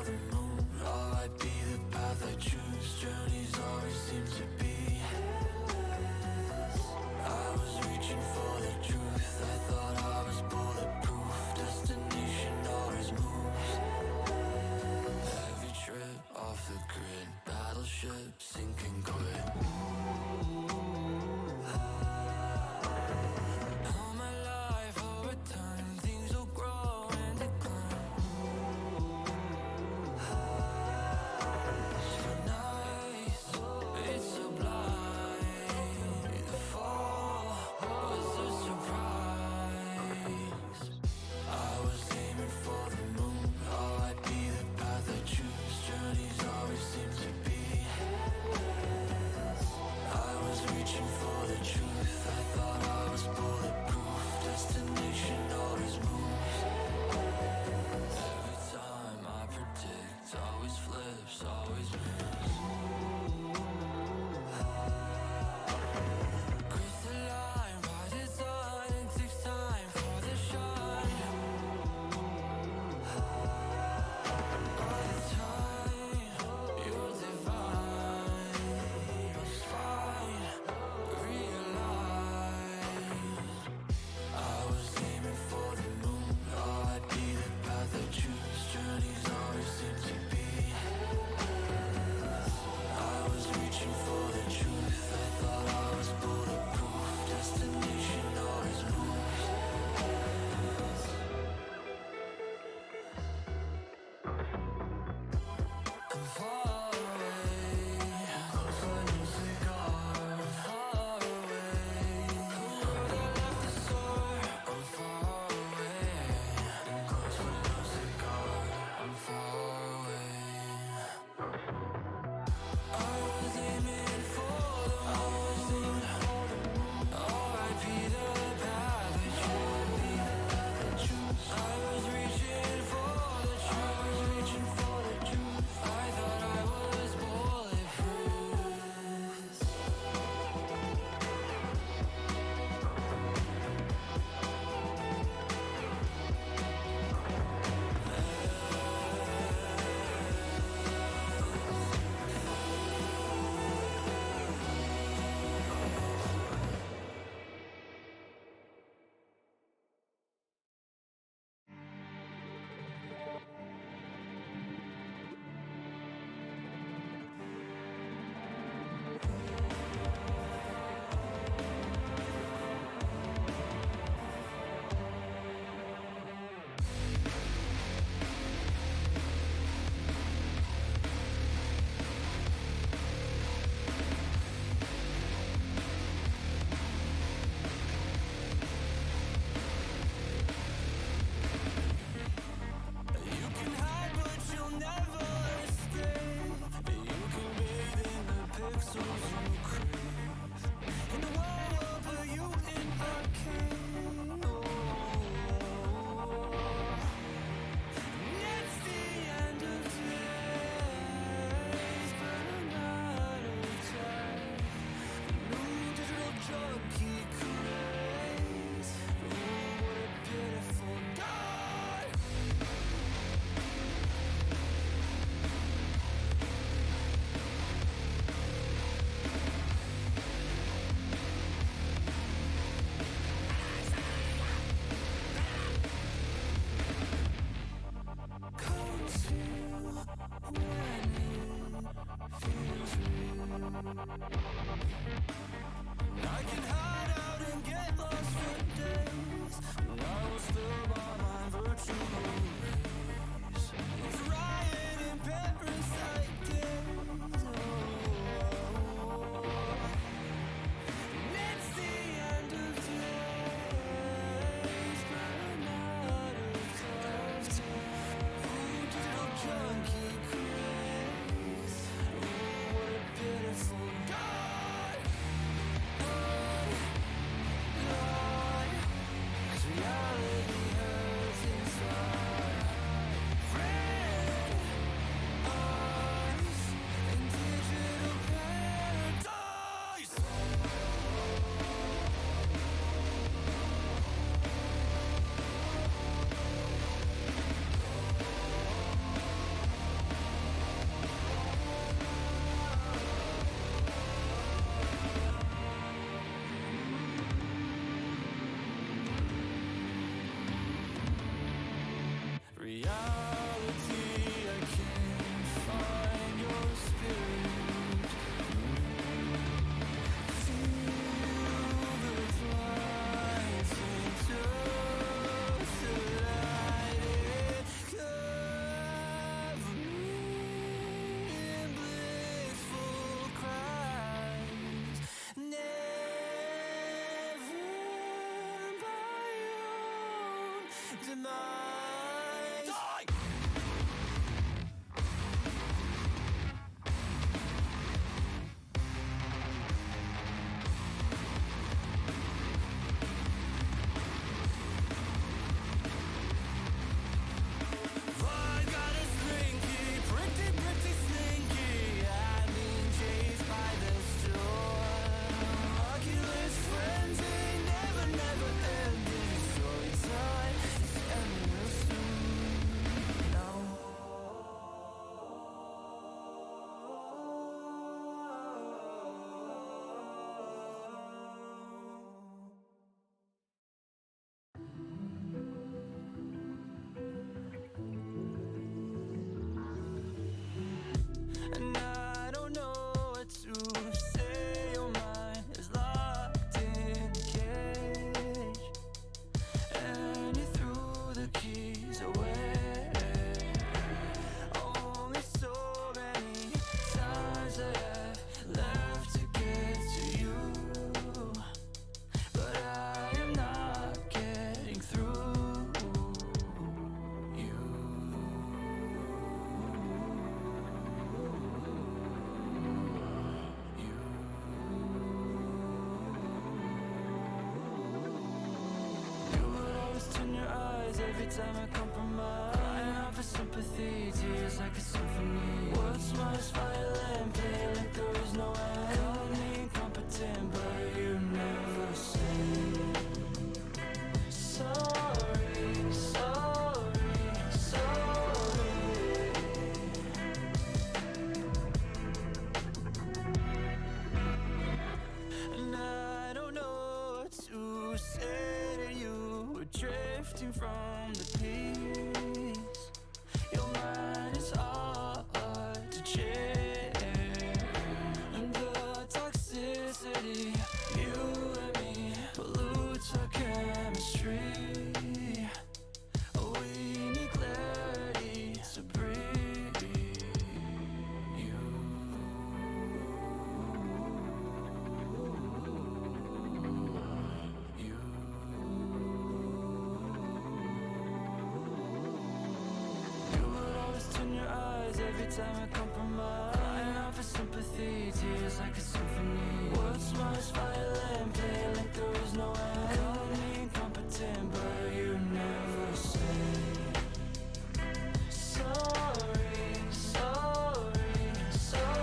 for the moon. All might be the path I choose. Journeys always seem to be endless. I was reaching for the truth. I thought I was bulletproof. Destination always moves. Every trip off the grid. Battleship sinking quick. All my life over time, things will grow and decline. kryptonite. Die! And I don't know what to say. Your mind is locked in a cage, and you threw the keys away. Only so many times I have left to get to you, but I am not getting through. Every time I compromise, crying out for sympathy, tears like a symphony. Words was violent, play like there was no end. Call me incompetent, but you never say sorry, sorry, sorry. And I don't know what to say to you. We're drifting from the peace. Your mind is hard to change, and the toxicity, you and me, pollutes our chemistry. We need clarity to breathe. Every time I compromise, crying out for sympathy, tears like a symphony. Words was violent, play like there was no end. Call me incompetent, but you never say sorry, sorry, sorry.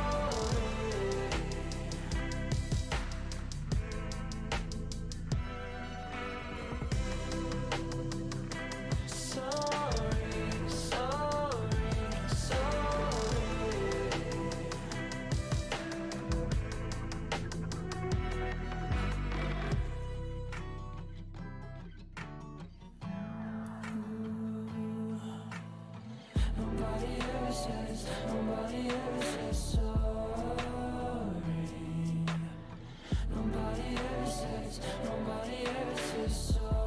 Nobody ever says sorry. Nobody ever says sorry.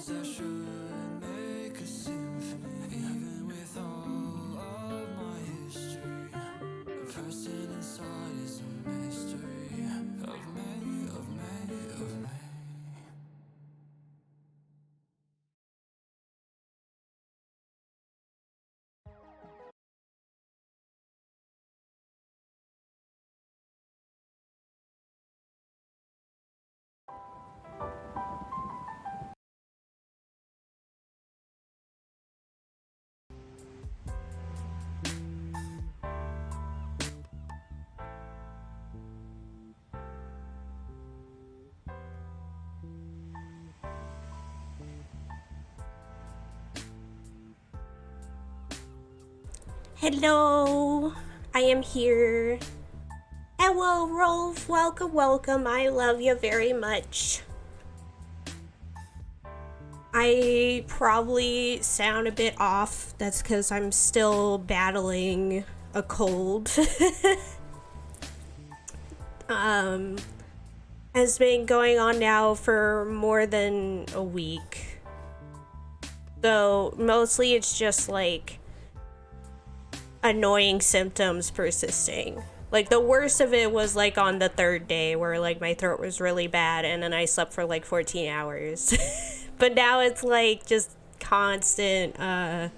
words that should make a symphony. Even with all of my history, the person inside is a mystery of me, of me, of me. Hello, I am here. Hello, Rolf. Welcome, welcome. I love you very much. I probably sound a bit off. That's because I'm still battling a cold. Has been going on now for more than a week. Though mostly it's just like annoying symptoms persisting. Like the worst of it was like on the third day where like my throat was really bad and then I slept for like 14 hours. But now it's like just constant, my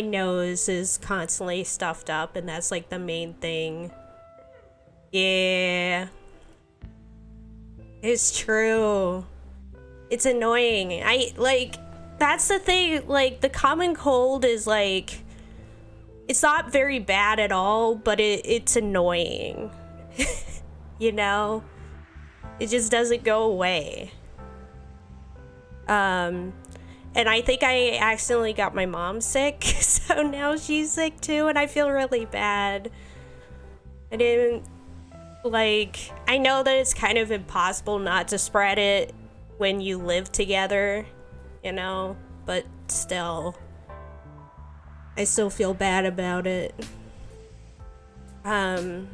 nose is constantly stuffed up and that's like the main thing. Yeah. It's true. It's annoying. That's the thing, like the common cold is like, it's not very bad at all, but it's annoying. You know? It just doesn't go away. And I think I accidentally got my mom sick, so now she's sick too, and I feel really bad. I didn't, like, I know that it's kind of impossible not to spread it when you live together, you know? But still, I still feel bad about it. But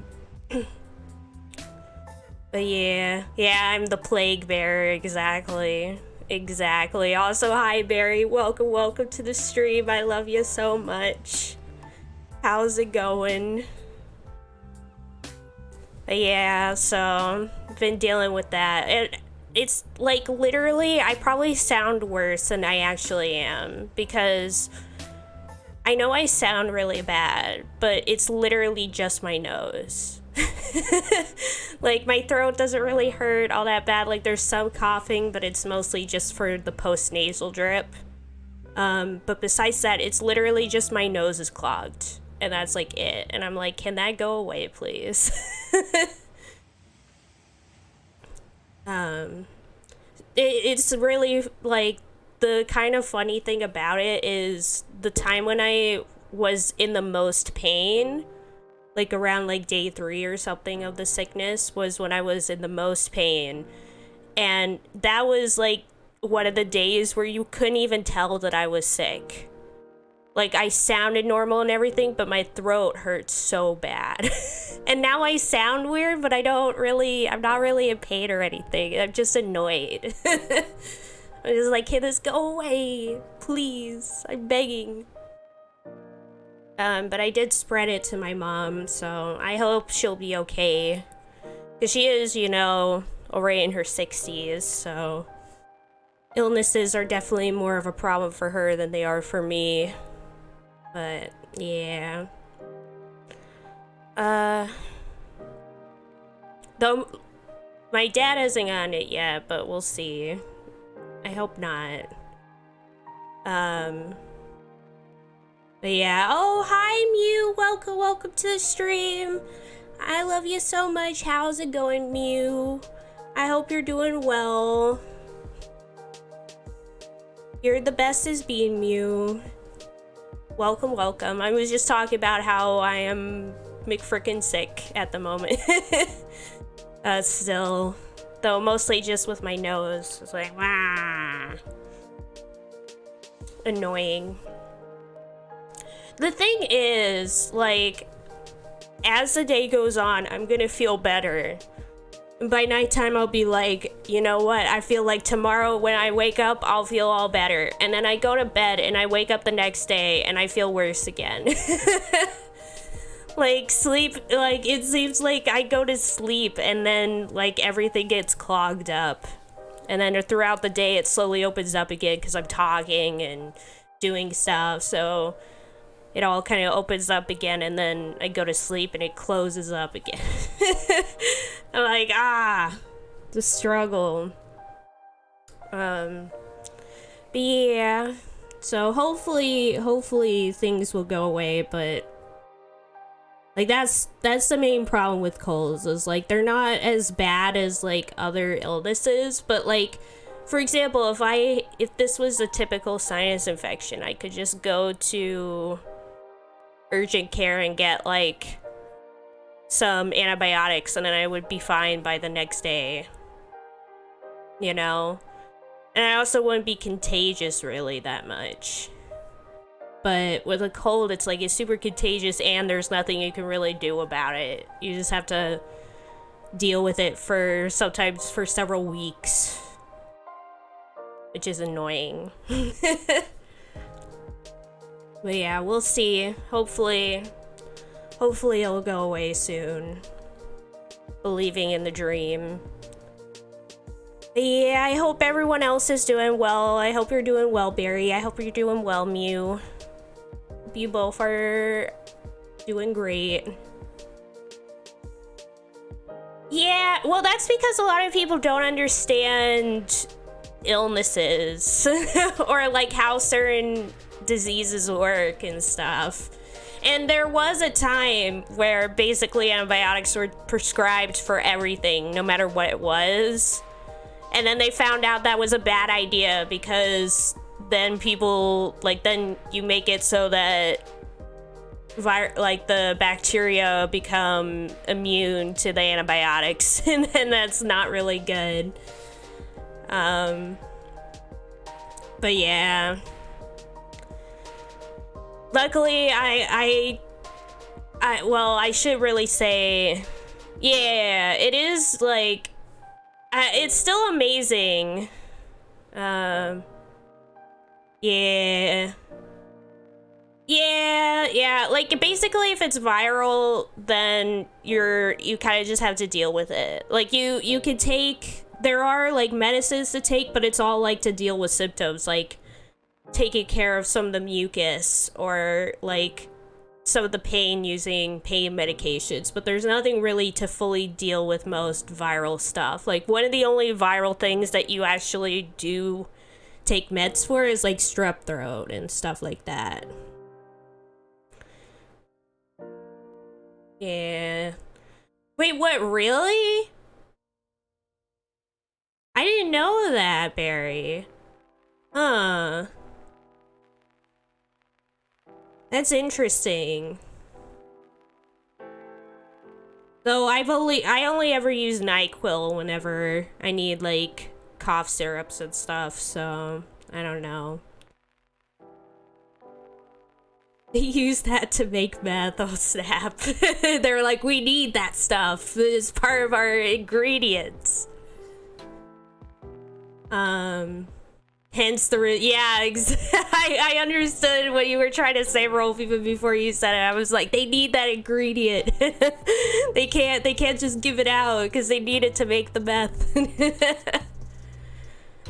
yeah, I'm the plague bearer, exactly. Also, hi Barry, welcome to the stream. I love you so much. How's it going? But yeah, so I've been dealing with that. It's like literally, I probably sound worse than I actually am because I know I sound really bad, but it's literally just my nose. Like my throat doesn't really hurt all that bad. Like there's some coughing, but it's mostly just for the post-nasal drip. But besides that, it's literally just my nose is clogged. And that's like it. And I'm like, can that go away, please? It's really like the kind of funny thing about it is the time when I was in the most pain, like around like day 3 or something of the sickness, was when I was in the most pain. And that was like one of the days where you couldn't even tell that I was sick. Like I sounded normal and everything, but my throat hurt so bad. And now I sound weird, but I'm not really in pain or anything. I'm just annoyed. I'm just like, can this go away? Please, I'm begging. But I did spread it to my mom, so I hope she'll be okay. Because she is, you know, already in her 60s, so illnesses are definitely more of a problem for her than they are for me. But, yeah. Though my dad isn't on it yet, but we'll see. I hope not. But yeah, oh, hi Mew, welcome to the stream. I love you so much. How's it going, Mew? I hope you're doing well. You're the best as being, Mew. Welcome. I was just talking about how I am McFrickin' sick at the moment. Still, though mostly just with my nose. It's like, wah. Annoying. The thing is, like, as the day goes on, I'm gonna feel better. by nighttime I'll be like, you know what, I feel like tomorrow when I wake up I'll feel all better, and then I go to bed and I wake up the next day and I feel worse again. Like sleep, like it seems like I go to sleep and then like everything gets clogged up, and then throughout the day it slowly opens up again because I'm talking and doing stuff, so it all kind of opens up again, and then I go to sleep and it closes up again. I'm like, the struggle. But yeah, so hopefully things will go away, but like that's the main problem with colds, is like they're not as bad as like other illnesses, but like for example, if this was a typical sinus infection, I could just go to urgent care and get like some antibiotics, and then I would be fine by the next day, you know? And I also wouldn't be contagious really that much. But with a cold, it's like it's super contagious and there's nothing you can really do about it. You just have to deal with it sometimes for several weeks, which is annoying. But yeah, we'll see. Hopefully it'll go away soon. Believing in the dream. But yeah, I hope everyone else is doing well. I hope you're doing well, Barry. I hope you're doing well, Mew. Hope you both are doing great. Yeah, well, that's because a lot of people don't understand illnesses or like how certain diseases work and stuff. And there was a time where basically antibiotics were prescribed for everything, no matter what it was. And then they found out that was a bad idea, because then then you make it so that the bacteria become immune to the antibiotics, and then that's not really good. But yeah. Luckily, I should really say, yeah, it is like, it's still amazing. Yeah, like basically if it's viral, then you kind of just have to deal with it. Like you could there are like medicines to take, but it's all like to deal with symptoms, like taking care of some of the mucus or like some of the pain using pain medications, but there's nothing really to fully deal with most viral stuff. Like one of the only viral things that you actually do take meds for is like strep throat and stuff like that. Yeah. Wait, what, really? I didn't know that, Barry. Huh. That's interesting. Though I only ever use NyQuil whenever I need like cough syrups and stuff, so I don't know. They use that to make meth. Oh snap. They're like, we need that stuff. It's part of our ingredients. Hence the I understood what you were trying to say, Rolf, even before you said it. I was like, they need that ingredient. they can't just give it out because they need it to make the meth.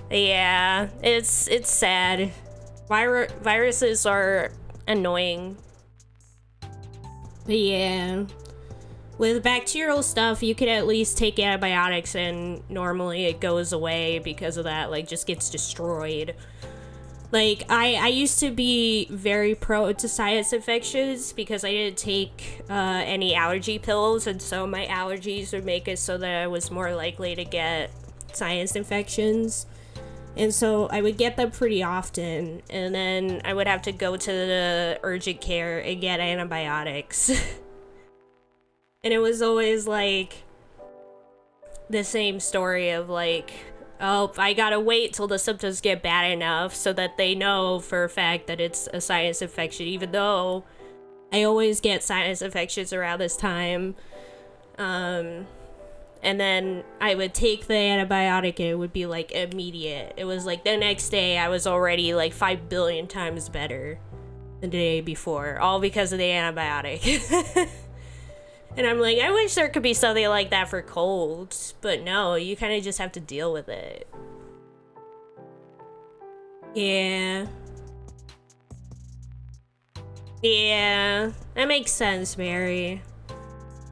Yeah, it's sad. Viruses are annoying. But yeah, with bacterial stuff, you can at least take antibiotics and normally it goes away because of that, like just gets destroyed. Like I used to be very prone to sinus infections because I didn't take any allergy pills, and so my allergies would make it so that I was more likely to get sinus infections. And so I would get them pretty often, and then I would have to go to the urgent care and get antibiotics. And it was always like the same story of like, oh, I gotta wait till the symptoms get bad enough so that they know for a fact that it's a sinus infection, even though I always get sinus infections around this time. And And then I would take the antibiotic and it would be like immediate. It was like the next day I was already like 5 billion times better than the day before, all because of the antibiotic. And I'm like, I wish there could be something like that for colds, but no, you kind of just have to deal with it. Yeah. Yeah, that makes sense, Mary.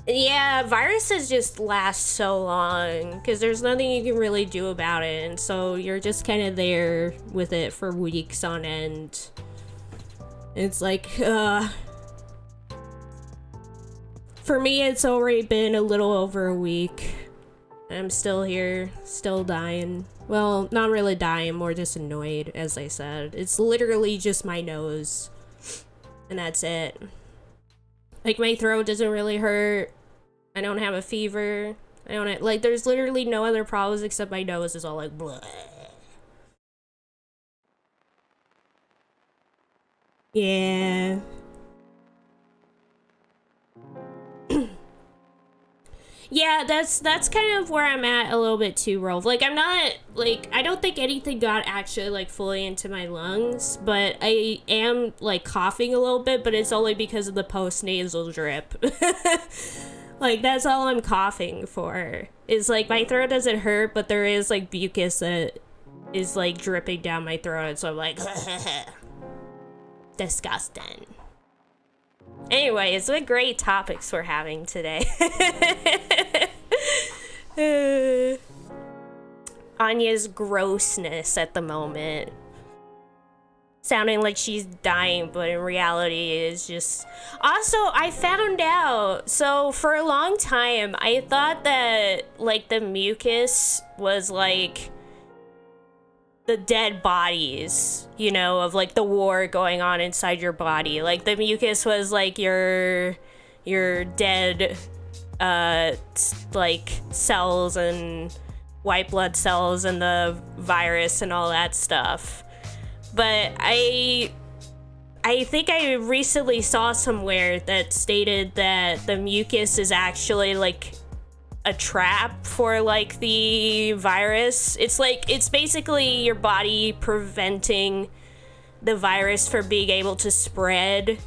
Yeah, viruses just last so long because there's nothing you can really do about it, and so you're just kind of there with it for weeks on end. It's like, for me, it's already been a little over a week. I'm still here, still dying. Well, not really dying, more just annoyed, as I said. It's literally just my nose, and that's it. Like, my throat doesn't really hurt. I don't have a fever. I don't have, like, there's literally no other problems except my nose is all like, bleh. Yeah. Yeah, that's kind of where I'm at a little bit too, Rolf. Like, I'm not, like, I don't think anything got actually, like, fully into my lungs, but I am, like, coughing a little bit, but it's only because of the post-nasal drip. Like, that's all I'm coughing for. Is, like, my throat doesn't hurt, but there is, like, mucus that is, like, dripping down my throat, so I'm like, disgusting. Anyways, what great topics we're having today. Anya's grossness at the moment. Sounding like she's dying, but in reality is just... Also, I found out, so for a long time, I thought that, like, the mucus was, like, the dead bodies, you know, of, like, the war going on inside your body. Like, the mucus was, like, your dead, like, cells and white blood cells and the virus and all that stuff. But I think I recently saw somewhere that stated that the mucus is actually, like, a trap for, like, the virus. It's like, it's basically your body preventing the virus from being able to spread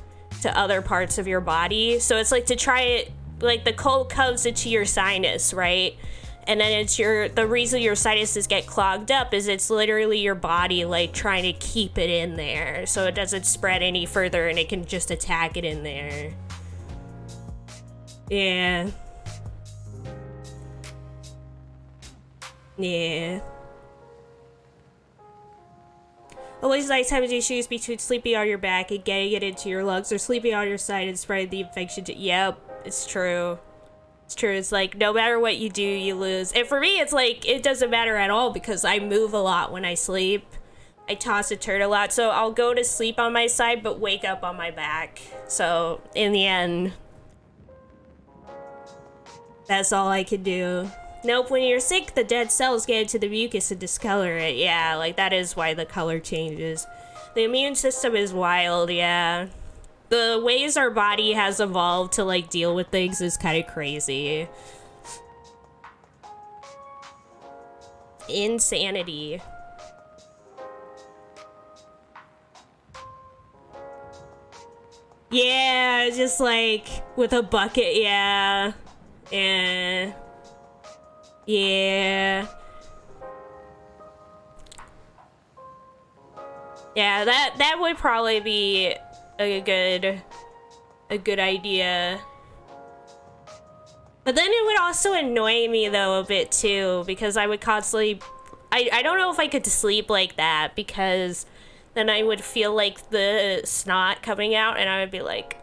to other parts of your body. So it's like to try it, like, the cold comes into your sinus, right? And then it's the reason your sinuses get clogged up is it's literally your body, like, trying to keep it in there so it doesn't spread any further and it can just attack it in there. Yeah. Yeah. Always nighttime as you choose between sleeping on your back and getting it into your lungs or sleeping on your side and spreading the infection to... Yep, it's true. It's true. It's like, no matter what you do, you lose. And for me, it's like, it doesn't matter at all because I move a lot when I sleep. I toss and turn a lot. So I'll go to sleep on my side, but wake up on my back. So in the end, that's all I can do. Nope, when you're sick, the dead cells get into the mucus and discolor it. Yeah, like, that is why the color changes. The immune system is wild, yeah. The ways our body has evolved to, like, deal with things is kind of crazy. Insanity. Yeah, just, like, with a bucket, yeah. Yeah. Yeah. Yeah, that would probably be a good idea. But then it would also annoy me though a bit too, because I would constantly I don't know if I could sleep like that, because then I would feel like the snot coming out and I would be like,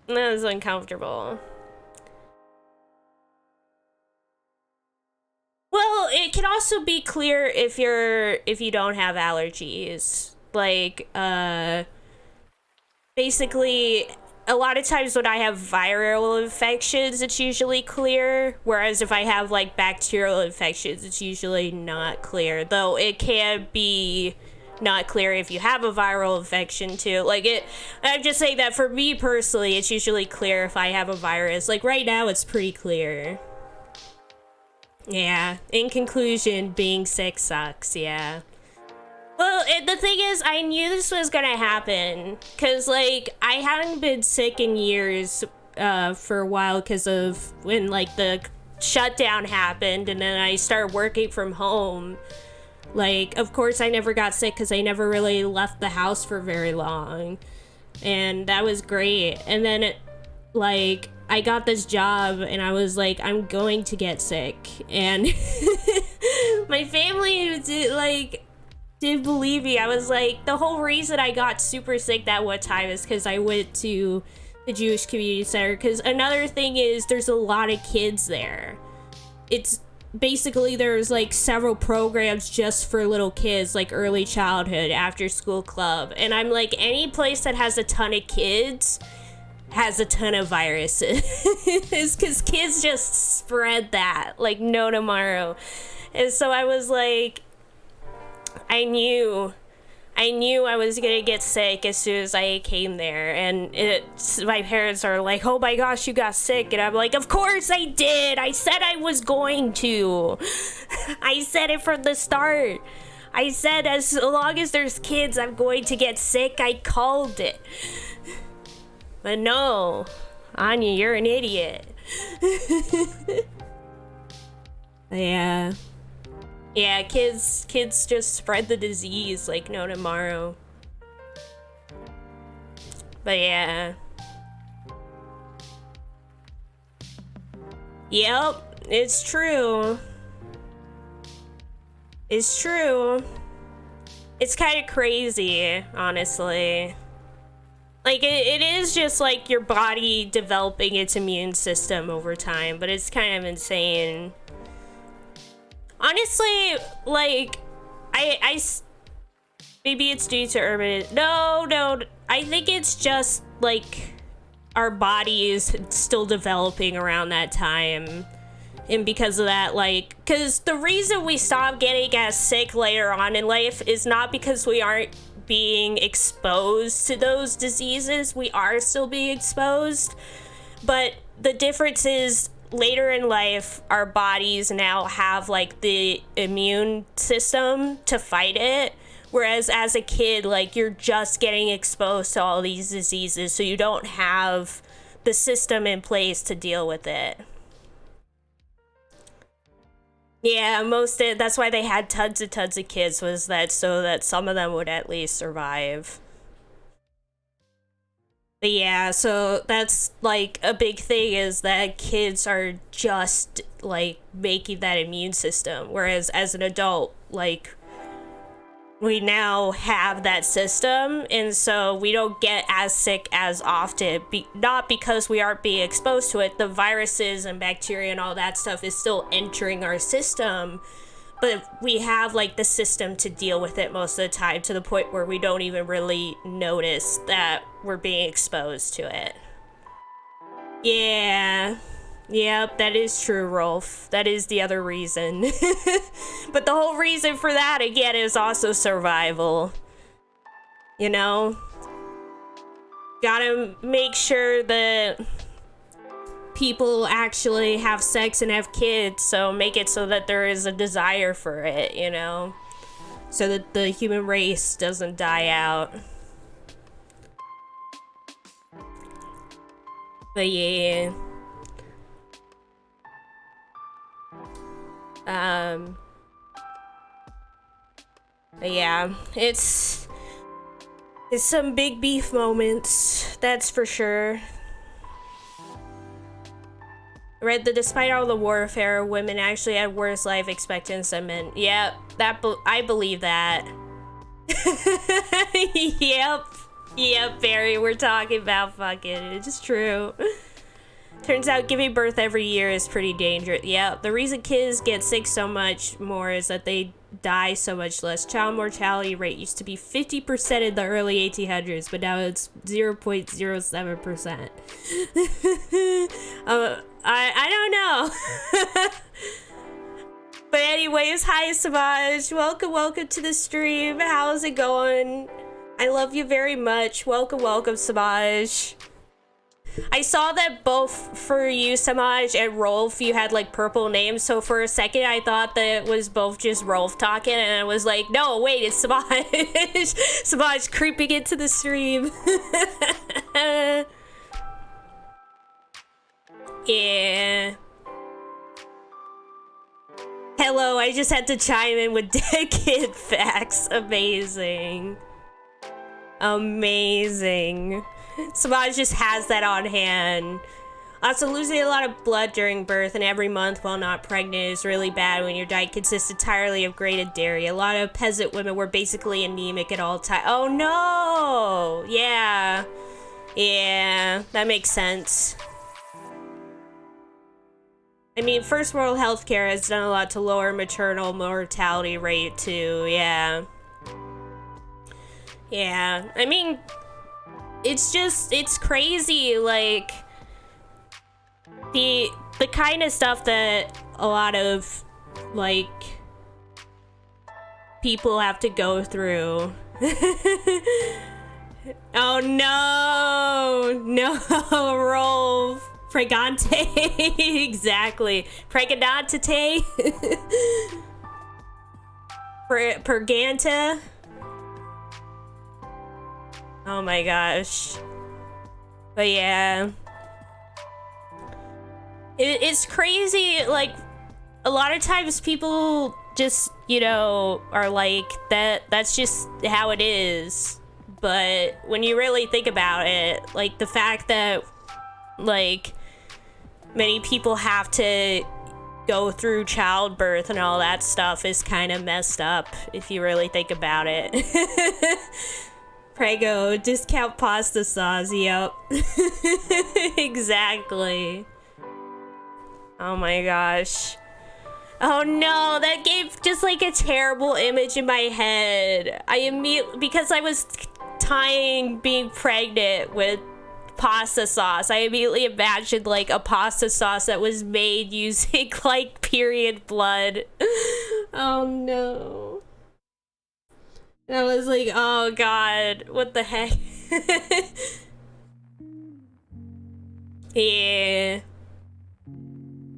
that is uncomfortable. Well, it can also be clear if you don't have allergies. Like, basically, a lot of times when I have viral infections, it's usually clear. Whereas if I have, like, bacterial infections, it's usually not clear. Though it can be not clear if you have a viral infection, too. Like, I'm just saying that for me personally, it's usually clear if I have a virus. Like, right now, it's pretty clear. Yeah. In conclusion, being sick sucks. Yeah. Well, the thing is, I knew this was gonna happen because, like, I hadn't been sick in years for a while because of when, like, the shutdown happened, and then I started working from home. Like, of course, I never got sick because I never really left the house for very long, and that was great. And then, like, I got this job, and I was like, I'm going to get sick, and my family didn't believe me. I was like, the whole reason I got super sick that one time is because I went to the Jewish Community Center. Because another thing is, there's a lot of kids there. It's basically, there's like several programs just for little kids, like early childhood, after school club. And I'm like, any place that has a ton of kids has a ton of viruses. Because kids just spread that like no tomorrow. And so I was like, I knew I was gonna get sick as soon as I came there, and my parents are like, oh my gosh, you got sick, and I'm like, of course I did. I said I was going to. I said it from the start. I said as long as there's kids, I'm going to get sick. I called it. But no, Anya, you're an idiot. Yeah. Yeah, kids just spread the disease like no tomorrow. But yeah. Yep, it's true. It's true. It's kind of crazy, honestly. Like, it is just like your body developing its immune system over time, but it's kind of insane. Honestly, like, I maybe it's due to urban. No, I think it's just like our body is still developing around that time, and because of that, like, because the reason we stop getting as sick later on in life is not because we aren't being exposed to those diseases. We are still being exposed, but the difference is, later in life, our bodies now have like the immune system to fight it, whereas as a kid, like, you're just getting exposed to all these diseases, so you don't have the system in place to deal with it. Yeah, that's why they had tons and tons of kids, was that so that some of them would at least survive. But yeah, so that's like a big thing, is that kids are just like making that immune system, whereas as an adult, like, we now have that system, and so we don't get as sick as often. Not because we aren't being exposed to it. The viruses and bacteria and all that stuff is still entering our system, but we have like the system to deal with it most of the time, to the point where we don't even really notice that we're being exposed to it. Yeah. Yep, that is true, Rolf. That is the other reason. But the whole reason for that, again, is also survival. You know? Gotta make sure that people actually have sex and have kids, so make it so that there is a desire for it, you know? So that the human race doesn't die out. But yeah. But yeah, it's some big beef moments, that's for sure. Read that despite all the warfare, women actually had worse life expectancy than men. Yeah, I believe that. Yep, Barry, we're talking about fucking, it's true. Turns out giving birth every year is pretty dangerous. Yeah, the reason kids get sick so much more is that they die so much less. Child mortality rate used to be 50% in the early 1800s, but now it's 0.07%. I don't know. But anyways, hi Savage. Welcome to the stream. How's it going? I love you very much. Welcome, Savage. I saw that both for you, Samaj, and Rolf, you had like purple names. So for a second, I thought that it was both just Rolf talking, and I was like, no, wait, it's Samaj. Samaj creeping into the stream. Yeah. Hello, I just had to chime in with dead kid facts. Amazing. Amazing. Samaj just has that on hand. Also, losing a lot of blood during birth and every month while not pregnant is really bad when your diet consists entirely of grated dairy. A lot of peasant women were basically anemic at all times. Oh no! Yeah. Yeah, that makes sense. I mean, first world healthcare has done a lot to lower maternal mortality rate too, yeah. Yeah, I mean, it's crazy, like, the kind of stuff that a lot of, like, people have to go through. Oh no, no, Rolf. Pregante. Exactly. Pregnante. Perganta. Oh my gosh. But yeah. It's crazy, like, a lot of times people just, you know, are like, that's just how it is. But when you really think about it, like, the fact that, like, many people have to go through childbirth and all that stuff is kind of messed up if you really think about it. Prego, discount pasta sauce, yep. Exactly. Oh my gosh. Oh no, that gave just like a terrible image in my head. I immediately, because I was tying being pregnant with pasta sauce, I immediately imagined like a pasta sauce that was made using like period blood. Oh no. And I was like, oh god, what the heck? Yeah.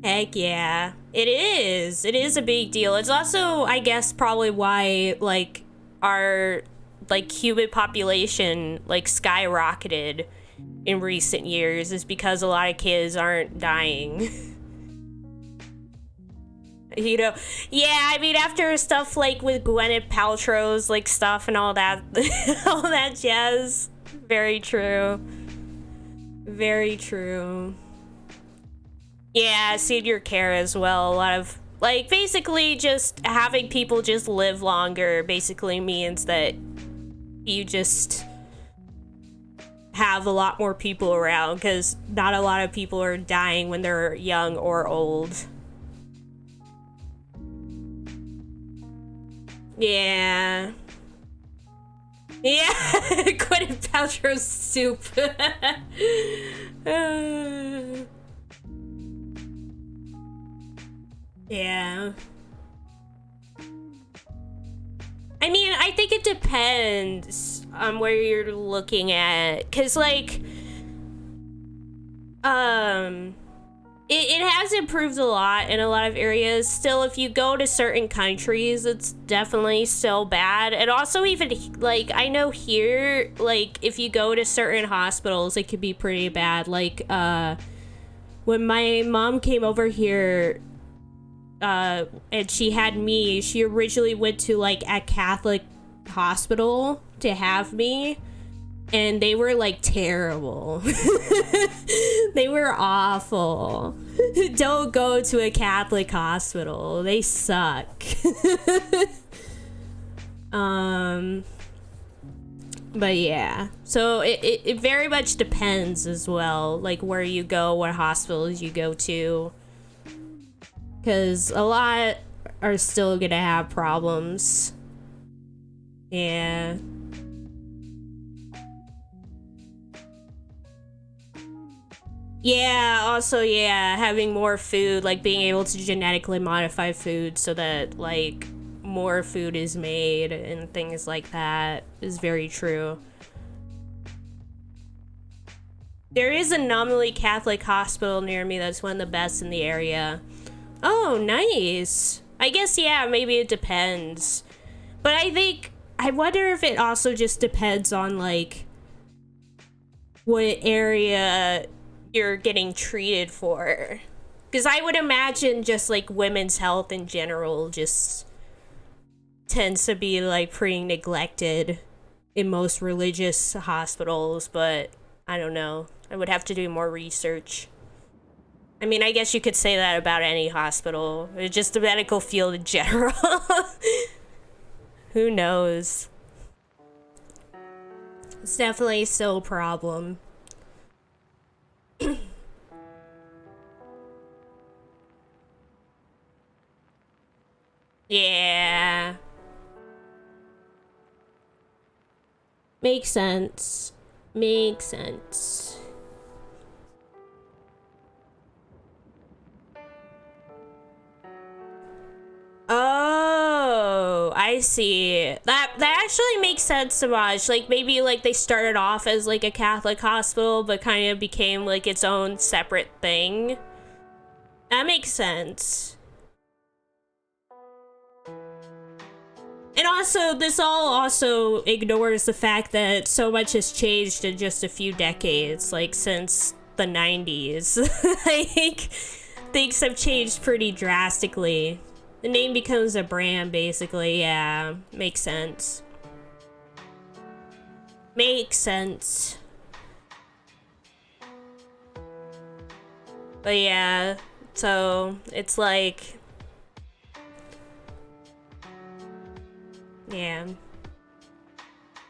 Heck yeah. It is a big deal. It's also, I guess, probably why like our like human population like skyrocketed in recent years, is because a lot of kids aren't dying. You know, yeah, I mean, after stuff like with Gwyneth Paltrow's like stuff and all that, all that jazz. Very true. Very true. Yeah, senior care as well. A lot of, like, basically just having people just live longer basically means that you just have a lot more people around, because not a lot of people are dying when they're young or old. Yeah. Yeah. Gwyneth Paltrow's soup. Yeah. I mean, I think it depends on where you're looking at, because like it has improved a lot in a lot of areas. Still, if you go to certain countries, it's definitely still bad. And also, even like, I know here, like, if you go to certain hospitals, it could be pretty bad. Like when my mom came over here, and she had me, she originally went to like a Catholic hospital to have me, and they were like terrible. They were awful. Don't go to a Catholic hospital, they suck. But yeah, so it very much depends as well, like where you go, what hospitals you go to, because a lot are still gonna have problems. Yeah. Yeah, also, yeah, having more food, like being able to genetically modify food so that, like, more food is made and things like that is very true. There is a nominally Catholic hospital near me that's one of the best in the area. Oh, nice. I guess, yeah, maybe it depends. But I wonder if it also just depends on, like, what area you're getting treated for. Because I would imagine just, like, women's health in general just tends to be, like, pretty neglected in most religious hospitals, but I don't know. I would have to do more research. I mean, I guess you could say that about any hospital. It's just the medical field in general. Who knows? It's definitely still a problem. Yeah. Makes sense. Makes sense. Oh, I see. That actually makes sense, Samaj. Like maybe like they started off as like a Catholic hospital, but kind of became like its own separate thing. That makes sense. And also, this all also ignores the fact that so much has changed in just a few decades, like since the 90s. Like, things have changed pretty drastically. The name becomes a brand, basically. Yeah, makes sense. Makes sense. But yeah, so it's like... Yeah.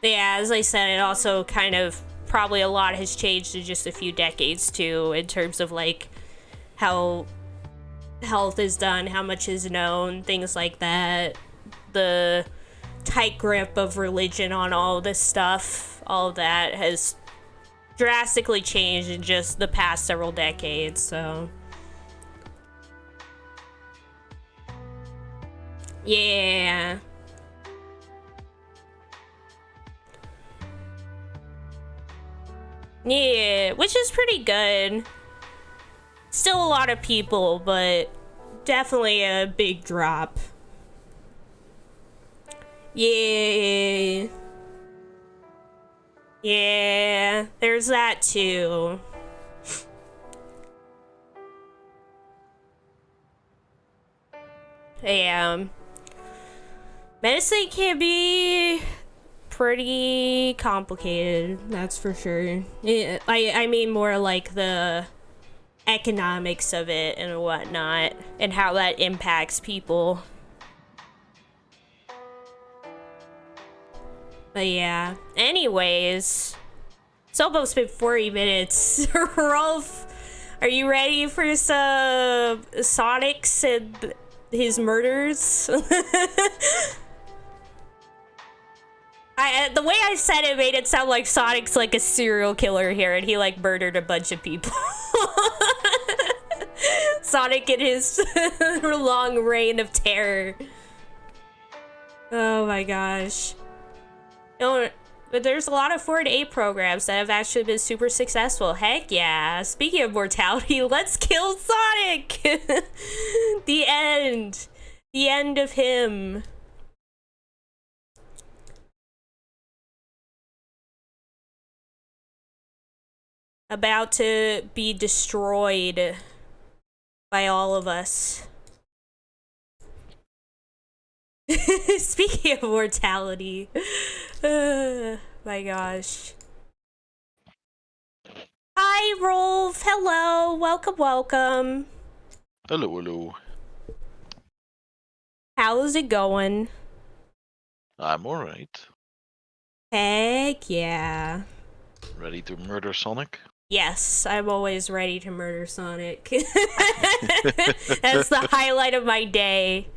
But yeah, as I said, it also kind of probably a lot has changed in just a few decades too, in terms of like how health is done, how much is known, things like that. The tight grip of religion on all this stuff, all of that has drastically changed in just the past several decades, so. Yeah. Yeah, which is pretty good. Still a lot of people, but definitely a big drop. Yeah. Yeah, there's that too. Yeah. Medicine can be pretty complicated, that's for sure. I mean more like the economics of it and whatnot, and how that impacts people. But yeah. Anyways, it's almost been 40 minutes. Rolf, are you ready for some Sonics and his murders? The way I said it made it sound like Sonic's like a serial killer here and he like murdered a bunch of people. Sonic and his long reign of terror. Oh my gosh. No, but there's a lot of 4-to-8 programs that have actually been super successful. Heck yeah. Speaking of mortality, let's kill Sonic! The end. The end of him. About to be destroyed by all of us. Speaking of mortality. My gosh. Hi, Rolf. Hello. Welcome, welcome. Hello, hello. How's it going? I'm alright. Heck yeah. Ready to murder Sonic? Yes, I'm always ready to murder Sonic. That's the highlight of my day.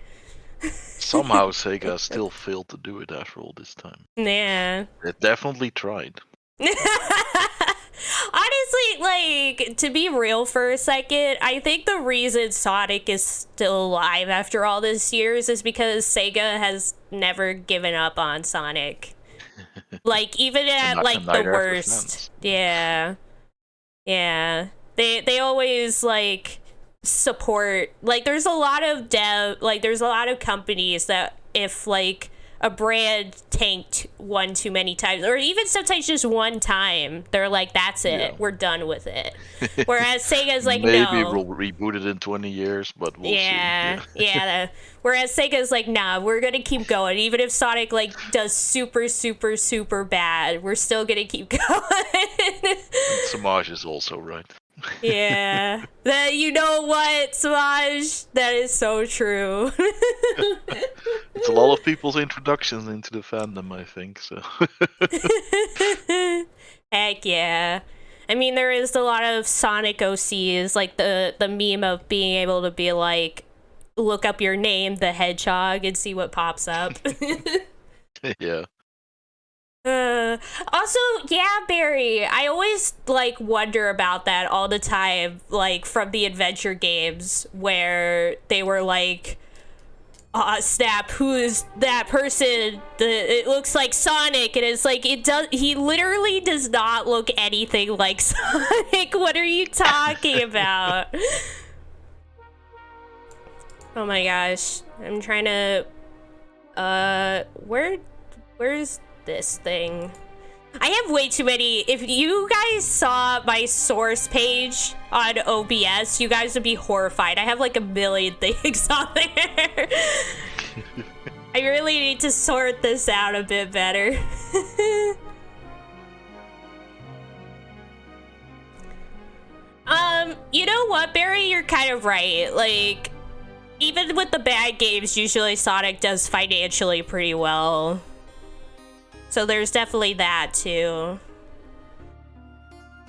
Somehow Sega still failed to do it after all this time. Yeah. It definitely tried. Honestly, like, to be real for a second, I think the reason Sonic is still alive after all these years is because Sega has never given up on Sonic. Like, even at, like, the worst. Yeah. Yeah. They always like support, like there's a lot of there's a lot of companies that if like a brand tanked one too many times, or even sometimes just one time, they're like, that's it, Yeah. we're done with it. Whereas Sega's like, Maybe no. we'll reboot it in 20 years, but we'll Yeah, see. yeah. Whereas Sega's like, nah, we're gonna keep going. Even if Sonic like does super, super, super bad, we're still gonna keep going. And Samaj is also right. Yeah. You know what, Samaj? That is so true. It's a lot of people's introductions into the fandom, I think, so. Heck yeah. I mean, there is a lot of Sonic OCs, like the meme of being able to be like, look up your name, the Hedgehog, and see what pops up. Yeah. Also, yeah, Barry, I always like wonder about that all the time, like from the adventure games where they were like, snap, who is that person? It looks like Sonic, and it's like, he literally does not look anything like Sonic. What are you talking about? Oh my gosh, I'm trying to where's this thing? I have way too many. If you guys saw my source page on OBS, you guys would be horrified. I have like a million things on there. I really need to sort this out a bit better. You know what, Barry? You're kind of right. Like, even with the bad games, usually Sonic does financially pretty well. So there's definitely that, too.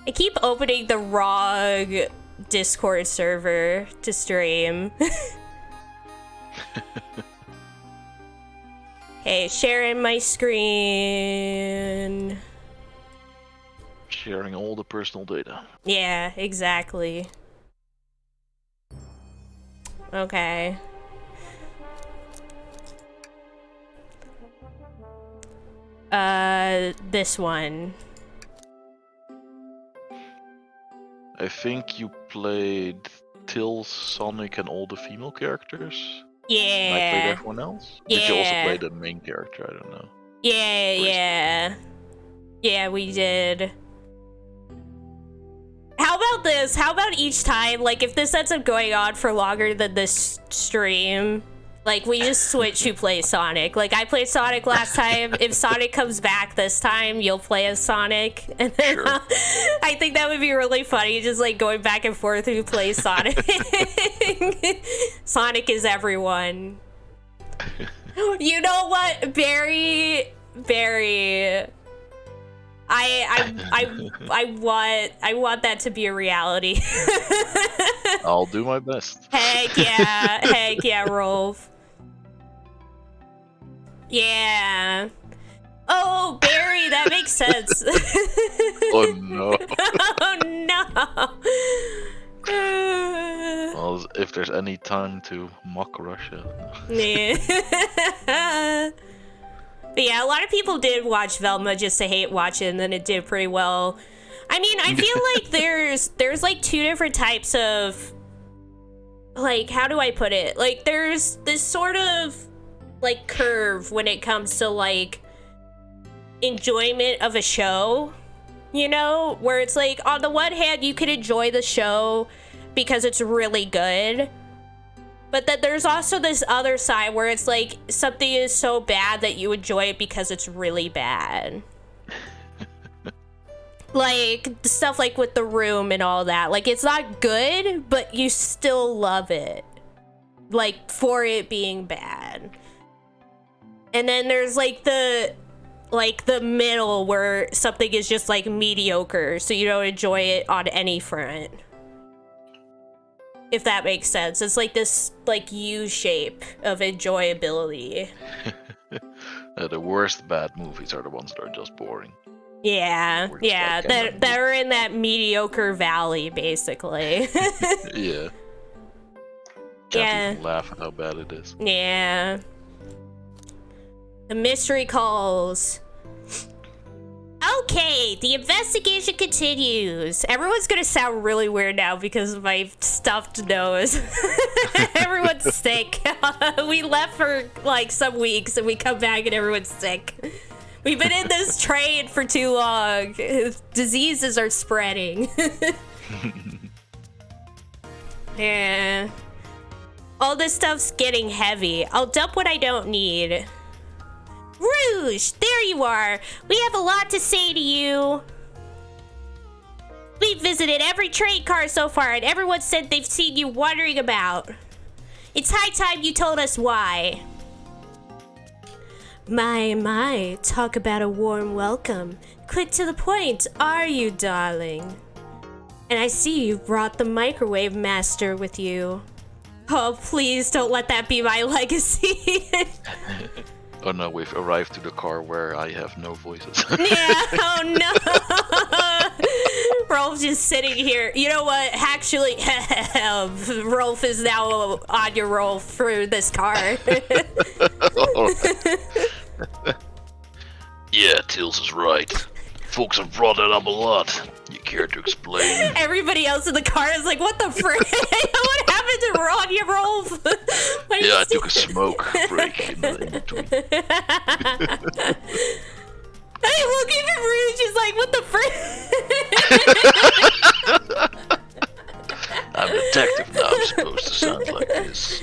I keep opening the wrong Discord server to stream. Hey, sharing my screen. Sharing all the personal data. Yeah, exactly. Okay. This one. I think you played Till, Sonic, and all the female characters. Yeah. And I played everyone else. Yeah. Did you also play the main character? I don't know. Yeah, yeah. Yeah, we did. How about this? How about each time, like, if this ends up going on for longer than this stream, like, we just switch who plays Sonic. Like, I played Sonic last time. If Sonic comes back this time, you'll play as Sonic. And then Sure. I think that would be really funny, just, like, going back and forth who plays Sonic. Sonic is everyone. You know what, Barry? I want that to be a reality. I'll do my best. Heck yeah, Rolf. Yeah. Oh, Barry, that makes sense. Oh no. Oh no. Well, if there's any time to mock Russia. Yeah. But yeah, a lot of people did watch Velma just to hate watch it, and then it did pretty well. I mean, I feel like there's like two different types of, like, how do I put it? Like, there's this sort of like curve when it comes to like enjoyment of a show, you know, where it's like, on the one hand, you can enjoy the show because it's really good. But then there's also this other side where it's like something is so bad that you enjoy it because it's really bad. Like stuff like with The Room and all that. Like, it's not good, but you still love it. Like, for it being bad. And then there's like the middle where something is just like mediocre, so you don't enjoy it on any front. If that makes sense. It's like this like U shape of enjoyability. The worst bad movies are the ones that are just boring. Yeah, Or just yeah, like that are in that mediocre valley, basically. Yeah. Can't Yeah. even laugh at how bad it is. Yeah. The mystery calls. Okay, the investigation continues. Everyone's gonna sound really weird now because of my stuffed nose. Everyone's sick. We left for like some weeks and we come back and everyone's sick. We've been in this train for too long. Diseases are spreading. Yeah. All this stuff's getting heavy. I'll dump what I don't need. Rouge, there you are. We have a lot to say to you. We've visited every train car so far, and everyone said they've seen you wandering about. It's high time you told us why. My, talk about a warm welcome. Quick to the point, are you, darling? And I see you brought the microwave master with you. Oh, please don't let that be my legacy. Oh no, we've arrived to the car where I have no voices. Yeah, oh no. Rolf just sitting here. You know what? Actually, Rolf is now Anya Rolf for this car. Yeah, Tills is right. Folks have brought it up a lot. You care to explain? Everybody else in the car is like, what the frick? What happened to Anya Rolf? Yeah, I took a smoke break in between. Hey, look, even Rouge is like, what the frick? I'm a detective now, I'm supposed to sound like this.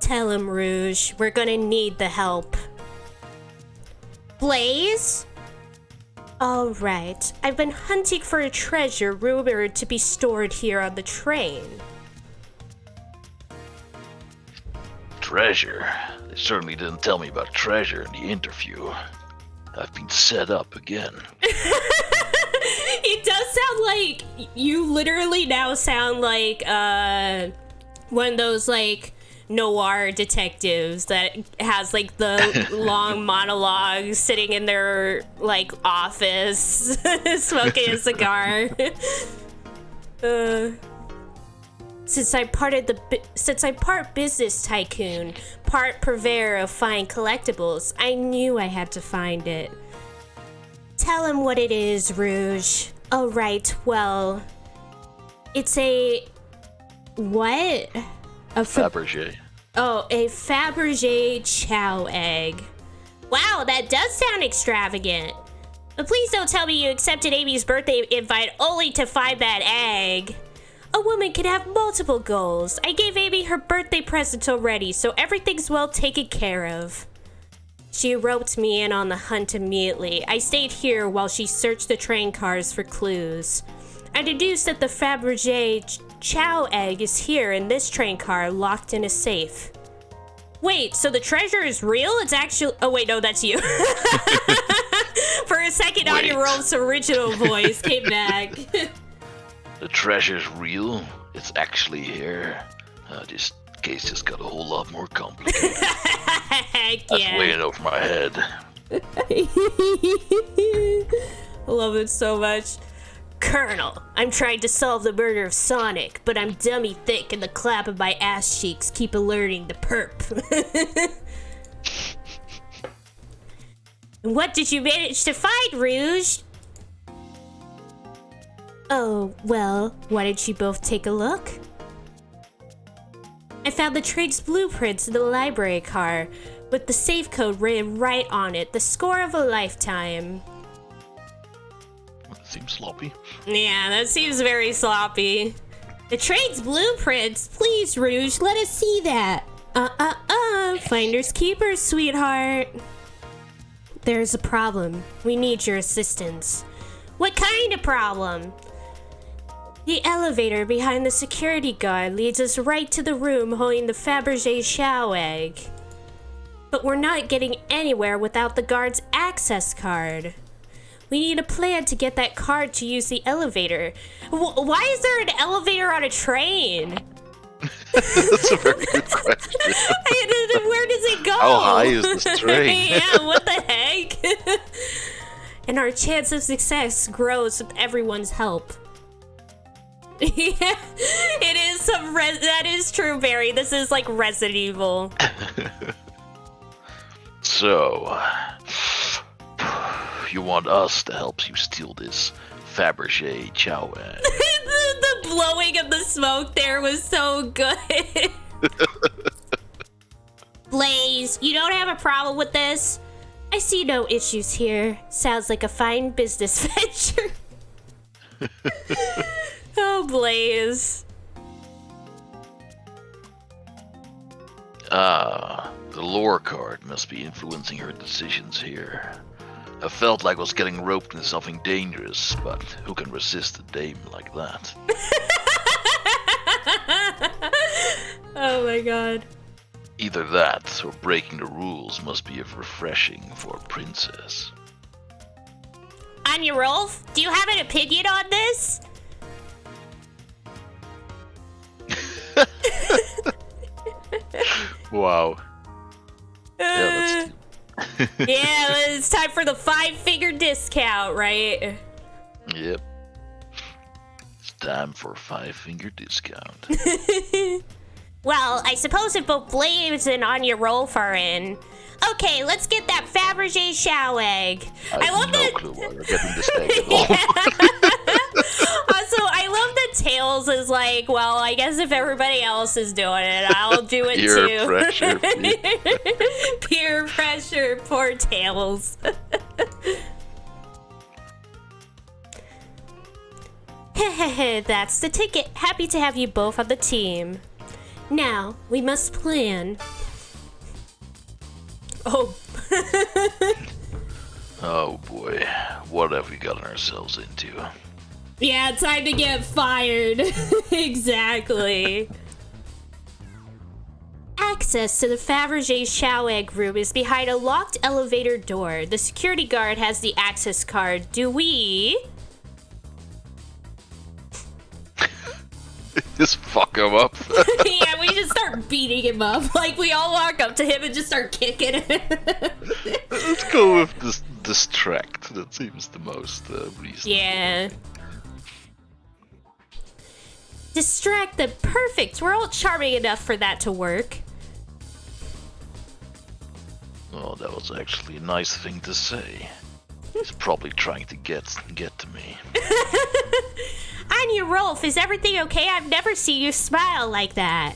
Tell him, Rouge, we're gonna need the help. Blaze? Alright, I've been hunting for a treasure rumored to be stored here on the train. Treasure? They certainly didn't tell me about treasure in the interview. I've been set up again. It does sound like, you literally now sound like, one of those, like, noir detectives that has like the long monologues sitting in their like office smoking a cigar. Since I'm part business tycoon, part purveyor of fine collectibles, I knew I had to find it. Tell him what it is, Rouge. Oh right, well, it's a what? A Fabergé. Oh, a Fabergé chow egg. Wow, that does sound extravagant. But please don't tell me you accepted Amy's birthday invite only to find that egg. A woman can have multiple goals. I gave Amy her birthday present already, so everything's well taken care of. She roped me in on the hunt immediately. I stayed here while she searched the train cars for clues. I deduced that the Fabergé chow egg is here in this train car, locked in a safe. Wait, so the treasure is real? It's actually... Oh, wait, no, that's you. For a second, Anya Rolf's original voice came back. The treasure's real? It's actually here? This case just got a whole lot more complicated. Heck That's yeah. weighing over my head. I love it so much. Colonel, I'm trying to solve the murder of Sonic, but I'm dummy thick and the clap of my ass cheeks keep alerting the perp. What did you manage to find, Rouge? Oh, well, why don't you both take a look? I found the train's blueprints in the library car, with the safe code written right on it, the score of a lifetime. Seems sloppy. Yeah, that seems very sloppy. The train's blueprints. Please, Rouge, let us see that. Finders keepers, sweetheart. There's a problem. We need your assistance. What kind of problem? The elevator behind the security guard leads us right to the room holding the Fabergé chow egg. But we're not getting anywhere without the guard's access card. We need a plan to get that card to use the elevator. Why is there an elevator on a train? That's a very good question. Where does it go? How high is this train? Yeah, what the heck? And our chance of success grows with everyone's help. Yeah, it is some that is true, Barry. This is like Resident Evil. So, you want us to help you steal this Fabergé chow egg. The blowing of the smoke there was so good. Blaze, you don't have a problem with this? I see no issues here. Sounds like a fine business venture. Oh, Blaze. The lore card must be influencing her decisions here. I felt like I was getting roped into something dangerous, but who can resist a dame like that? Oh my god. Either that, or breaking the rules must be refreshing for a princess. Anya, Rolf, do you have an opinion on this? Wow. Yeah, Yeah, it's time for the 5-figure discount, right? Yep. It's time for a 5-finger discount. Well, I suppose if both Blaze and Anya Rolf are in. Okay, let's get that Fabergé chow egg. I love have no that. clue why you're getting this egg at all. Also, I love that Tails is like, well, I guess if everybody else is doing it, I'll do it Peer too. pressure. Peer pressure, poor Tails. That's the ticket. Happy to have you both on the team. Now, we must plan. Oh. Oh boy, what have we gotten ourselves into? Yeah, time to get fired. Exactly. Access to the Fabergé chow egg room is behind a locked elevator door. The security guard has the access card. Do we? Just fuck him up. Yeah, we just start beating him up. Like, we all walk up to him and just start kicking him. Let's go with this distract. That seems the most reasonable. Yeah. Distract them. Perfect. We're all charming enough for that to work. Oh, that was actually a nice thing to say. He's probably trying to get to me. Anya, Rolf, is everything okay? I've never seen you smile like that.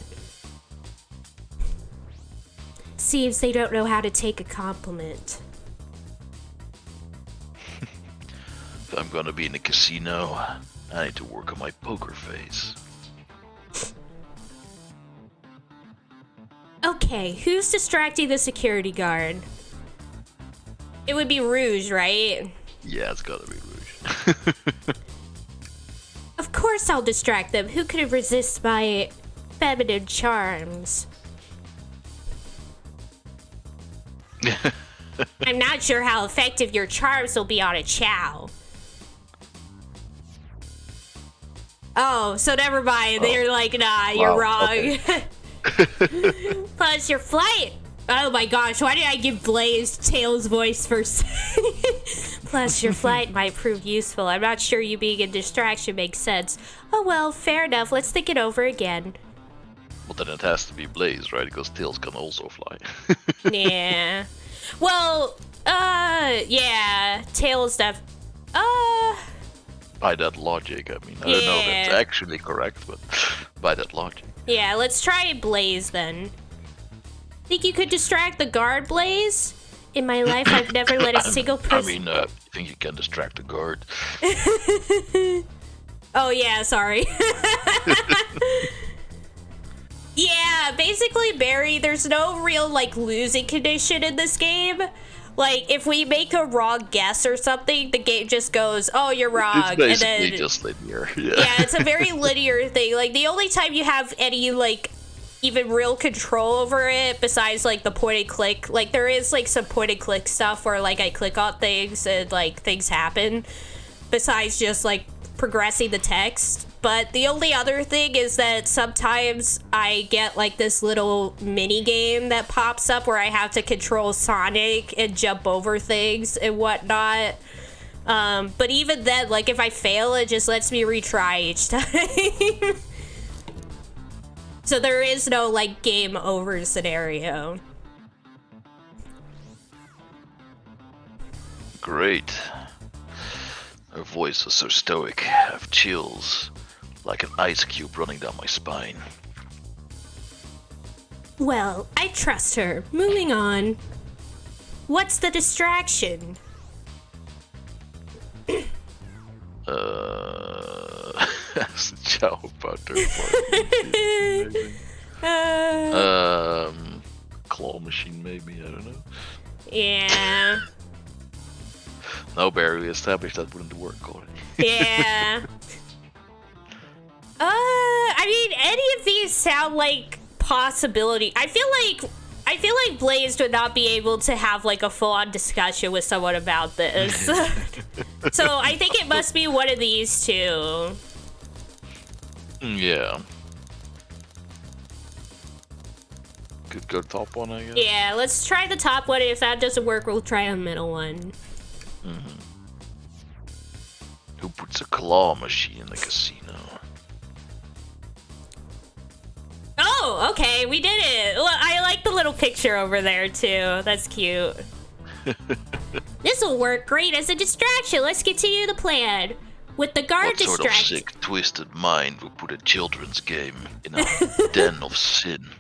Seems they don't know how to take a compliment. If I'm gonna be in a casino, I need to work on my poker face. Okay, who's distracting the security guard? It would be Rouge, right? Yeah, it's gotta be Rouge. Of course I'll distract them. Who could resist my feminine charms? I'm not sure how effective your charms will be on a chow. Oh, so never mind. They're like, nah, you're wrong. Okay. Plus your flight. Oh my gosh, why did I give Blaze Tails' voice first? Plus your flight might prove useful. I'm not sure you being a distraction makes sense. Oh well, fair enough. Let's think it over again. Well, then it has to be Blaze, right? Because Tails can also fly. Yeah. Well, yeah. Tails By that logic, I mean, I don't know if it's Yeah. actually correct, but by that logic. Yeah, let's try Blaze then. Think you could distract the guard, Blaze? In my life, I've never let a single I person... mean, you think you can distract the guard? Oh, yeah, sorry. Yeah, basically, Barry, there's no real, like, losing condition in this game. Like, if we make a wrong guess or something, the game just goes, oh, you're wrong. It's basically and then, just linear. Yeah. yeah, it's a very linear thing. Like, the only time you have any, like, even real control over it, besides, like, the point and click, like, there is, like, some point and click stuff where, like, I click on things and, like, things happen, besides just, like, progressing the text. But the only other thing is that sometimes I get, like, this little mini game that pops up where I have to control Sonic and jump over things and whatnot. But even then, like, if I fail, it just lets me retry each time. So there is no, like, game over scenario. Great. Her voice was so stoic, I have chills, like an ice cube running down my spine. Well, I trust her. Moving on. What's the distraction? Ask the chow about their party. Claw machine maybe, I don't know. Yeah. No, Barry, we established that wouldn't work already. Yeah. I mean, any of these sound like possibility. I feel like Blaze would not be able to have like a full-on discussion with someone about this. So I think it must be one of these two. Yeah. Could go top one, I guess. Yeah, let's try the top one. If that doesn't work, we'll try the middle one. Mm-hmm. Who puts a claw machine in the casino? Oh, okay, we did it. Look, I like the little picture over there too. That's cute. This'll work great as a distraction. Let's continue the plan. With the guard What sort of distracted. sick, twisted mind would put a children's game in a den of sin?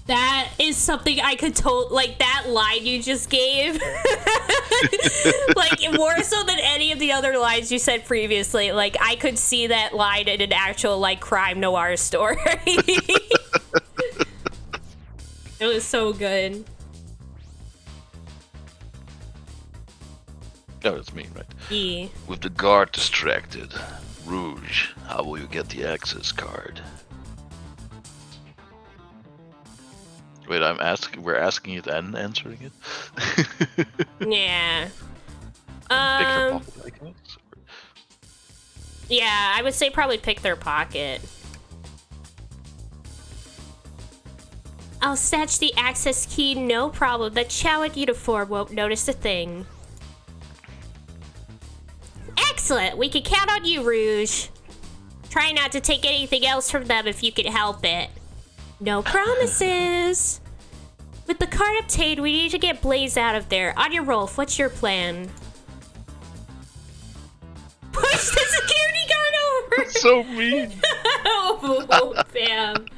That is something I could like that line you just gave. Like more so than any of the other lines you said previously. Like I could see that line in an actual like crime noir story. It was so good. No, it's me, right? Yeah. With the guard distracted, Rouge, how will you get the access card? Wait, we're asking it and answering it? Yeah. Pick their pocket, I guess? Yeah, I would say probably pick their pocket. I'll snatch the access key, no problem. The Chow in uniform won't notice a thing. Excellent! We can count on you, Rouge. Try not to take anything else from them if you can help it. No promises! With the card obtained, we need to get Blaze out of there. Anya, Rolf, what's your plan? Push the security guard over! That's so mean! Oh, bam.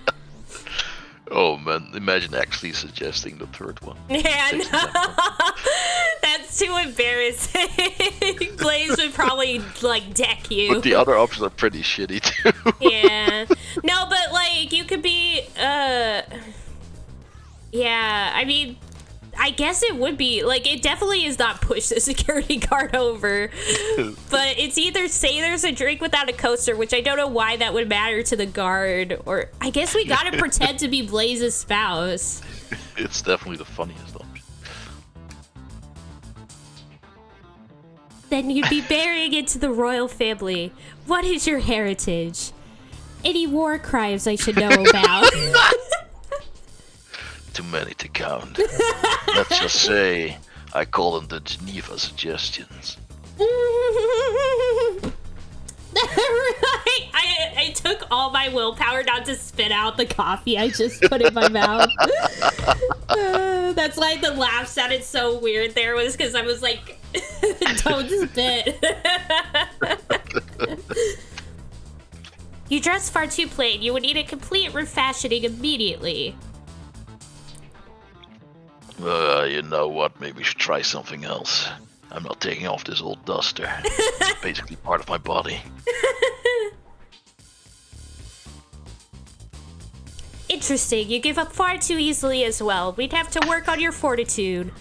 Oh man, imagine actually suggesting the third one. Yeah, no. That's too embarrassing. Blaze would probably, like, deck you. But the other options are pretty shitty too. Yeah. No, but, like, you could be, yeah, I mean, I guess it would be, like, it definitely is not push the security guard over. But it's either say there's a drink without a coaster, which I don't know why that would matter to the guard, or I guess we gotta pretend to be Blaze's spouse. It's definitely the funniest option. Then you'd be marrying into the royal family. What is your heritage? Any war crimes I should know about? Too many to count. Let's just say I call them the Geneva suggestions. I took all my willpower not to spit out the coffee I just put in my mouth. That's why the laugh sounded so weird there, was because I was like, don't spit. You dress far too plain. You would need a complete refashioning immediately. You know what? Maybe we should try something else. I'm not taking off this old duster. It's basically part of my body. Interesting. You give up far too easily as well. We'd have to work on your fortitude.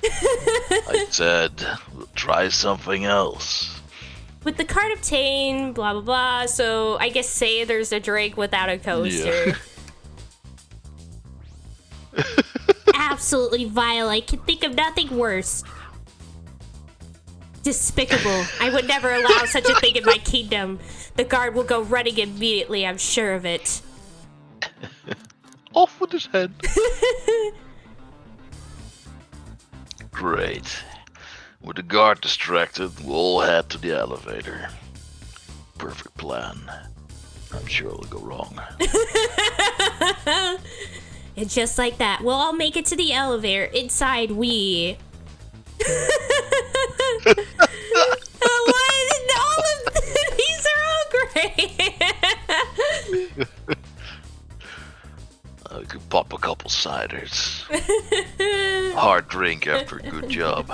I said, we'll try something else. With the card obtained, blah, blah, blah. So I guess say there's a drink without a coaster. Yeah. Absolutely vile. I can think of nothing worse. Despicable. I would never allow such a thing in my kingdom. The guard will go running immediately, I'm sure of it. Off with his head. Great. With the guard distracted, we'll all head to the elevator. Perfect plan. I'm sure it'll go wrong. And just like that, we'll all make it to the elevator. Inside, we... Why is all of these are all great? I could pop a couple ciders. Hard drink after a good job.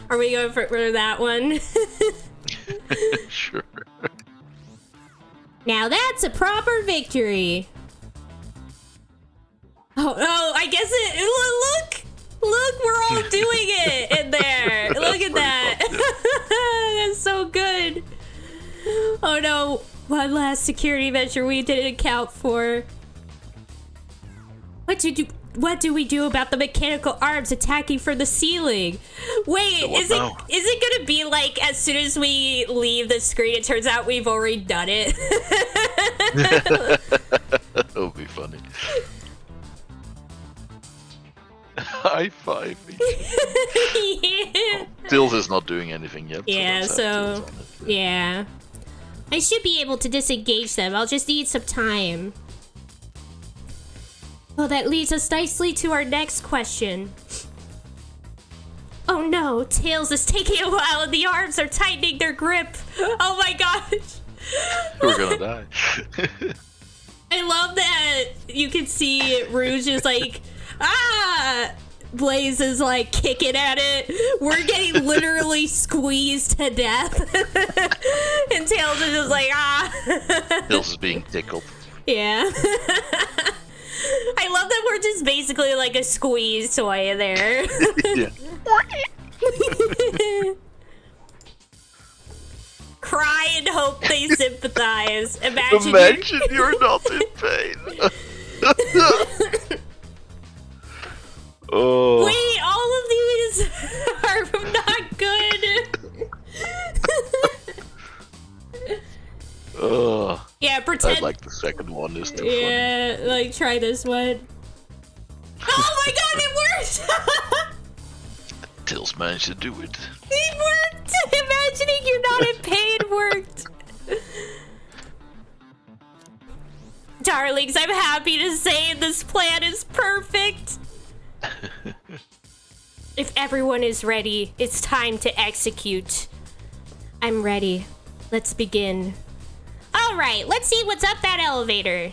Are we going for that one? Sure. Now that's a proper victory. Oh, I guess look, we're all doing it in there. Look at that. That's so good. Oh no, one last security measure we didn't account for. What do we do about the mechanical arms attacking from the ceiling? Wait, is it gonna be like as soon as we leave the screen, it turns out we've already done it? That would be funny. High five. Yeah. Tills is not doing anything yet. Yeah, so yeah. I should be able to disengage them. I'll just need some time. Well, that leads us nicely to our next question. Oh no, Tails is taking a while and the arms are tightening their grip. Oh my gosh. We're gonna die. I love that you can see Rouge is like, Blaze is like kicking at it. We're getting literally squeezed to death. And Tails is just like, Tills is being tickled. Yeah. I love that we're just basically like a squeeze toy there. Yeah. Cry and hope they sympathize. Imagine you're not in pain. Oh. Wait, all of these are not good. Oh. Yeah, pretend. I like the second one. Is too Yeah, funny. like try this one. Oh my god, it worked! Tills managed to do it. It worked! Imagining you're not in pain worked. Darlings, I'm happy to say this plan is perfect. If everyone is ready, it's time to execute. I'm ready. Let's begin. All right, let's see what's up that elevator.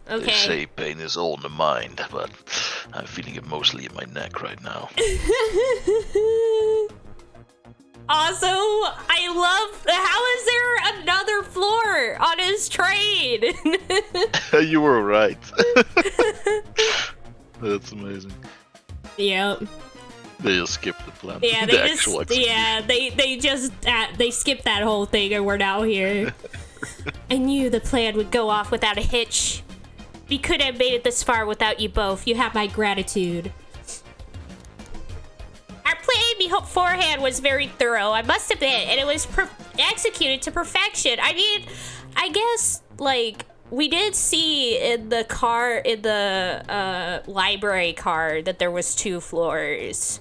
Okay. They say pain is all in the mind, but I'm feeling it mostly in my neck right now. Also, I love, how is there another floor on his train? You were right. That's amazing. Yep. They just skipped the plan. Yeah, the actual execution. they just they skipped that whole thing and we're now here. I knew the plan would go off without a hitch. We couldn't have made it this far without you both. You have my gratitude. Our plan beforehand was very thorough, I must admit, and it was executed to perfection. I mean, I guess, like, we did see in the car, in the library car, that there was 2 floors.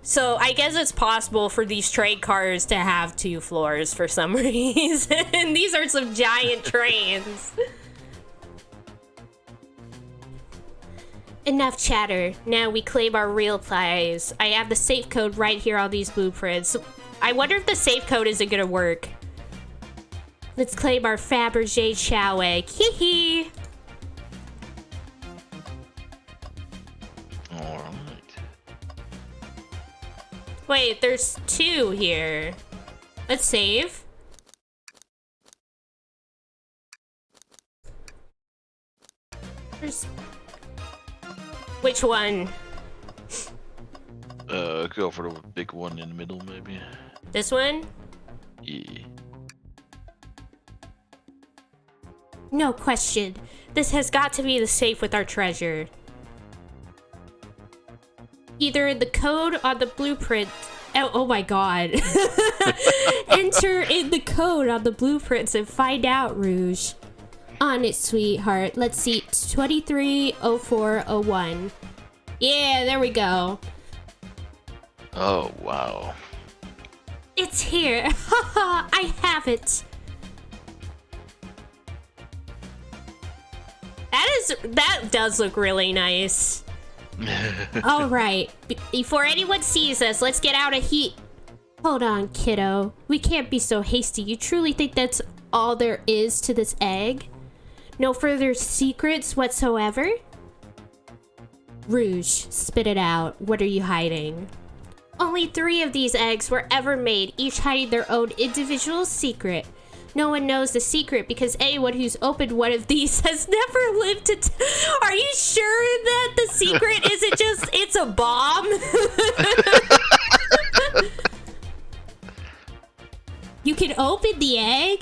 So I guess it's possible for these train cars to have 2 floors for some reason. These are some giant trains. Enough chatter. Now we claim our real prize. I have the safe code right here on these blueprints. I wonder if the safe code isn't gonna work. Let's claim our Fabergé chow egg. Hee hee. Alright. Wait, there's 2 here. Let's save. There's... Which one? Go for the big one in the middle, maybe. This one? Yeah. No question. This has got to be the safe with our treasure. Either the code on the blueprint... Oh my god. Enter in the code on the blueprints and find out, Rouge. On it, sweetheart. Let's see. 230401. Yeah, there we go. Oh, wow. It's here. Haha, I have it. That does look really nice. All right. Before anyone sees us, let's get out of heat. Hold on, kiddo. We can't be so hasty. You truly think that's all there is to this egg? No further secrets whatsoever? Rouge, spit it out. What are you hiding? Only 3 of these eggs were ever made, each hiding their own individual secret. No one knows the secret because anyone who's opened one of these has never lived to Are you sure that the secret isn't just, it's a bomb? You can open the egg?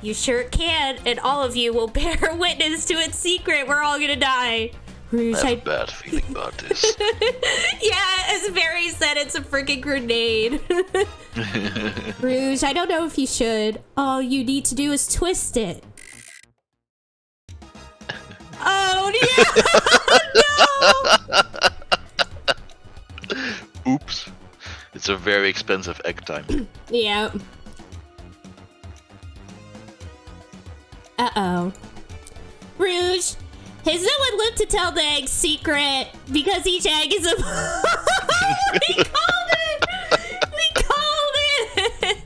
You sure can, and all of you will bear witness to its secret. We're all gonna die. Rouge, I have a bad feeling about this. Yeah, as Barry said, it's a freaking grenade. Rouge, I don't know if you should. All you need to do is twist it. Oh, no! Oops. It's a very expensive egg time. Yeah. Uh-oh. Rouge, has no one lived to tell the egg's secret? Because each egg is a... We called it! We called it!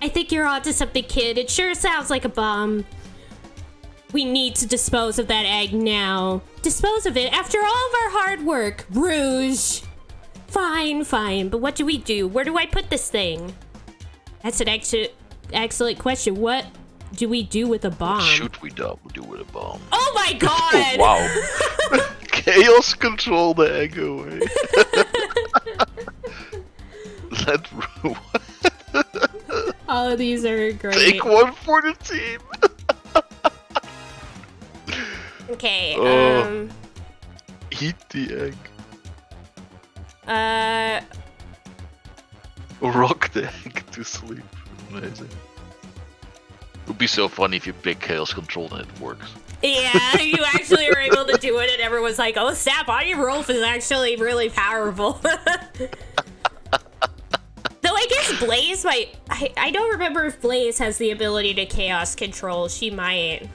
I think you're onto something, kid. It sure sounds like a bomb. We need to dispose of that egg now. Dispose of it after all of our hard work. Rouge. Fine, fine. But what do we do? Where do I put this thing? That's an excellent question. What do we do with a bomb? What should we do with a bomb? Oh my god! Oh, wow. Chaos control the egg away. All of these are great. Take one for the team. Okay, Eat the egg. Rock the egg to sleep. Amazing. It would be so funny if you pick Chaos Control and it works. Yeah, you actually were able to do it and everyone's like, oh snap, Anya Rolf is actually really powerful. Though I guess Blaze might... I don't remember if Blaze has the ability to Chaos Control. She might.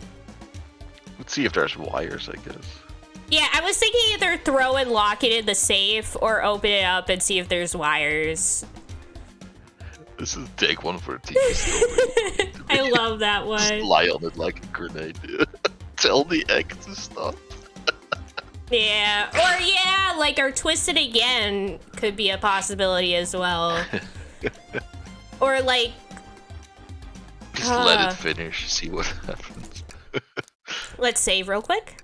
Let's see if there's wires, I guess. Yeah, I was thinking either throw and lock it in the safe or open it up and see if there's wires. This is take one for a team. I love that one. Just lie on it like a grenade. Tell the egg to stop. Yeah, or yeah, like or twist it again could be a possibility as well. Or like... Just let it finish, see what happens. Let's save real quick.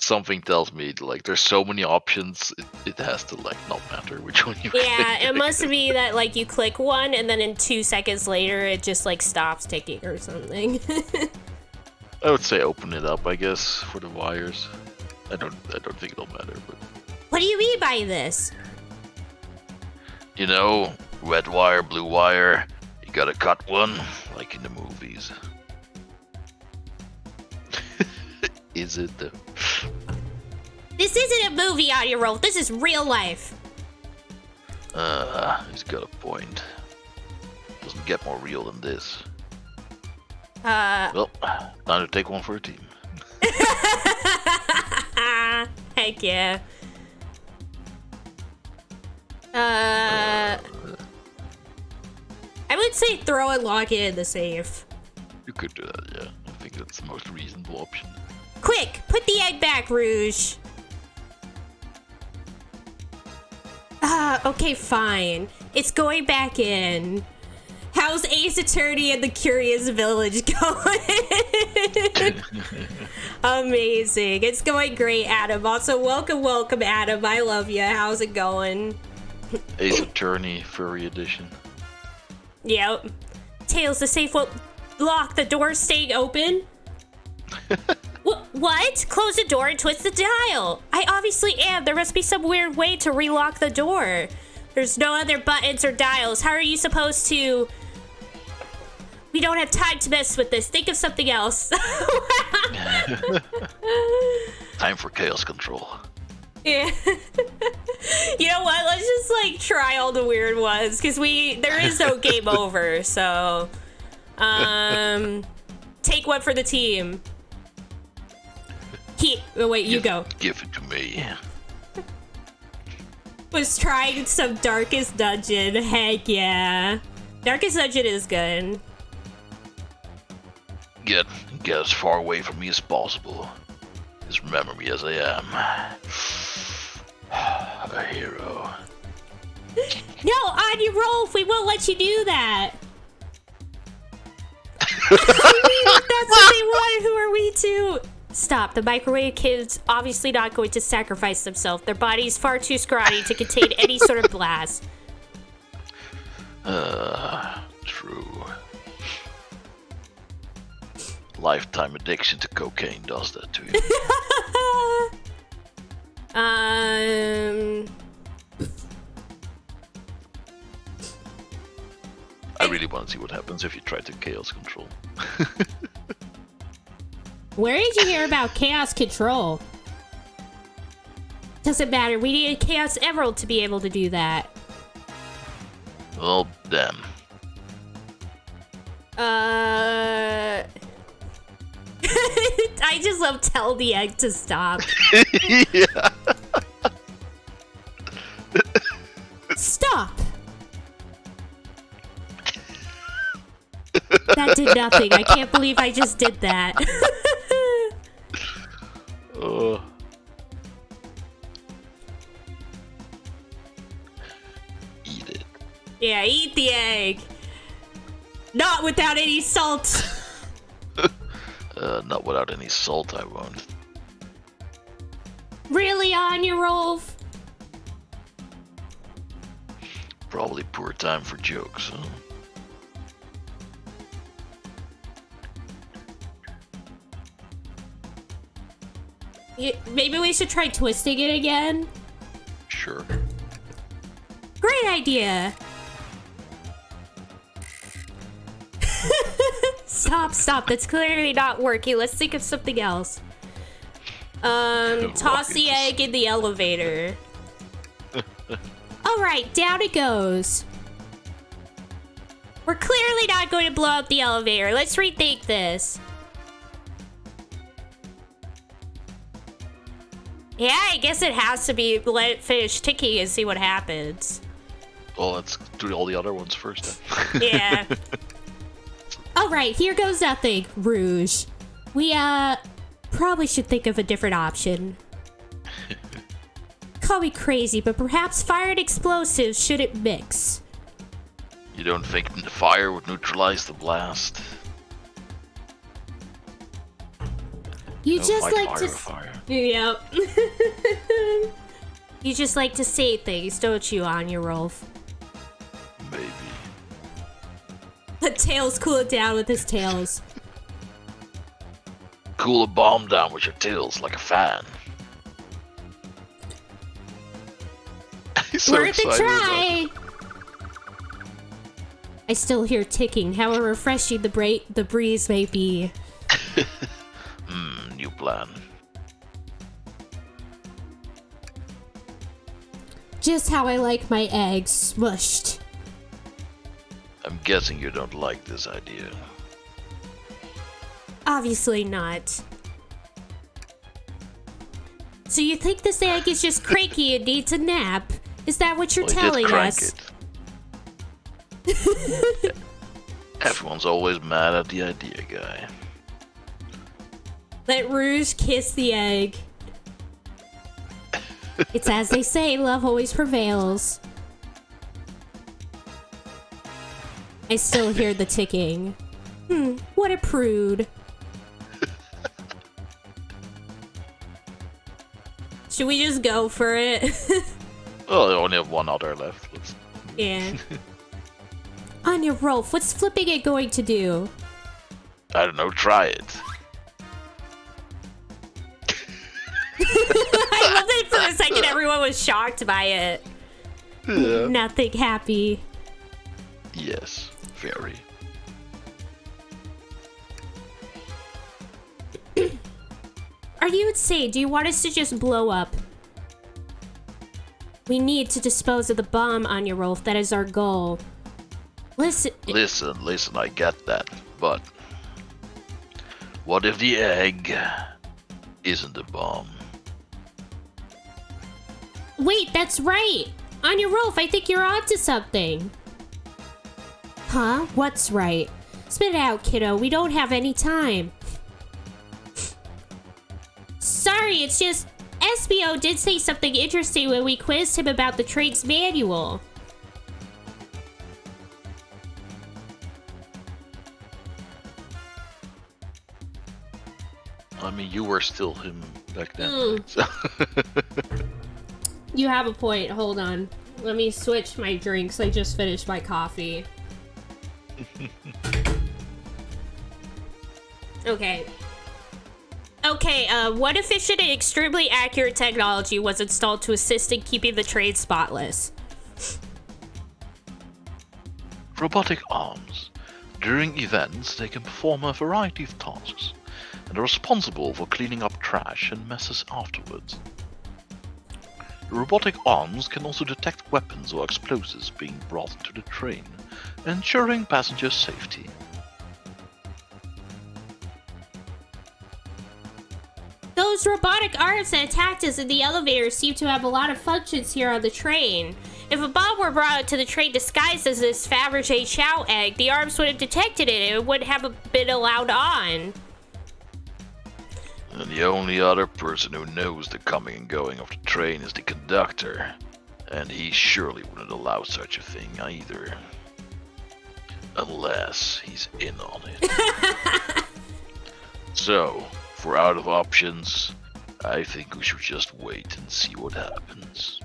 Something tells me like there's so many options, it has to like not matter which one you Yeah, click. it must be that like you click one and then in 2 seconds later it just like stops ticking or something. I would say open it up, I guess, for the wires. I don't think it'll matter, but What do you mean by this? you know, red wire, blue wire, you gotta cut one, like in the movies. Is it though? This isn't a movie, Anya Rolf. This is real life. He's got a point. Doesn't get more real than this. Well, time to take one for a team. Heck yeah. I would say throw and lock it in the safe. You could do that, yeah. I think that's the most reasonable option. Quick, put the egg back, Rouge. Okay, fine. It's going back in. How's Ace Attorney and the Curious Village going? Amazing. It's going great, Adam. Also, welcome, Adam. I love you. How's it going? Ace Attorney Furry Edition. Yep. Tails, the safe won't lock. The door staying open? What? Close the door and twist the dial. I obviously am. There must be some weird way to relock the door. There's no other buttons or dials. How are you supposed to... We don't have time to mess with this. Think of something else. Time for chaos control. Yeah. You know what? Let's just like try all the weird ones because there is no game over. So, Take one for the team. Wait, you go. Give it to me. Was trying some Darkest Dungeon. Heck yeah. Darkest Dungeon is good. Get as far away from me as possible. Just remember me as I am. A hero. No, Anya, Rolf, we won't let you do that. That's what they want. Who are we to? Stop. The microwave kid's obviously not going to sacrifice themselves. Their body's far too scrawny to contain any sort of blast. True. Lifetime addiction to cocaine does that to you. I really want to see what happens if you try to chaos control. Where did you hear about chaos control? Doesn't matter. We need a chaos emerald to be able to do that. Well, damn. I just love tell the egg to stop. Yeah. Stop. That did nothing. I can't believe I just did that. Eat it. Yeah, eat the egg. Not without any salt. Not without any salt, I won't. Really, Anya, Rolf? Probably poor time for jokes, huh? Maybe we should try twisting it again? Sure. Great idea. Stop. That's clearly not working. Let's think of something else. Toss the egg in the elevator. Alright, down it goes. We're clearly not going to blow up the elevator. Let's rethink this. Yeah, I guess it has to be let it finish ticking and see what happens. Well, let's do all the other ones first then. Yeah. Alright, here goes nothing, Rouge. We, probably should think of a different option. Call me crazy, but perhaps fire and explosives shouldn't mix. You don't think the fire would neutralize the blast? You No just fight like fire to... with fire. Yep. You just like to say things, don't you, Anya, Rolf? Maybe. Let Tails cool it down with his tails. Cool a bomb down with your tails like a fan. He's so Worth a excited try! I still hear ticking, however refreshing the breeze may be. New plan. Just how I like my eggs smushed. I'm guessing you don't like this idea. Obviously not. So you think this egg is just cranky and needs a nap? Is that what you're Well, he telling did crank us? it. Everyone's always mad at the idea guy. Let Rouge kiss the egg. It's as they say, love always prevails. I still hear the ticking. What a prude. Should we just go for it? Well, I only have one other left. Yeah. Anya, Rolf, what's flipping it going to do? I don't know, try it. I love that for a second everyone was shocked by it. Yeah. Nothing happy. Yes, very. Are you insane? Do you want us to just blow up? We need to dispose of the bomb, Anya, Rolf. That is our goal. Listen, Listen, I get that, but What if the egg isn't a bomb? Wait, that's right. Anya, Rolf, I think you're onto something. Huh? What's right? Spit it out, kiddo. We don't have any time. Sorry, it's just SBO did say something interesting when we quizzed him about the trade's manual. I mean, you were still him back then. So. You have a point. Hold on. Let me switch my drinks. I just finished my coffee. Okay. Okay, what efficient and extremely accurate technology was installed to assist in keeping the trade spotless? Robotic arms. During events, they can perform a variety of tasks and are responsible for cleaning up trash and messes afterwards. The robotic arms can also detect weapons or explosives being brought to the train, ensuring passenger safety. Those robotic arms that attacked us in the elevator seem to have a lot of functions here on the train. If a bomb were brought to the train disguised as this Fabergé Chow egg, the arms would have detected it and it wouldn't have been allowed on. And the only other person who knows the coming and going of the train is the conductor. And he surely wouldn't allow such a thing either. Unless he's in on it. So, for out of options, I think we should just wait and see what happens.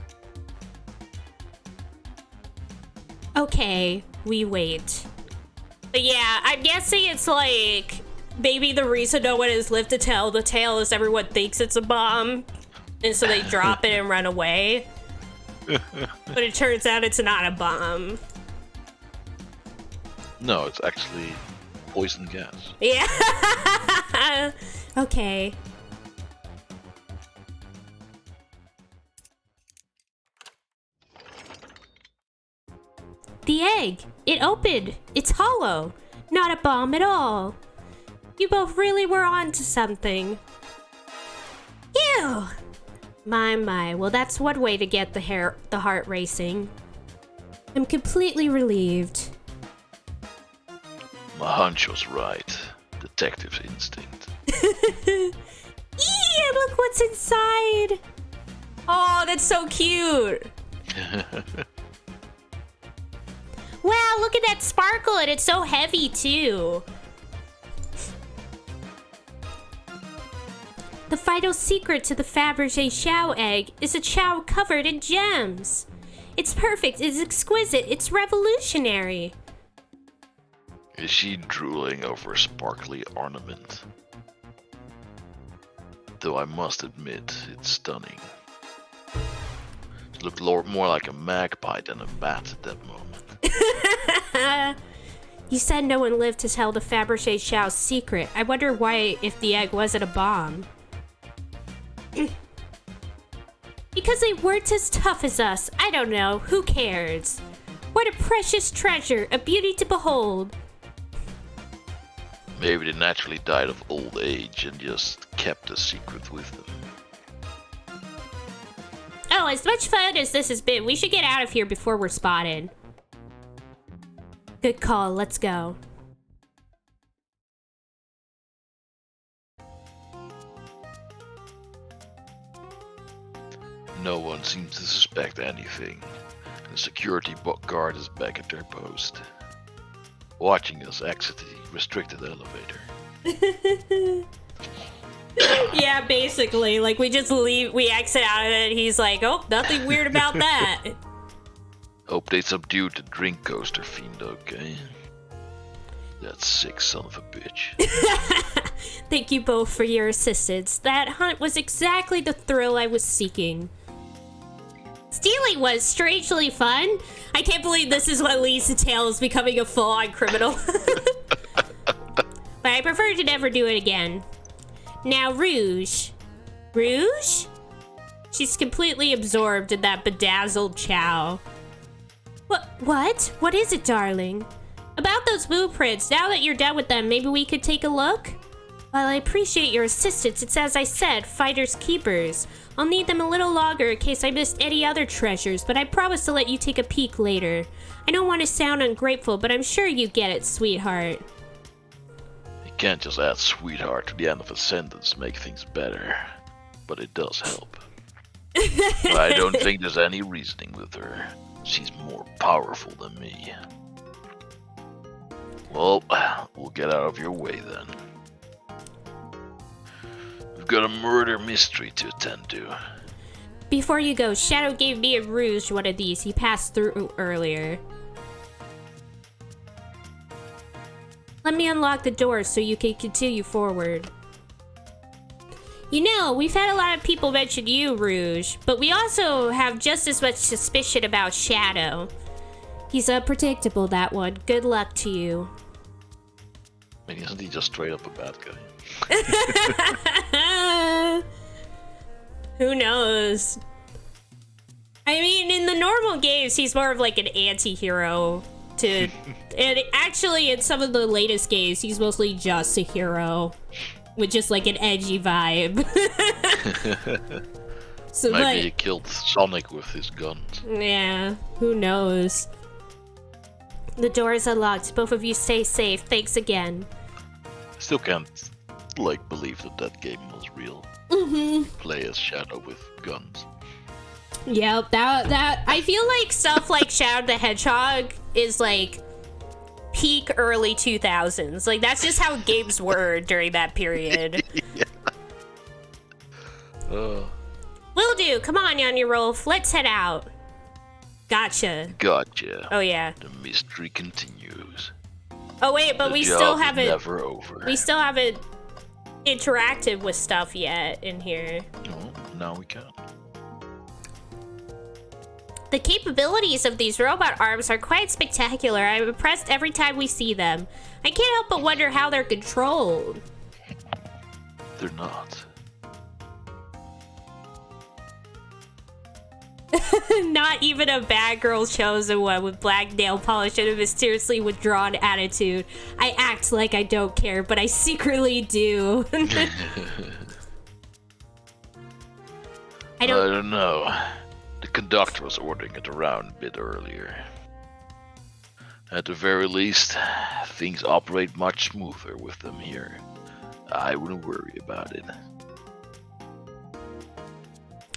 Okay, we wait. But yeah, I'm guessing it's like maybe the reason no one has lived to tell the tale is everyone thinks it's a bomb, and so they drop it and run away. But it turns out it's not a bomb. No, it's actually poison gas. Yeah. Okay. The egg! It opened! It's hollow! Not a bomb at all! You both really were on to something. Ew! My, well that's one way to get the heart racing. I'm completely relieved. My hunch was right. Detective's instinct. Eee, look what's inside! Oh, that's so cute! Wow, look at that sparkle, and it's so heavy too. The vital secret to the Fabergé Chow egg is a chow covered in gems. It's perfect, it's exquisite, it's revolutionary. Is she drooling over a sparkly ornament? Though I must admit, it's stunning. It looked more like a magpie than a bat at that moment. You said no one lived to tell the Fabergé Chow's secret. I wonder why if the egg wasn't a bomb. Because they weren't as tough as us. I don't know. Who cares? What a precious treasure. A beauty to behold. Maybe they naturally died of old age and just kept the secret with them. Oh, as much fun as this has been, we should get out of here before we're spotted. Good call. Let's go. No one seems to suspect anything. The security guard is back at their post, watching us exit the restricted elevator. Yeah, basically. Like, we just leave, we exit out of it, and he's like, oh, nothing weird about that. Hope they subdued the drink coaster fiend, okay? That sick son of a bitch. Thank you both for your assistance. That hunt was exactly the thrill I was seeking. Stealing was strangely fun. I can't believe this is what leads to Tails becoming a full-on criminal. But I prefer to never do it again. Now, Rouge. Rouge? She's completely absorbed in that bedazzled chow. What? What is it, darling? About those blueprints, now that you're done with them, maybe we could take a look? While I appreciate your assistance, it's as I said, fighters keepers. I'll need them a little longer in case I missed any other treasures, but I promise to let you take a peek later. I don't want to sound ungrateful, but I'm sure you get it, sweetheart. You can't just add sweetheart to the end of a sentence to make things better. But it does help. I don't think there's any reasoning with her. She's more powerful than me. Well, we'll get out of your way then. We've got a murder mystery to attend to. Before you go, Shadow gave me and Rouge one of these he passed through earlier. Let me unlock the door so you can continue forward. You know, we've had a lot of people mention you, Rouge, but we also have just as much suspicion about Shadow. He's unpredictable, that one. Good luck to you. I mean, isn't he just straight up a bad guy? Who knows? I mean, in the normal games, he's more of like an anti-hero to... and actually, in some of the latest games, he's mostly just a hero. With just like an edgy vibe. So, maybe he killed Sonic with his guns. Yeah, who knows? The door is unlocked. Both of you stay safe. Thanks again. I still can't, believe that game was real. Play as Shadow with guns. Yep, that I feel like stuff like Shadow the Hedgehog is like peak early 2000s. Like that's just how games were during that period. Yeah. Will do. Come on, Anya, Rolf. Let's head out. Gotcha. Gotcha. Oh yeah. The mystery continues. Oh wait, but The we job still is haven't. Never over. We still haven't interacted with stuff yet in here. No, now we can. The capabilities of these robot arms are quite spectacular. I'm impressed every time we see them. I can't help but wonder how they're controlled. They're not. Not even a bad girl chosen one with black nail polish and a mysteriously withdrawn attitude. I act like I don't care, but I secretly do. I don't know. The conductor was ordering it around a bit earlier. At the very least, things operate much smoother with them here. I wouldn't worry about it.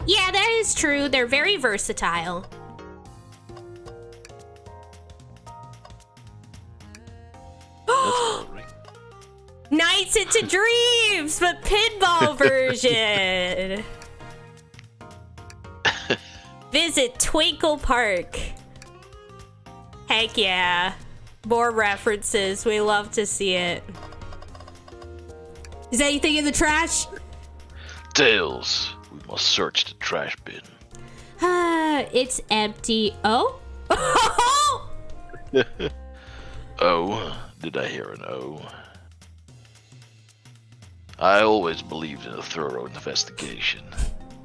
Yeah, that is true. They're very versatile. That's boring. Nights into Dreams, but pinball version. Visit Twinkle Park. Heck yeah. More references. We love to see it. Is anything in the trash? Tails, we must search the trash bin. It's empty. Oh? Oh, did I hear an O? I always believed in a thorough investigation,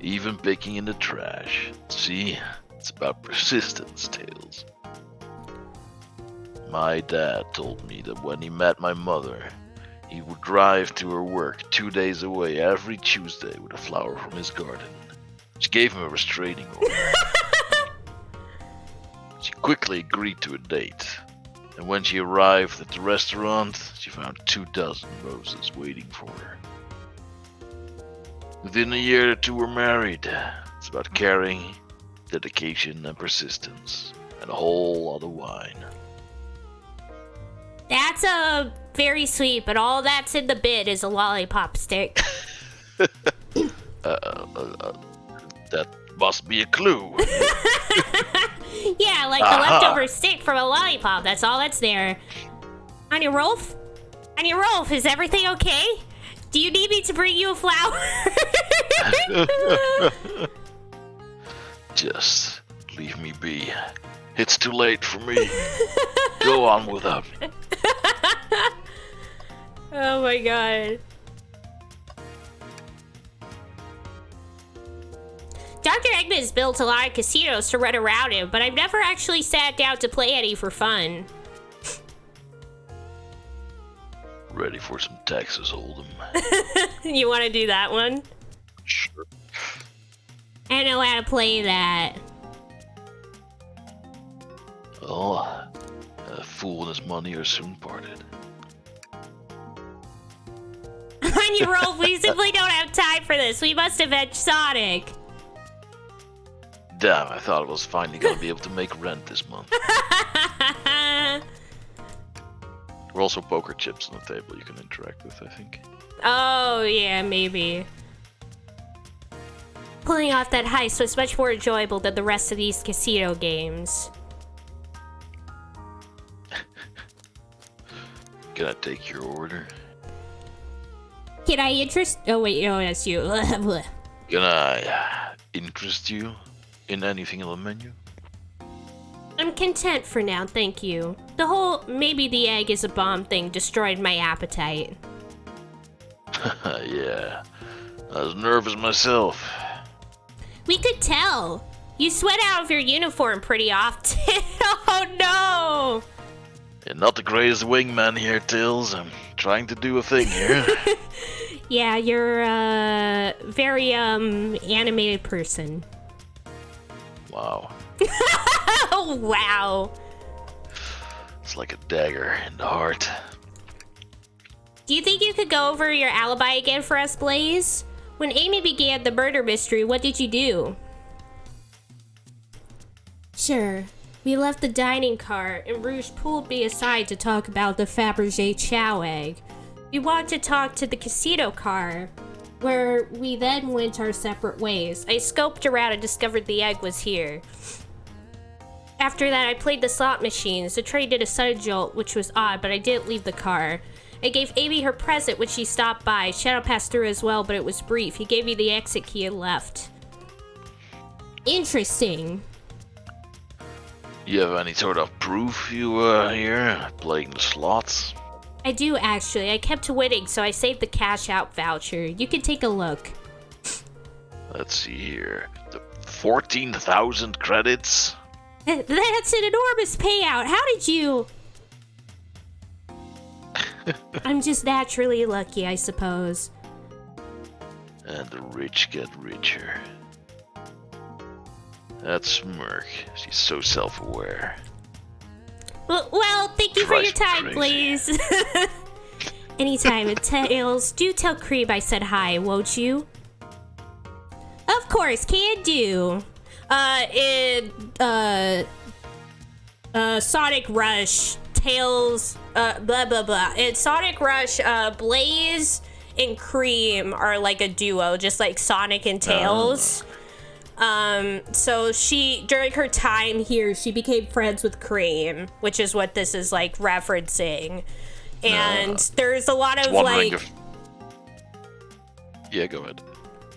even picking in the trash. See, it's about persistence, Tails. My dad told me that when he met my mother, he would drive to her work 2 days away every Tuesday with a flower from his garden. She gave him a restraining order. She quickly agreed to a date, and when she arrived at the restaurant, she found 24 roses waiting for her. Within a year, the two were married. It's about caring, dedication, and persistence, and a whole lot of wine. That's very sweet, but all that's in the bid is a lollipop stick. That must be a clue. Yeah, like the leftover stick from a lollipop. That's all that's there. Anya Rolf? Anya Rolf, is everything okay? Do you need me to bring you a flower? Just leave me be. It's too late for me. Go on without me. Oh my god. Dr. Eggman's built a lot of casinos to run around in, but I've never actually sat down to play any for fun. Ready for some Texas Hold'em. You want to do that one? Sure. I know how to play that. Well, a fool and his money are soon parted. Anya, Rolf, we simply don't have time for this. We must avenge Sonic. Damn, I thought I was finally gonna be able to make rent this month. There are also poker chips on the table you can interact with, I think. Oh, yeah, maybe. Pulling off that heist was much more enjoyable than the rest of these casino games. Can I take your order? Can I interest? Oh wait, no, that's you. Can I interest you in anything on the menu? I'm content for now, thank you. The whole maybe the egg is a bomb thing destroyed my appetite. Yeah, I was nervous myself. We could tell. You sweat out of your uniform pretty often. Oh no! Yeah, not the greatest wingman here, Tails. I'm trying to do a thing here. Yeah, you're a very animated person. Wow. Oh, wow. It's like a dagger in the heart. Do you think you could go over your alibi again for us, Blaze? When Amy began the murder mystery, what did you do? Sure. We left the dining car, and Rouge pulled me aside to talk about the Fabergé chow egg. We wanted to talk to the casino car, where we then went our separate ways. I scoped around and discovered the egg was here. After that, I played the slot machines. The train did a sudden jolt, which was odd, but I didn't leave the car. I gave Amy her present when she stopped by. Shadow passed through as well, but it was brief. He gave me the exit key and left. Interesting. You have any sort of proof you were here playing the slots? I do, actually. I kept winning, so I saved the cash out voucher. You can take a look. Let's see here. The 14,000 credits? That's an enormous payout. How did you... I'm just naturally lucky, I suppose. And the rich get richer. That smirk. She's so self-aware. Well, thank you for your Drives me time, crazy. please. Anytime, and Tails, do tell Creeb I said hi, won't you? Of course, can do. Sonic Rush, Tails, blah, blah, blah. In Sonic Rush, Blaze and Cream are like a duo, just like Sonic and Tails. So she, during her time here, she became friends with Cream, which is what this is like referencing. And there's a lot of like... Yeah, go ahead.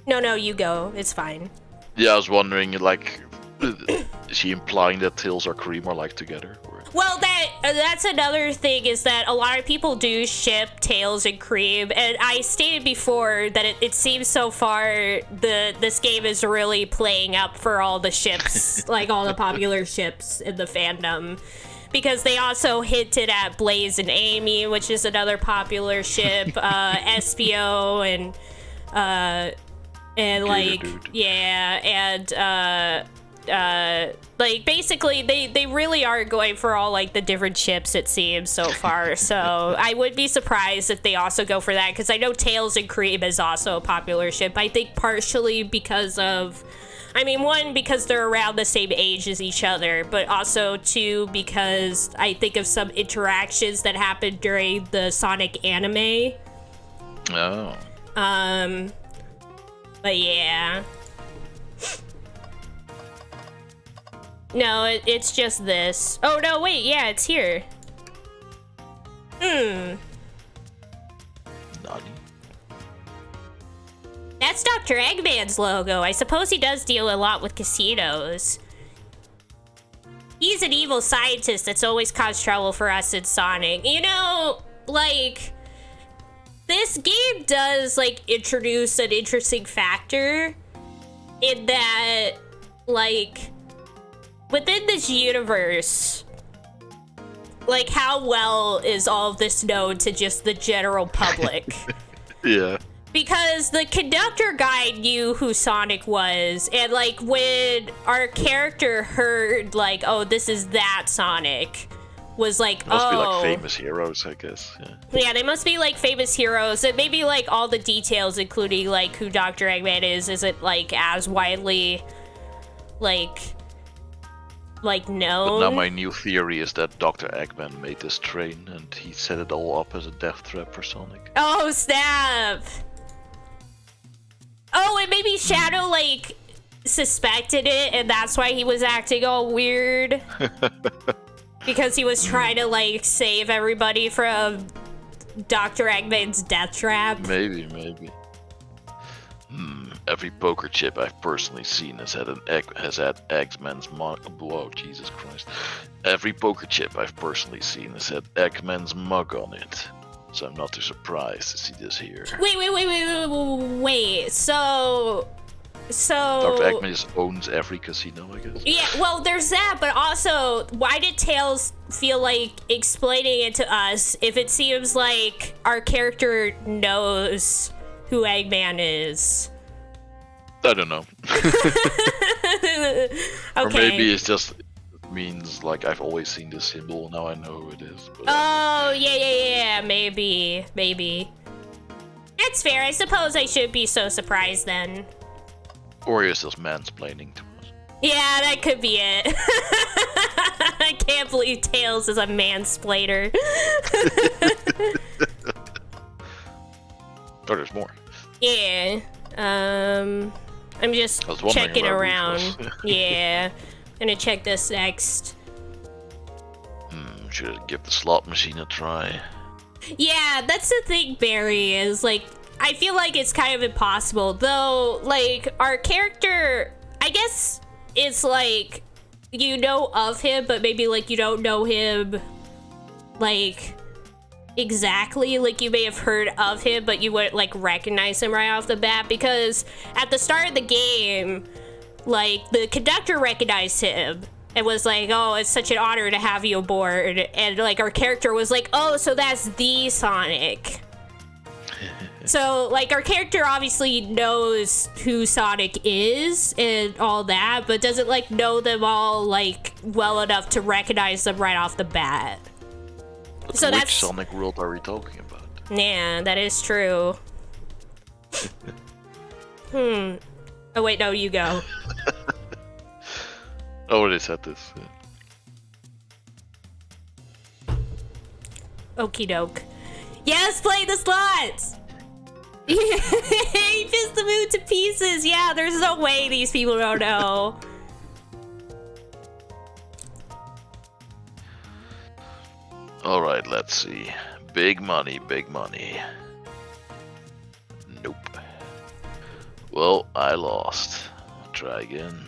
No, you go. It's fine. Yeah, I was wondering, like, is she implying that Tails or Cream are like together? Or... Well, that's another thing, is that a lot of people do ship Tails and Cream, and I stated before that it seems so far this game is really playing up for all the ships, like all the popular ships in the fandom, because they also hinted at Blaze and Amy, which is another popular ship, SBO and like, yeah, and like basically they really are going for all like the different ships, it seems, so far. So I would be surprised if they also go for that, because I know Tails and Cream is also a popular ship. I think partially because of, I mean, one, because they're around the same age as each other, but also two, because I think of some interactions that happened during the Sonic anime. Oh. But yeah. No, it's just this. Oh, no, wait, yeah, it's here. Nani? That's Dr. Eggman's logo. I suppose he does deal a lot with casinos. He's an evil scientist that's always caused trouble for us in Sonic. You know, like, this game does, like, introduce an interesting factor in that, like, within this universe, like, how well is all of this known to just the general public? Yeah. Because the conductor guy knew who Sonic was, and, like, when our character heard, like, oh, this is that Sonic, was like, Must be like oh. famous heroes, I guess. Yeah. Yeah, they must be, like, famous heroes, and maybe, like, all the details, including, like, who Dr. Eggman is, isn't, like, as widely, like, known. But now my new theory is that Dr. Eggman made this train, and he set it all up as a death trap for Sonic. Oh, snap! Oh, and maybe Shadow, like, suspected it, and that's why he was acting all weird. Because he was trying to, like, save everybody from Dr. Eggman's death trap. Maybe. Every poker chip I've personally seen has had Eggman's mug. Whoa, Jesus Christ! Every poker chip I've personally seen has had Eggman's mug on it. So I'm not too surprised to see this here. Wait. So Dr. Eggman just owns every casino, I guess. yeah, well, there's that, but also, why did Tails feel like explaining it to us if it seems like our character knows who Eggman is? I don't know. Okay. Or maybe it's just means like I've always seen this symbol, now I know who it is. But, Oh, yeah, maybe. That's fair. I suppose I should be so surprised then. Or he's just mansplaining to us. Yeah, that could be it. I can't believe Tails is a mansplainer. Oh, there's more. Yeah. I'm just I was wondering checking where around. Rolf was. Yeah. Gonna check this next. Should I give the slot machine a try? Yeah, that's the thing, Barry, is like, I feel like it's kind of impossible. Though, like, our character, I guess it's like, you know of him, but maybe, like, you don't know him, like, exactly. Like, you may have heard of him, but you wouldn't, like, recognize him right off the bat. Because at the start of the game, like, the conductor recognized him and was like, oh, it's such an honor to have you aboard. And, like, our character was like, oh, so that's the Sonic. So, like, our character obviously knows who Sonic is and all that, but doesn't, like, know them all, like, well enough to recognize them right off the bat. But So which that's- Sonic world are we talking about? Yeah, that is true. Oh, wait, no, you go. I already said this. Okie doke. Yes, play the slots! He pissed the mood to pieces. Yeah, there's no way these people don't know. Alright, let's see. Big money. Nope. Well, I lost. Try again.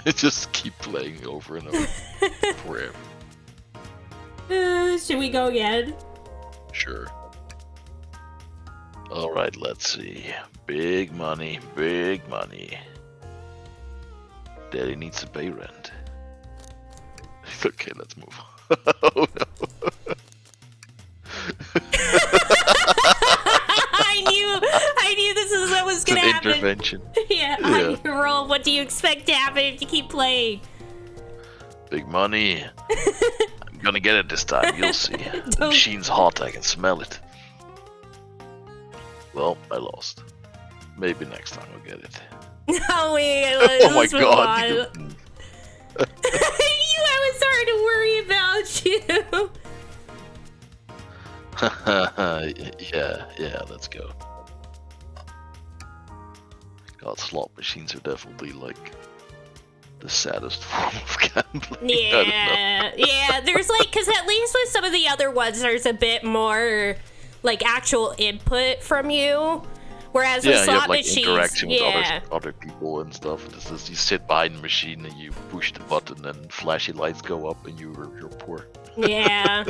Just keep playing over and over. Forever. Should we go again? Sure. Alright, let's see. Big money. Daddy needs to pay rent. Okay, let's move on. Oh no. I knew this is what was It's gonna an happen. intervention. Yeah. Rolf, what do you expect to happen if you keep playing? Big money. I'm gonna get it this time, you'll see. The Don't- machine's hot, I can smell it. Well, I lost. Maybe next time I'll get it. No, wait, Oh my let's move god. on. I was starting to worry about you. yeah, let's go. God, slot machines are definitely like the saddest form of gambling. I don't know. Yeah, there's like, because at least with some of the other ones, there's a bit more like actual input from you. Whereas with Yeah, you slot have like machines, interaction with yeah. other people and stuff. This is, you sit behind the machine and you push the button and flashy lights go up and you're poor. Yeah.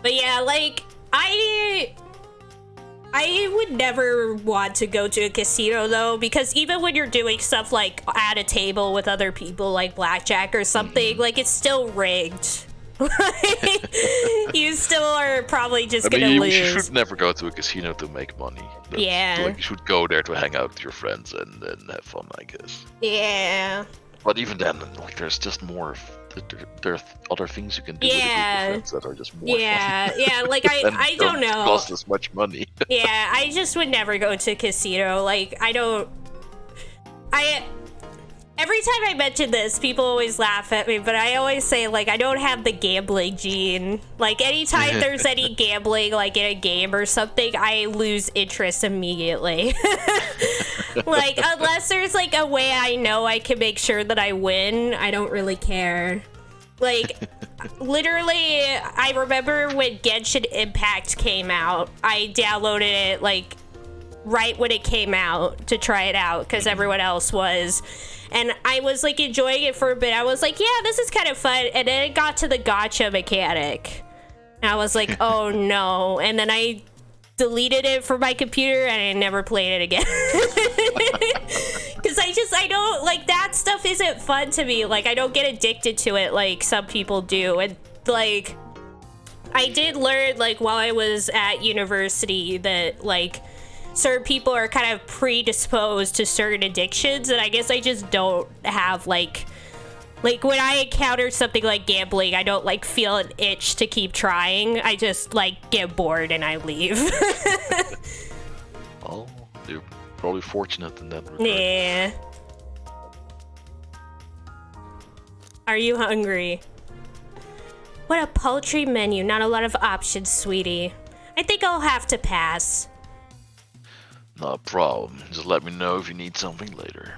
But yeah, like, I would never want to go to a casino though, because even when you're doing stuff like at a table with other people, like blackjack or something, like it's still rigged. You still are probably just gonna lose. You should never go to a casino to make money. Yeah. Like, you should go there to hang out with your friends and have fun, I guess. Yeah. But even then, like, there's just more. There are other things you can do with a group of friends that are just more fun. Yeah, like I don't know. Cost as much money. Yeah, I just would never go to a casino. Like, every time I mention this, people always laugh at me, but I always say, like, I don't have the gambling gene. Like, anytime there's any gambling, like, in a game or something, I lose interest immediately. Like, unless there's, like, a way I know I can make sure that I win, I don't really care. Like, literally, I remember when Genshin Impact came out, I downloaded it, like, right when it came out to try it out, because everyone else was. And I was, like, enjoying it for a bit. I was like, yeah, this is kind of fun. And then it got to the gacha mechanic. And I was like, oh, no. And then I deleted it from my computer, and I never played it again. Because I don't, like, that stuff isn't fun to me. Like, I don't get addicted to it like some people do. And, like, I did learn, like, while I was at university that, like, certain people are kind of predisposed to certain addictions, and I guess I just don't have, like when I encounter something like gambling, I don't, like, feel an itch to keep trying. I just, like, get bored and I leave. Oh, you're probably fortunate in that regard. Yeah. Are you hungry? What a paltry menu, not a lot of options, sweetie. I think I'll have to pass. Not a problem. Just let me know if you need something later.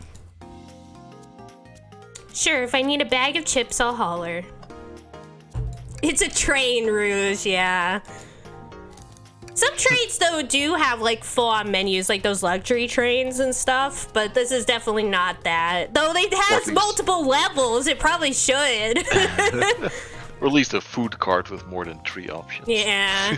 Sure, if I need a bag of chips, I'll holler. It's a train, Rouge, yeah. Some trains, though, do have, like, full-on menus, like those luxury trains and stuff, but this is definitely not that. Though it has multiple levels, it probably should. Or at least a food cart with more than 3 options. Yeah.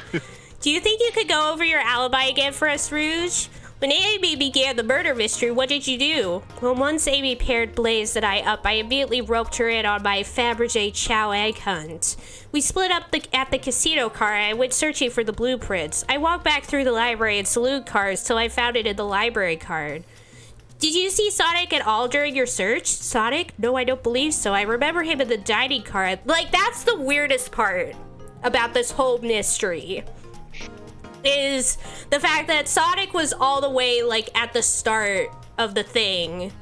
Do you think you could go over your alibi again for us, Rouge? When Amy began the murder mystery, what did you do? Well, once Amy paired Blaze and I up, I immediately roped her in on my Fabergé Chow egg hunt. We split up at the casino car and I went searching for the blueprints. I walked back through the library and saloon cars till I found it in the library card. Did you see Sonic at all during your search? Sonic? No, I don't believe so. I remember him in the dining car. Like, that's the weirdest part about this whole mystery. Is the fact that Sonic was all the way, like, at the start of the thing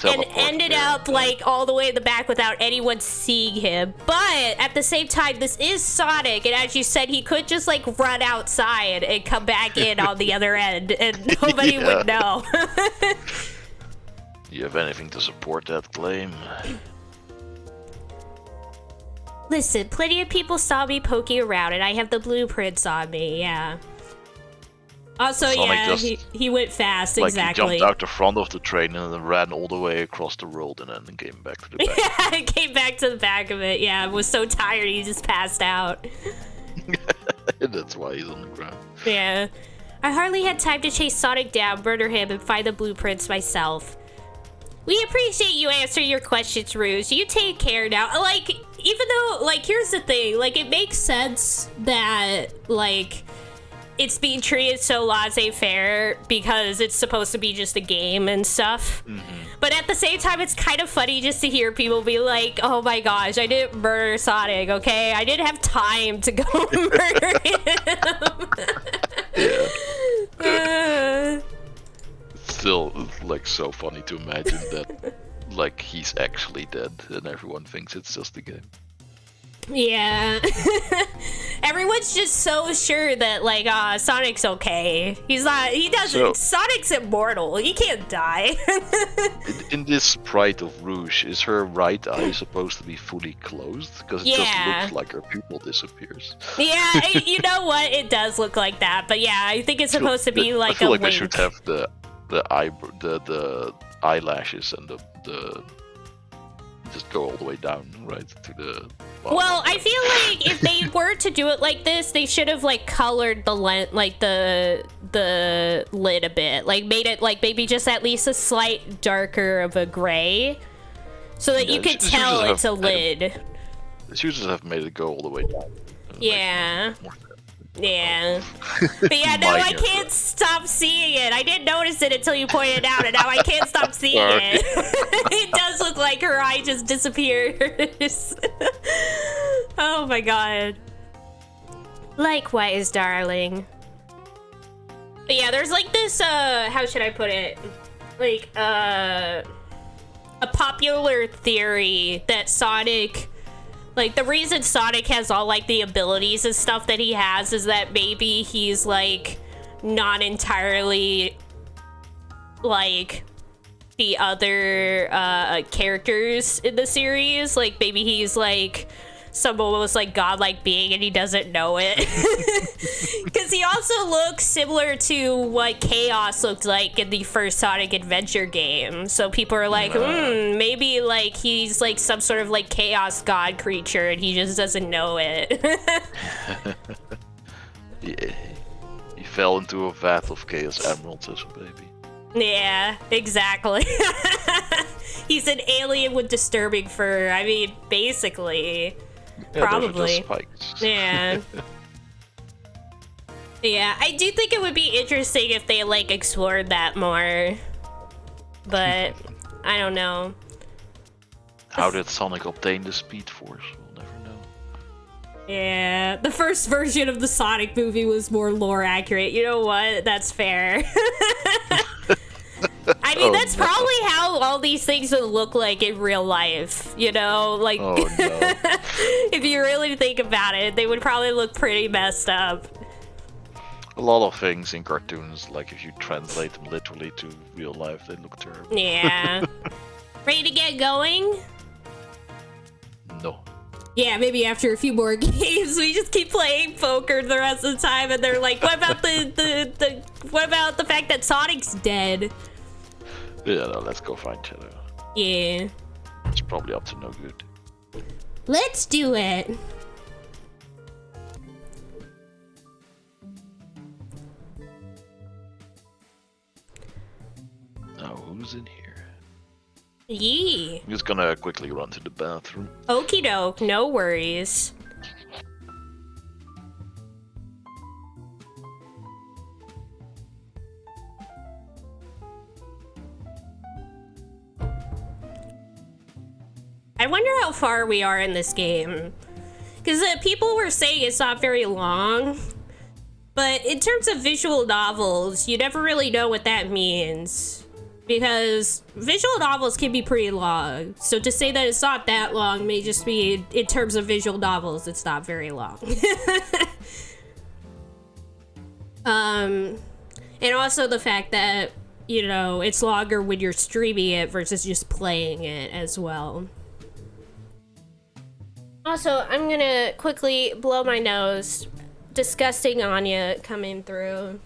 and ended up, like, all the way in the back without anyone seeing him. But at the same time, this is Sonic, and as you said, he could just, like, run outside and come back in on the other end, and nobody would know. You have anything to support that claim? Listen, plenty of people saw me poking around, and I have the blueprints on me, yeah. Also, Sonic, yeah, he went fast, like, exactly. He jumped out the front of the train and then ran all the way across the world and then came back to the back. Yeah, came back to the back of it, yeah. Was so tired he just passed out. That's why he's on the ground. Yeah. I hardly had time to chase Sonic down, murder him, and find the blueprints myself. We appreciate you answering your questions, Rouge. You take care now. Like, even though, like, here's the thing. Like, it makes sense that, like, it's being treated so laissez-faire because it's supposed to be just a game and stuff. Mm-hmm. But at the same time, it's kind of funny just to hear people be like, oh my gosh, I didn't murder Sonic, okay? I didn't have time to go murder him. Yeah. Still, like, so funny to imagine that, like, he's actually dead and everyone thinks it's just a game. Yeah. Everyone's just so sure that, like, Sonic's okay. He's not, he doesn't, Sonic's immortal. He can't die. in this sprite of Rouge, is her right eye supposed to be fully closed? Because it just looks like her pupil disappears. Yeah, you know what? It does look like that. But yeah, I think it's supposed to be like a I feel like wink. they should have the eyelashes and the just go all the way down, right, to the Well, I feel like if they were to do it like this, they should have like colored the the lid a bit, like made it like maybe just at least a slight darker of a gray, so that you could tell it's a lid. They should just have made it go all the way down. Yeah. Yeah. But yeah, now I can't stop seeing it. I didn't notice it until you pointed it out, and now I can't stop seeing it. It does look like her eye just disappears. Oh my god. Likewise, darling. But yeah, there's like this, how should I put it? Like, a popular theory that Sonic... Like, the reason Sonic has all, like, the abilities and stuff that he has is that maybe he's, like, not entirely, like, the other, characters in the series. Like, maybe he's, like, some almost, like, godlike being and he doesn't know it. Because he also looks similar to what Chaos looked like in the first Sonic Adventure game. So people are like, maybe, like, he's, like, some sort of, like, Chaos god creature and he just doesn't know it. Yeah. He fell into a vat of Chaos Emeralds as a baby. Yeah, exactly. He's an alien with disturbing fur. I mean, basically. Yeah, Probably. those are just spikes. Yeah. Yeah, I do think it would be interesting if they, like, explored that more. But, I don't know. How did Sonic obtain the Speed Force? We'll never know. Yeah, the first version of the Sonic movie was more lore accurate. You know what? That's fair. I mean, that's probably how all these things would look like in real life, you know? Like, Oh, no. if you really think about it, they would probably look pretty messed up. A lot of things in cartoons, like if you translate them literally to real life, they look terrible. Yeah. Ready to get going? No. Yeah, maybe after a few more games, we just keep playing poker the rest of the time, and they're like, "What about what about the fact that Sonic's dead?" Yeah, no, let's go find Shadow. Yeah. It's probably up to no good. Let's do it. Now, who's in here? Yee. I'm just gonna quickly run to the bathroom. Okie doke, no worries. I wonder how far we are in this game. Because people were saying it's not very long. But in terms of visual novels, you never really know what that means. Because visual novels can be pretty long. So to say that it's not that long may just be, in terms of visual novels, it's not very long. And also the fact that, you know, it's longer when you're streaming it versus just playing it as well. Also, I'm gonna quickly blow my nose. Disgusting Anya coming through.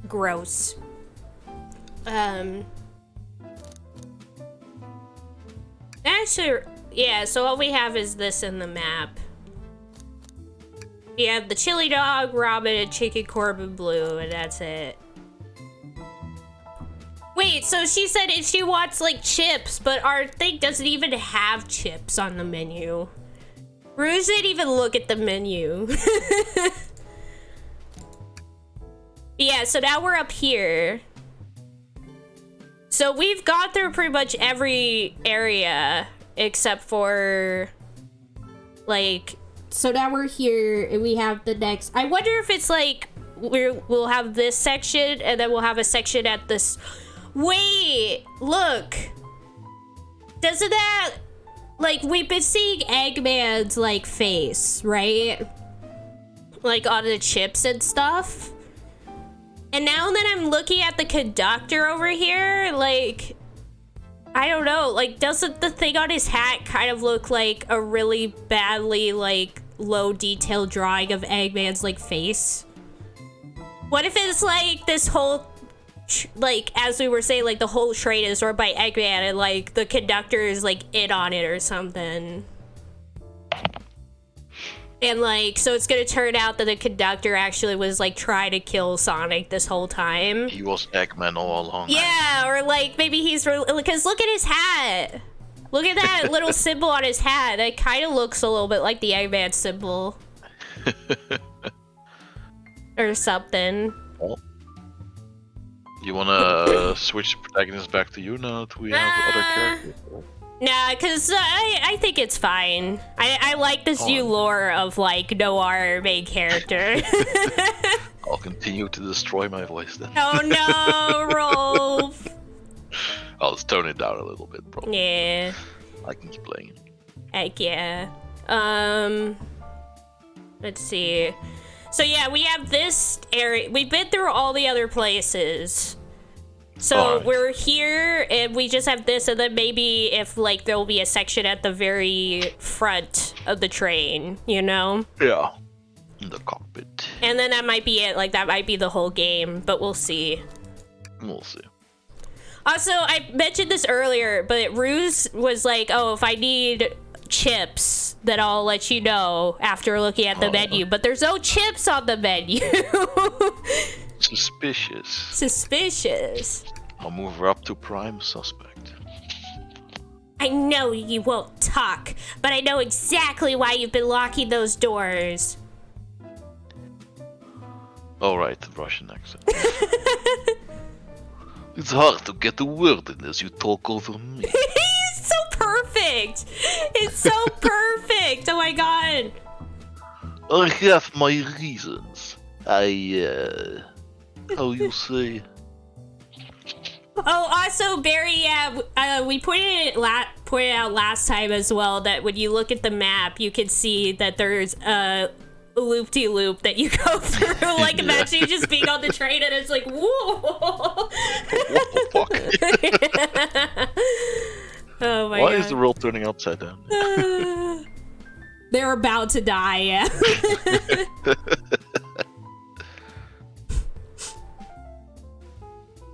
Gross. Actually, yeah, so all we have is this in the map. We have the chili dog, ramen, and chicken Corbin blue, and that's it. Wait, so she said if she wants, like, chips, but our thing doesn't even have chips on the menu. Rouge didn't even look at the menu. Yeah, so now we're up here. So we've gone through pretty much every area except for, like, so now we're here and we have the next. I wonder if it's like we'll have this section and then we'll have a section at this. Wait, look. Doesn't that, like, we've been seeing Eggman's, like, face, right? Like, on the chips and stuff. And now that I'm looking at the conductor over here, like, I don't know, like, doesn't the thing on his hat kind of look like a really badly, like, low detail drawing of Eggman's, like, face? What if it's, like, this whole, like, as we were saying, like, the whole train is run by Eggman and, like, the conductor is, like, in on it or something? And, like, so it's gonna turn out that the conductor actually was, like, trying to kill Sonic this whole time. He was Eggman all along. Yeah, or, like, maybe he's... Because look at his hat! Look at that little symbol on his hat. It kind of looks a little bit like the Eggman symbol. Or something. Oh. You wanna switch the protagonist back to you now that we have other characters? Nah, because I think it's fine. I like this new lore of, like, Noir main character. I'll continue to destroy my voice then. Oh no, Rolf! I'll just tone it down a little bit, probably. Yeah. I can keep playing. Heck yeah. Let's see. So yeah, we have this area. We've been through all the other places. So Alright. we're here, and we just have this, and then maybe if, like, there'll be a section at the very front of the train, you know? Yeah. In the cockpit. And then that might be it. Like, that might be the whole game, but we'll see. We'll see. Also, I mentioned this earlier, but Ruse was like, oh, if I need chips, then I'll let you know after looking at the menu. But there's no chips on the menu. Suspicious. Suspicious. I'll move her up to prime suspect. I know you won't talk, but I know exactly why you've been locking those doors. Alright, the Russian accent. It's hard to get a word in as you talk over me. He's so perfect. It's so perfect. Oh my god. I have my reasons. How you say? Oh, also, Barry, we pointed out last time as well that when you look at the map, you can see that there's a loop-de-loop that you go through. Like, imagine you just being on the train and it's like, whoa! What the fuck? Oh my god. Why is the world turning upside down? They're about to die, yeah.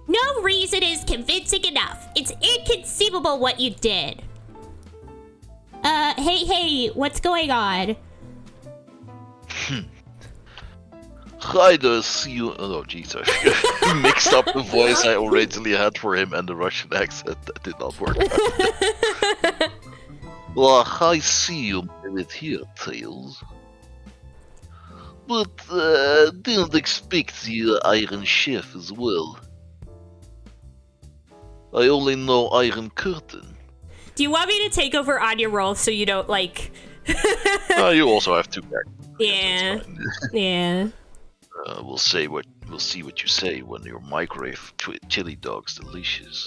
No reason is convincing enough. It's inconceivable what you did. Hey, what's going on? I don't see you. Oh, Jesus. Mixed up the voice I originally had for him and the Russian accent. That did not work. Well, I see you with here, Tails. But didn't expect the Iron Chef as well. I only know Iron Curtain. Do you want me to take over Anya Rolf so you don't, like... You also have two characters. Yeah. It's fine. Yeah. We'll see what you say when your microwave chili dog's delicious.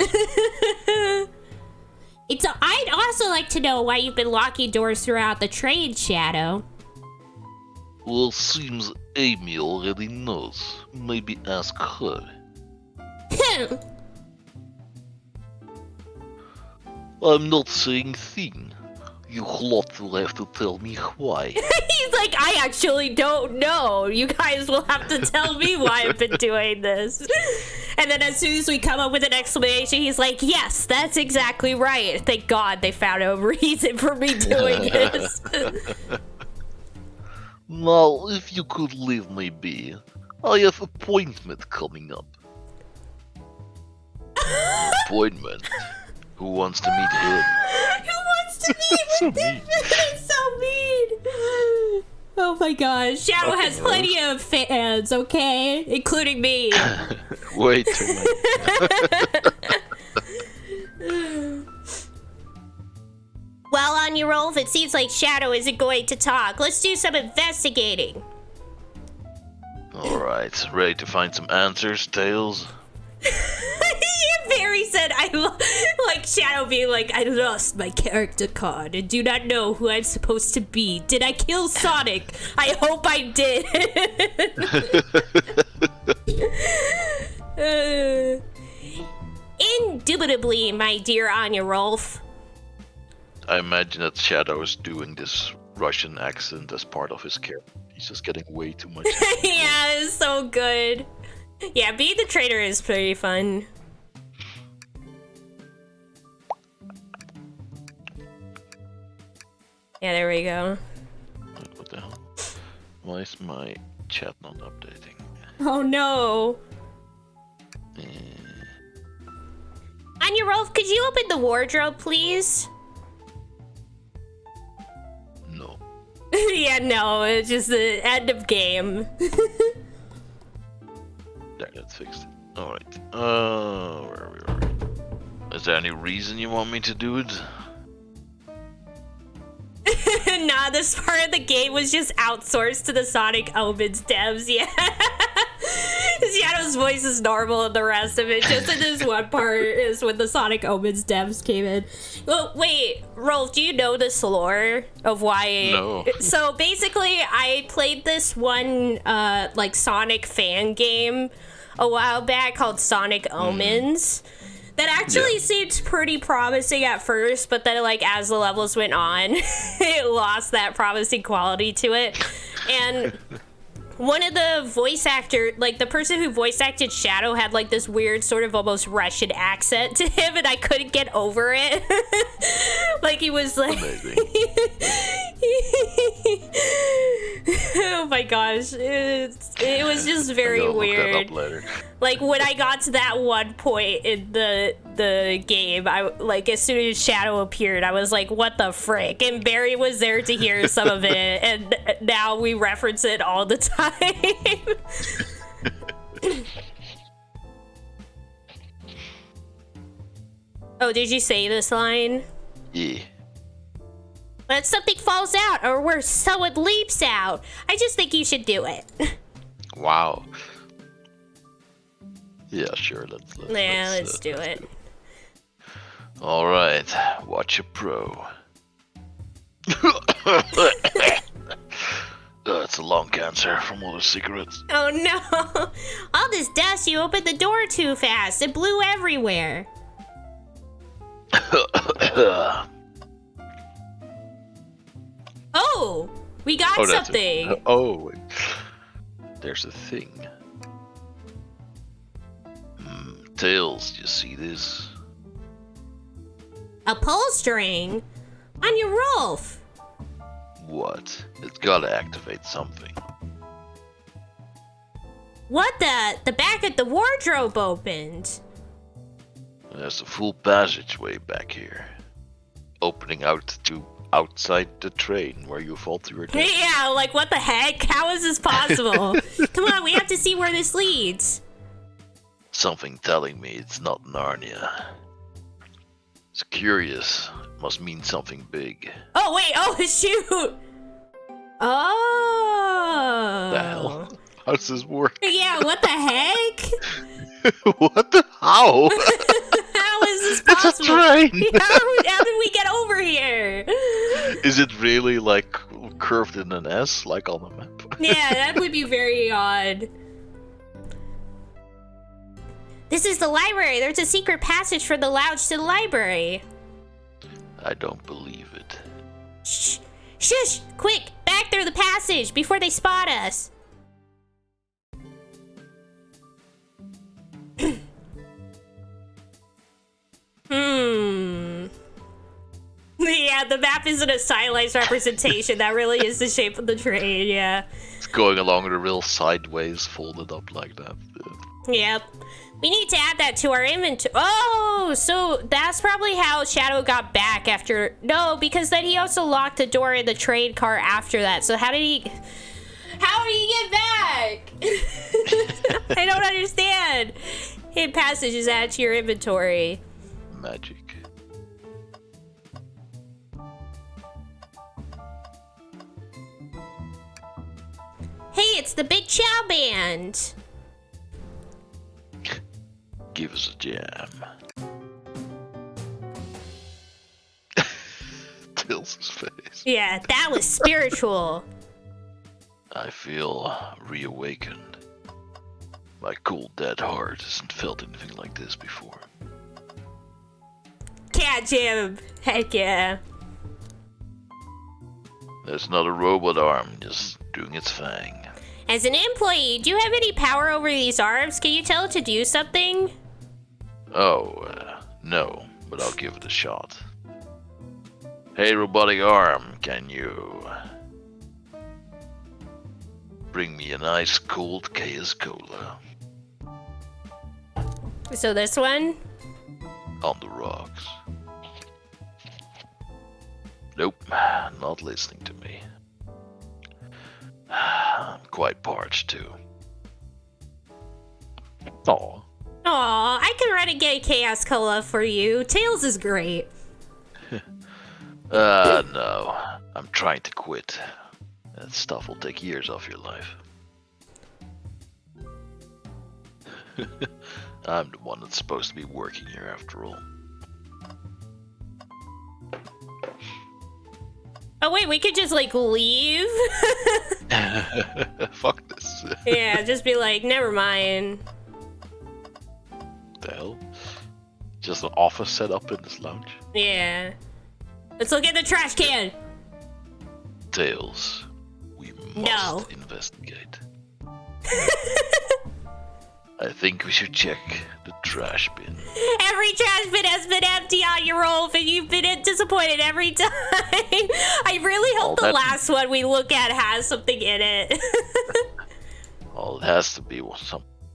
I'd also like to know why you've been locking doors throughout the train, Shadow. Well, seems Amy already knows. Maybe ask her. I'm not saying thing. You lot will have to tell me why. He's like, I actually don't know. You guys will have to tell me why I've been doing this. And then as soon as we come up with an explanation, he's like, yes, that's exactly right. Thank God they found a reason for me doing this. Now, if you could leave me be, I have appointment coming up. Appointment? Who wants to meet him? Who wants to meet with him? It's so mean. Oh my gosh. Shadow has plenty of fans, okay? Including me. Wait a minute. Well, on your Rolf, it seems like Shadow isn't going to talk. Let's do some investigating. Alright, ready to find some answers, Tails? Barry said, like Shadow being like, I lost my character card and do not know who I'm supposed to be. Did I kill Sonic? I hope I did. Undoubtedly, my dear Anya Rolf. I imagine that Shadow is doing this Russian accent as part of his character. He's just getting way too much. Yeah, it's so good. Yeah, being the traitor is pretty fun. Yeah, there we go. What the hell? Why is my chat not updating? Oh no. Anya Rolf, could you open the wardrobe, please? No. Yeah, no, it's just the end of game. There, that's fixed. Alright. Where are we? Is there any reason you want me to do it? Nah, this part of the game was just outsourced to the Sonic Omens devs, yeah. Shadow's voice is normal and the rest of it, just in this one part, is when the Sonic Omens devs came in. Well, wait, Rolf, do you know this lore of why? No. So basically, I played this one, like, Sonic fan game a while back called Sonic Omens. That actually seemed pretty promising at first, but then, like, as the levels went on, it lost that promising quality to it. And one of the voice actor, like, the person who voice acted Shadow had, like, this weird sort of almost Russian accent to him, and I couldn't get over it. Like, he was like... Oh my gosh. It was just very weird. Look that up later. Like, when I got to that one point in the game, I, like, as soon as Shadow appeared, I was like, what the frick? And Barry was there to hear some of it, and now we reference it all the time. Oh, did you say this line? Yeah. When something falls out, or where someone leaps out, I just think you should do it. Wow. Yeah, sure. Let's do it. All right, watch a pro. It's a lung cancer from all the cigarettes. Oh no! All this dust, you opened the door too fast. It blew everywhere. Oh! We got something! Wait. There's a thing. Tails, you see this? A pull string? On your Rolf! What? It's gotta activate something. What the? The back of the wardrobe opened. There's a full passageway back here. Opening out to outside the train where you fall through your death. Yeah, like what the heck? How is this possible? Come on, we have to see where this leads. Something telling me it's not Narnia. It's curious. It must mean something big. Oh, wait. Oh, shoot. Oh. The hell? How does this work? Yeah, what the heck? What the? How? How is this possible? It's a train! How did we get over here? Is it really, like, curved in an S, like on the map? Yeah, that would be very odd. This is the library. There's a secret passage from the lounge to the library. I don't believe it. Shh! Shush! Quick! Back through the passage before they spot us! Yeah, the map isn't a stylized representation. That really is the shape of the train, yeah. It's going along the real sideways, folded up like that. Yep. We need to add that to our inventory. Oh, so that's probably how Shadow got back after... No, because then he also locked the door in the train car after that. So how did he get back? I don't understand. Hidden passage is added to your inventory. Magic. Hey, it's the Big Chow Band. Give us a jam. Tails' face. Yeah, that was spiritual. I feel reawakened. My cold dead heart hasn't felt anything like this before. catch him. Heck yeah. There's not a robot arm just doing its thing. As an employee, do you have any power over these arms? Can you tell it to do something? Oh, no, but I'll give it a shot. Hey, robotic arm, can you bring me an ice cold KS Cola So this one? on the rocks? Nope, not listening to me. I'm quite parched too. Aw. Aw, I can renegade Chaos Cola for you. Tails is great. No. I'm trying to quit. That stuff will take years off your life. I'm the one that's supposed to be working here after all. Oh wait, we could just like leave? Fuck this. Yeah, just be like, never mind. The hell? Just an office set up in this lounge? Yeah. Let's look at the trash can. Tails, we must investigate. I think we should check the trash bin. Every trash bin has been empty on your Rolf, and you've been disappointed every time. I really hope the last one we look at has something in it. Well, it has to be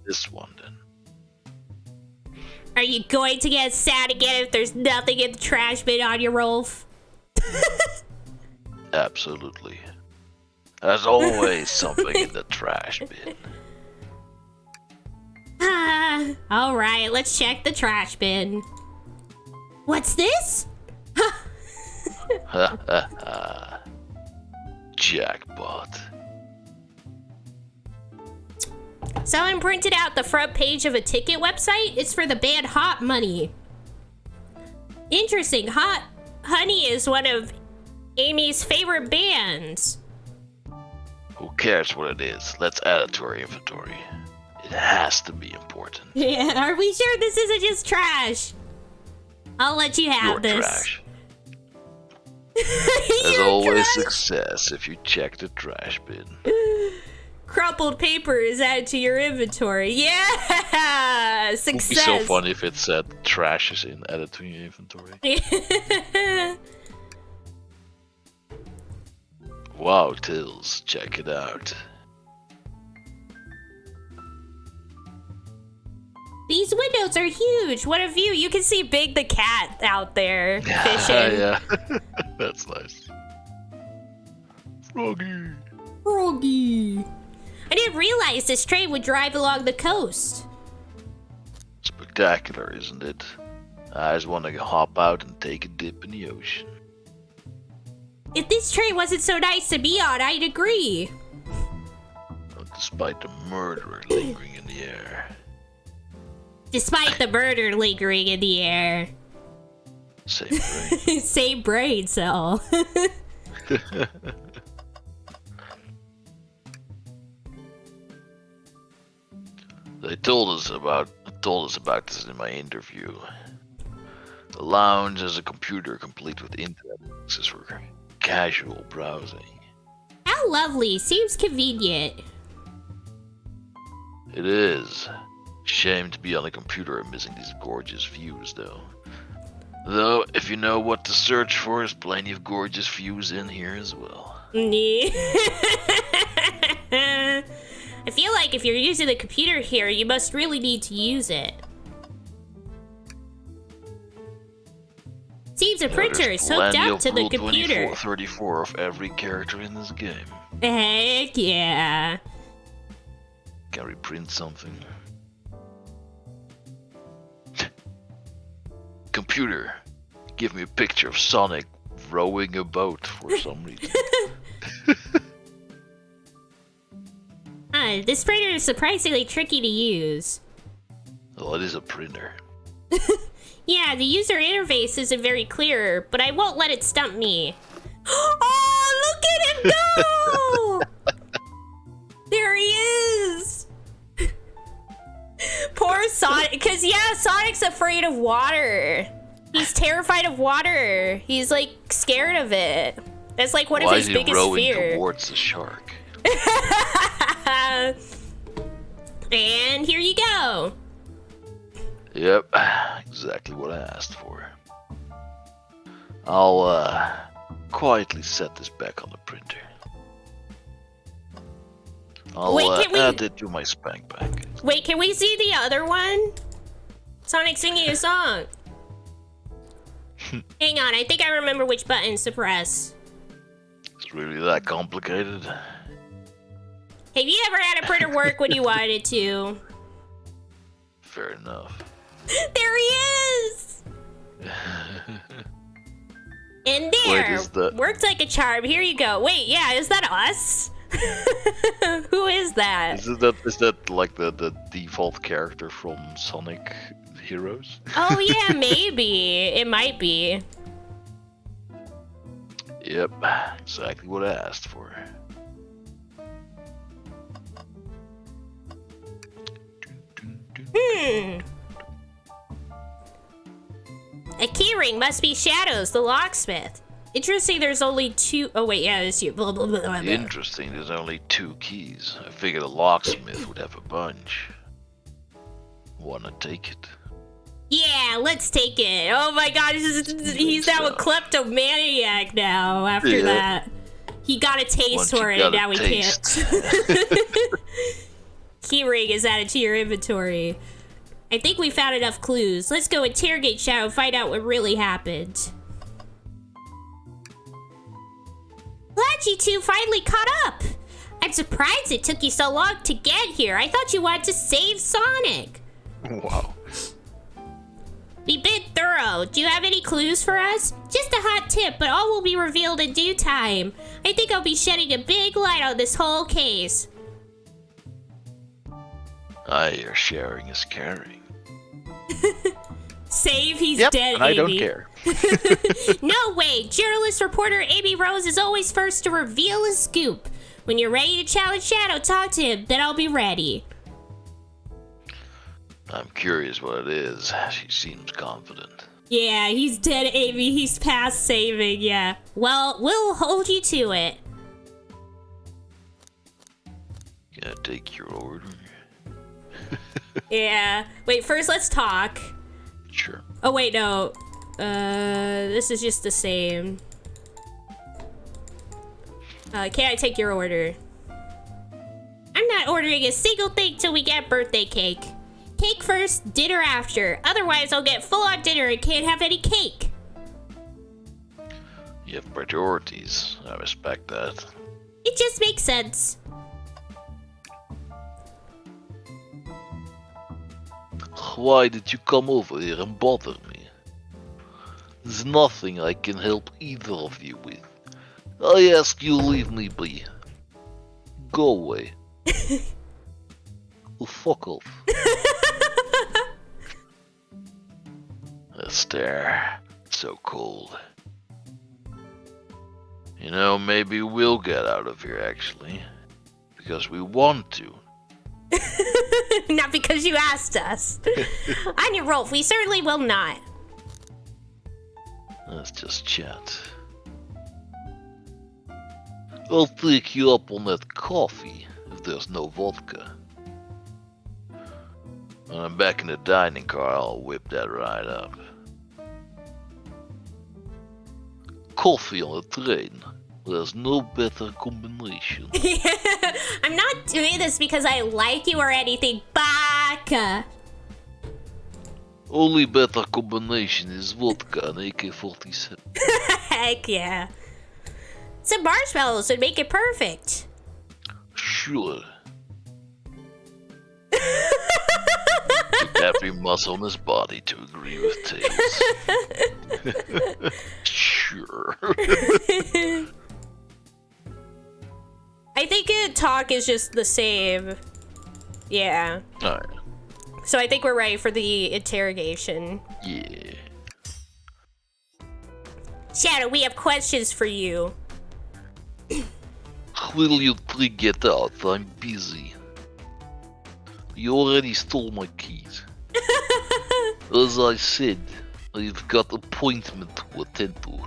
this one then. Are you going to get sad again if there's nothing in the trash bin on your Rolf? Absolutely. There's always something in the trash bin. Alright, let's check the trash bin. What's this? Jackpot. Someone printed out the front page of a ticket website. It's for the band Hot Money. Interesting. Hot Honey is one of Amy's favorite bands. Who cares what it is? Let's add it to our inventory. It has to be important. Yeah, are we sure this isn't just trash? I'll let you have You're this. trash. There's always success if you check the trash bin. Crumpled paper is added to your inventory. Yeah! It would Success! be so funny if it said trash is added to your inventory. Wow, Tills, check it out. These windows are huge. What a view. You can see Big the cat out there fishing. Yeah, that's nice. Froggy. Froggy. I didn't realize this train would drive along the coast. Spectacular, isn't it? I just want to hop out and take a dip in the ocean. If this train wasn't so nice to be on, I'd agree. Despite the murderer lingering in the air. Despite the murder lingering in the air. Same brain. Same brain cell. They told us about this in my interview. The lounge has a computer complete with internet access for casual browsing. How lovely. Seems convenient. It is. Shame to be on a computer and missing these gorgeous views, though. Though, if you know what to search for, there's plenty of gorgeous views in here as well. I feel like if you're using the computer here, you must really need to use it. Seems a printer is hooked up to the computer. 34 of every character in this game. Heck yeah. Can reprint something? Computer, give me a picture of Sonic rowing a boat for some reason. This printer is surprisingly tricky to use. Well, it is a printer. Yeah, the user interface isn't very clear, but I won't let it stump me. Oh, look at him go! There he is! Poor Sonic, because yeah, Sonic's afraid of water. He's terrified of water. He's like scared of it. That's like one of his biggest Why is he fears. rowing towards the shark? And here you go. Yep, exactly what I asked for. I'll quietly set this back on the printer. I'll Wait, can we- add it to my spank bank. Wait, can we see the other one? Sonic singing a song. Hang on, I think I remember which buttons to press. It's really that complicated? Have you ever had a printer work when you wanted it to? Fair enough. There he is! And there! Wait, is that- Worked like a charm. Here you go. Wait, yeah, is that us? Who is that? Is that like the default character from Sonic Heroes? Oh yeah, maybe. It might be. Yep, exactly what I asked for. A keyring must be Shadows, the locksmith. Interesting, there's only two. Oh wait, yeah, it's you. Blah, blah, blah, blah. Interesting, there's only 2 keys. I figured a locksmith would have a bunch. Wanna take it? Yeah, let's take it. Oh my god, he's now a kleptomaniac now after Yeah. that. He got a taste Once you for it got and a now he taste. can't. Keyring is added to your inventory. I think we found enough clues. Let's go interrogate Shadow and find out what really happened. Glad you two finally caught up. I'm surprised it took you so long to get here. I thought you wanted to save Sonic. Wow. We've been thorough. Do you have any clues for us? Just a hot tip, but all will be revealed in due time. I think I'll be shedding a big light on this whole case. I hear sharing is caring. Save, he's Yep, dead, and I Amy. don't care. No way! Journalist reporter Amy Rose is always first to reveal a scoop. When you're ready to challenge Shadow, talk to him, then I'll be ready. I'm curious what it is. She seems confident. Yeah, he's dead, Amy. He's past saving, yeah. Well, we'll hold you to it. Can I take your order? Yeah. Wait, first let's talk. Sure. Oh, wait, no. This is just the same. Can I take your order? I'm not ordering a single thing till we get birthday cake. Cake first, dinner after. Otherwise, I'll get full-on dinner and can't have any cake. You have priorities. I respect that. It just makes sense. Why did you come over here and bother me? There's nothing I can help either of you with. I ask you leave me be. Go away. Oh, fuck off. The stare. So cold. You know, maybe we'll get out of here actually. Because we want to. Not because you asked us. Anya, Rolf, we certainly will not. Let's just chat. I'll take you up on that coffee if there's no vodka. When I'm back in the dining car, I'll whip that right up. Coffee on a train. There's no better combination. I'm not doing this because I like you or anything, Baka. Only better combination is vodka and AK-47. Heck yeah. Some marshmallows would make it perfect. Sure. Took every muscle in his body to agree with Tails. Sure. I think talk is just the same. Yeah. Alright. So I think we're ready for the interrogation. Yeah. Shadow, we have questions for you. Will you three get out? I'm busy. You already stole my keys. As I said, I've got appointment to attend to.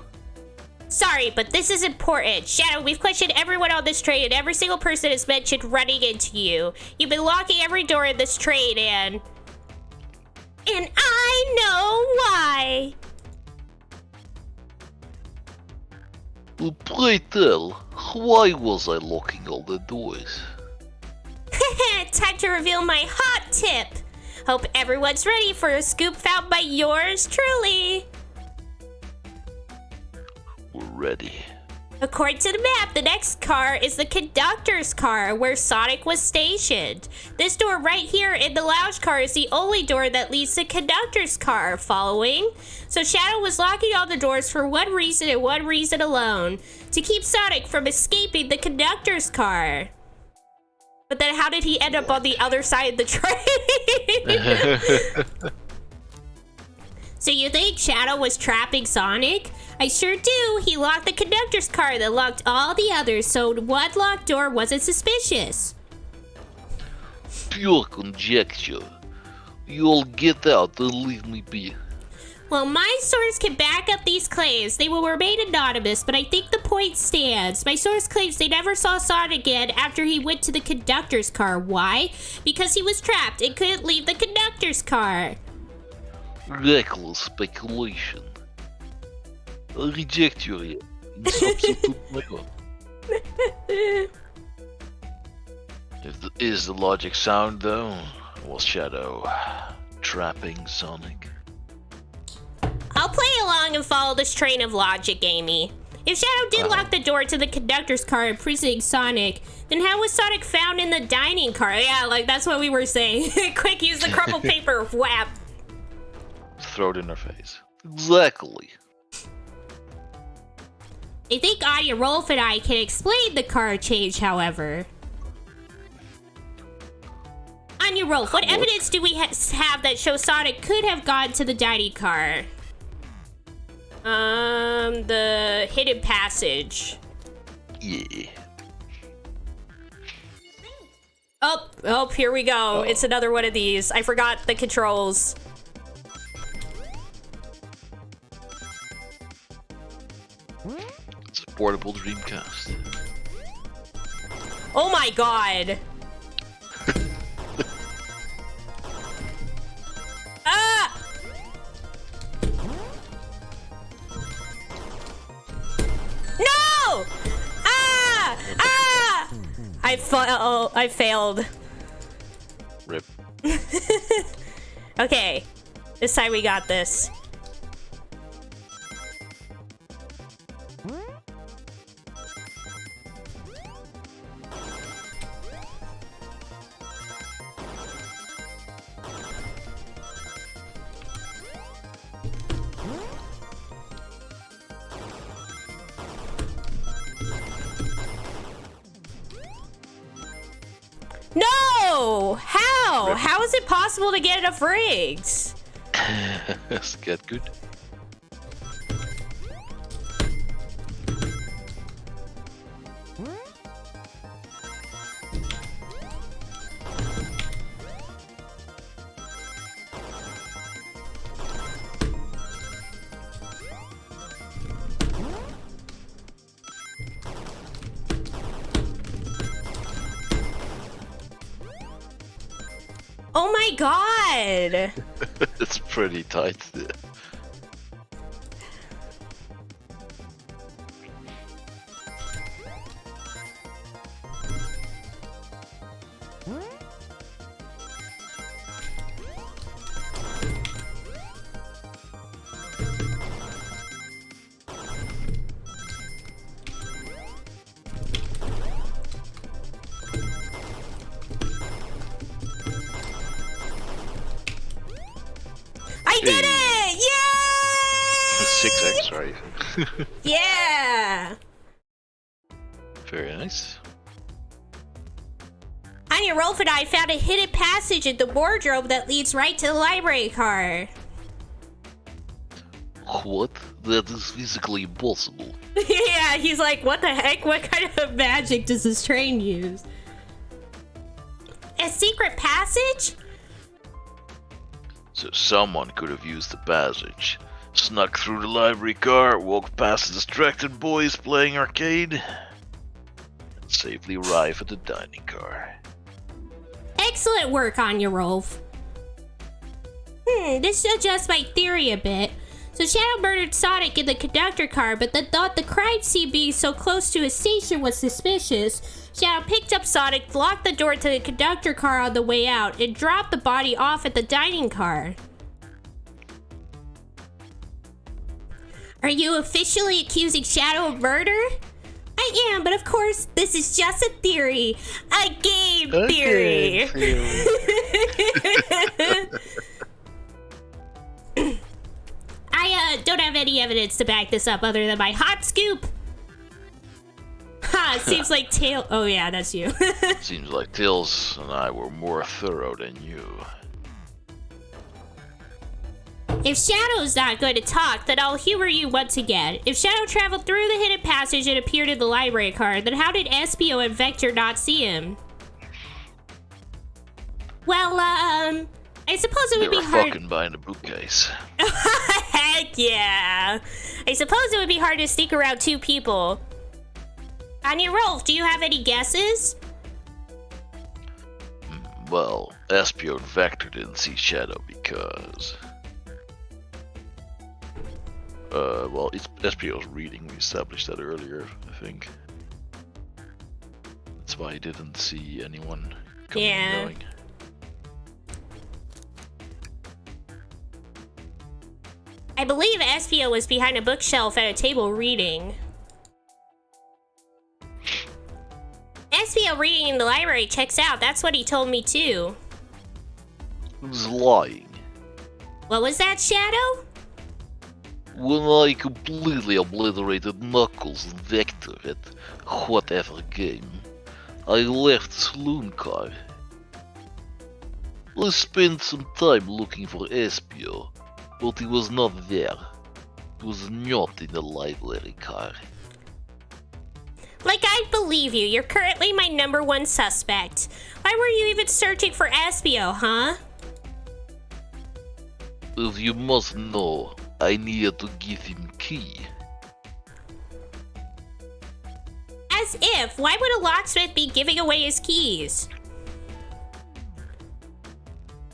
Sorry, but this is important. Shadow, we've questioned everyone on this train, and every single person has mentioned running into you. You've been locking every door in this train, and I know why. Pray tell, why was I locking all the doors? Time to reveal my hot tip. Hope everyone's ready for a scoop found by yours truly. We're ready. According to the map, the next car is the conductor's car where Sonic was stationed. This door right here in the lounge car is the only door that leads to conductor's car. Following? So Shadow was locking all the doors for one reason and one reason alone. To keep Sonic from escaping the conductor's car. But then how did he end up on the other side of the train? So you think Shadow was trapping Sonic? I sure do. He locked the conductor's car that locked all the others, so one locked door wasn't suspicious. Pure conjecture. You all get out and leave me be. Well, my source can back up these claims. They will remain anonymous, but I think the point stands. My source claims they never saw Sonic again after he went to the conductor's car. Why? Because he was trapped and couldn't leave the conductor's car. Reckless speculation. I reject your substitute my own. Is the logic sound though? Was Shadow trapping Sonic? I'll play along and follow this train of logic, Amy. If Shadow did lock the door to the conductor's car imprisoning Sonic, then how was Sonic found in the dining car? Yeah, like that's what we were saying. Quick, use the crumpled paper. Whap. Throw it in her face. Exactly. I think Anya, Rolf, and I can explain the car change, however. Anya, Rolf, what evidence do we have that shows Sonic could have gone to the dining car? The hidden passage. Yeah. Oh, here we go. It's another one of these. I forgot the controls. It's a portable Dreamcast. Oh my god. Ah! No! Ah! Ah! I failed. Rip. Okay. This time we got this. No! How? How is it possible to get enough rings? Let's get good. Oh my god! It's pretty tight. I did it! Yay! 6x, right? Yeah! Very nice. Anya, Rolf, and I found a hidden passage in the wardrobe that leads right to the library car. What? That is physically impossible. Yeah, he's like, what the heck? What kind of magic does this train use? A secret passage? So someone could have used the passage Snuck through the library car, walked past the distracted boys playing arcade, and safely arrived at the dining car. Excellent work, Anya, Rolf. This adjusts my theory a bit. So Shadow murdered Sonic in the conductor car, but then thought the crime scene being so close to his station was suspicious. Shadow picked up Sonic, locked the door to the conductor car on the way out, and dropped the body off at the dining car. Are you officially accusing Shadow of murder? I am, but of course, this is just a theory. A game theory. I don't have any evidence to back this up other than my hot scoop. Ha, it seems like Tail. Oh yeah, that's you. Seems like Tails and I were more thorough than you. If Shadow's not going to talk, then I'll humor you once again. If Shadow traveled through the hidden passage and appeared in the library car, then how did Espio and Vector not see him? Well, I suppose it would be hard. They were fucking behind a bookcase. Heck yeah. I suppose it would be hard to sneak around two people. Anya, Rolf, do you have any guesses? Well, Espio and Vector didn't see Shadow because... well, it's Espio's reading. We established that earlier, I think. That's why he didn't see anyone coming and going. I believe Espio was behind a bookshelf at a table reading. Espio reading in the library checks out. That's what he told me too. He was lying. What was that, Shadow? When I completely obliterated Knuckles and Vector at whatever game, I left the saloon car. I spent some time looking for Espio, but he was not there. He was not in the library car. Like, I believe you. You're currently my #1 suspect. Why were you even searching for Espio, huh? As you must know, I needed to give him key. As if. Why would a locksmith be giving away his keys?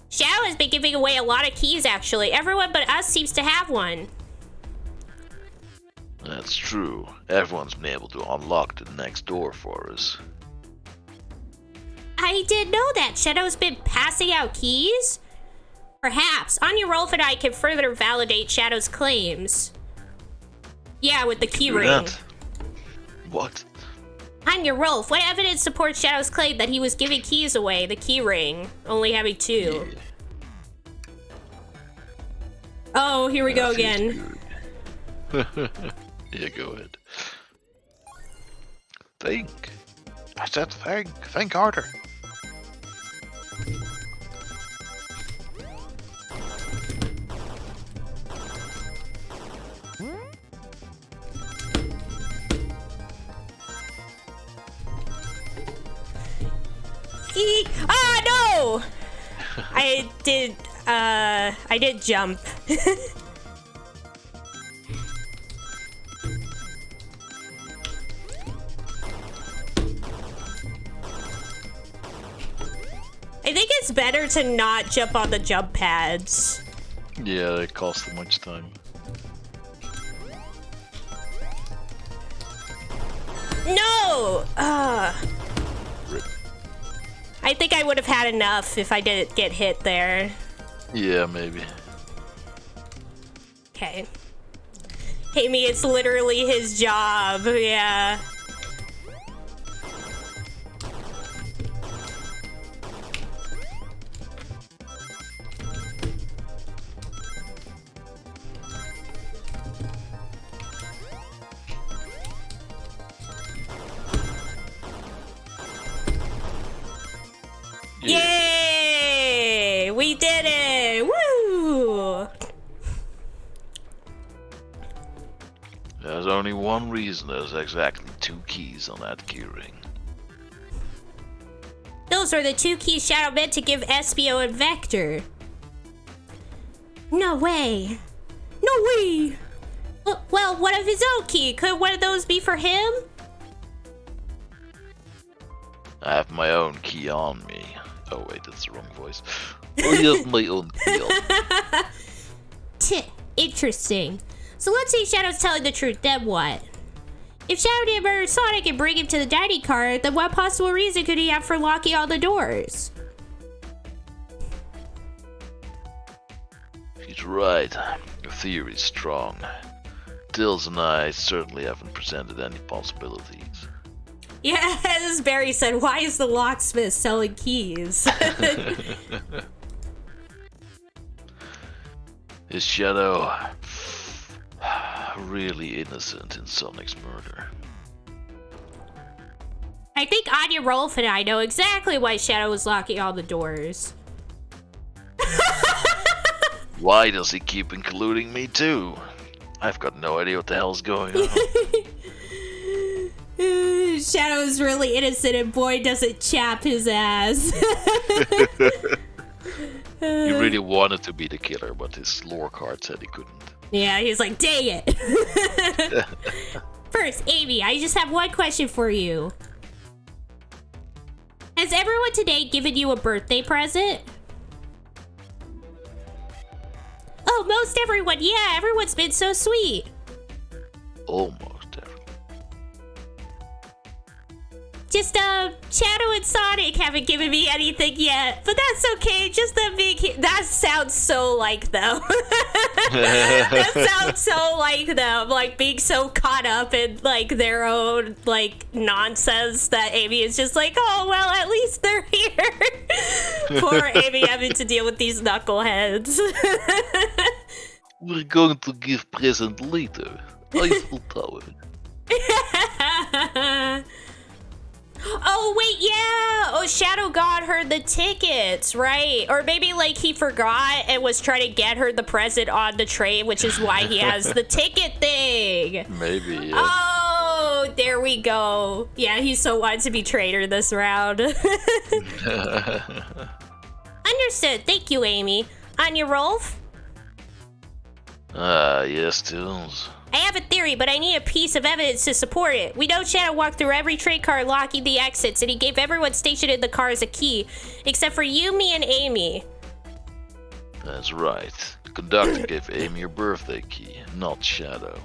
Shadow has been giving away a lot of keys, actually. Everyone but us seems to have one. That's true. Everyone's been able to unlock the next door for us. I didn't know that. Shadow's been passing out keys? Perhaps. Anya, Rolf, and I can further validate Shadow's claims. Yeah, with the key ring. That? What? Anya, Rolf, what evidence supports Shadow's claim that he was giving keys away, the key ring, only having 2? Yeah. Oh, here we go again. Yeah, go ahead. Think. I said think. Think harder. Ah, no! I did jump. I think it's better to not jump on the jump pads. Yeah, it costs too much time. No! Rip. I think I would have had enough if I didn't get hit there. Yeah, maybe. Okay. Amy, it's literally his job, yeah. Yay! We did it! Woo! There's only one reason there's exactly 2 keys on that keyring. Those are the 2 keys Shadow meant to give Espio and Vector. No way. No way! Well, what of his own key? Could one of those be for him? I have my own key on me. Oh wait, that's the wrong voice. I have my own key on me. Interesting. So let's say Shadow's telling the truth, then what? If Shadow didn't murder Sonic and bring him to the dining car, then what possible reason could he have for locking all the doors? He's right. Your theory's strong. Dills and I certainly haven't presented any possibilities. Yeah, as Barry said, why is the locksmith selling keys? Is Shadow really innocent in Sonic's murder? I think Anya, Rolf, and I know exactly why Shadow was locking all the doors. Why does he keep including me too? I've got no idea what the hell's going on. Shadow's really innocent and boy doesn't chap his ass. He really wanted to be the killer, but his lore card said he couldn't. Yeah, he's like, dang it. First, Amy, I just have one question for you. Has everyone today given you a birthday present? Oh, most everyone. Yeah, everyone's been so sweet. Almost everyone. Just, Shadow and Sonic haven't given me anything yet, but that's okay. Just them being here. That sounds so like them. That sounds so like them, like being so caught up in, like, their own, like, nonsense that Amy is just like, oh, well, at least they're here. Poor Amy having to deal with these knuckleheads. We're going to give present later. Eiffel Tower. Oh, wait, yeah. Oh, Shadow got her the tickets, right? Or maybe, like, he forgot and was trying to get her the present on the train, which is why he has the ticket thing. Maybe, yeah. Oh, there we go. Yeah, he so wanted to be traitor this round. Understood. Thank you, Amy. Anya, Rolf? Yes, Tills. I have a theory, but I need a piece of evidence to support it. We know Shadow walked through every train car locking the exits, and he gave everyone stationed in the cars a key, except for you, me, and Amy. That's right. The conductor gave Amy her birthday key, not Shadow.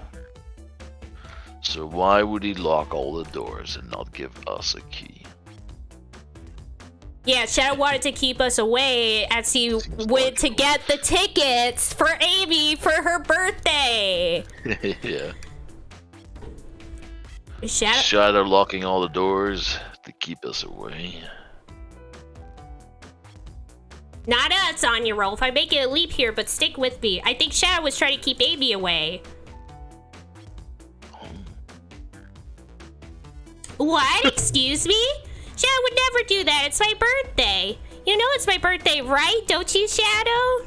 So why would he lock all the doors and not give us a key? Yeah, Shadow wanted to keep us away as he went to get the tickets for Amy for her birthday. Yeah. Shadow locking all the doors to keep us away. Not us, Anya, Rolf. I'm making a leap here, but stick with me. I think Shadow was trying to keep Amy away. What? Excuse me? Shadow would never do that. It's my birthday. You know it's my birthday, right? Don't you, Shadow?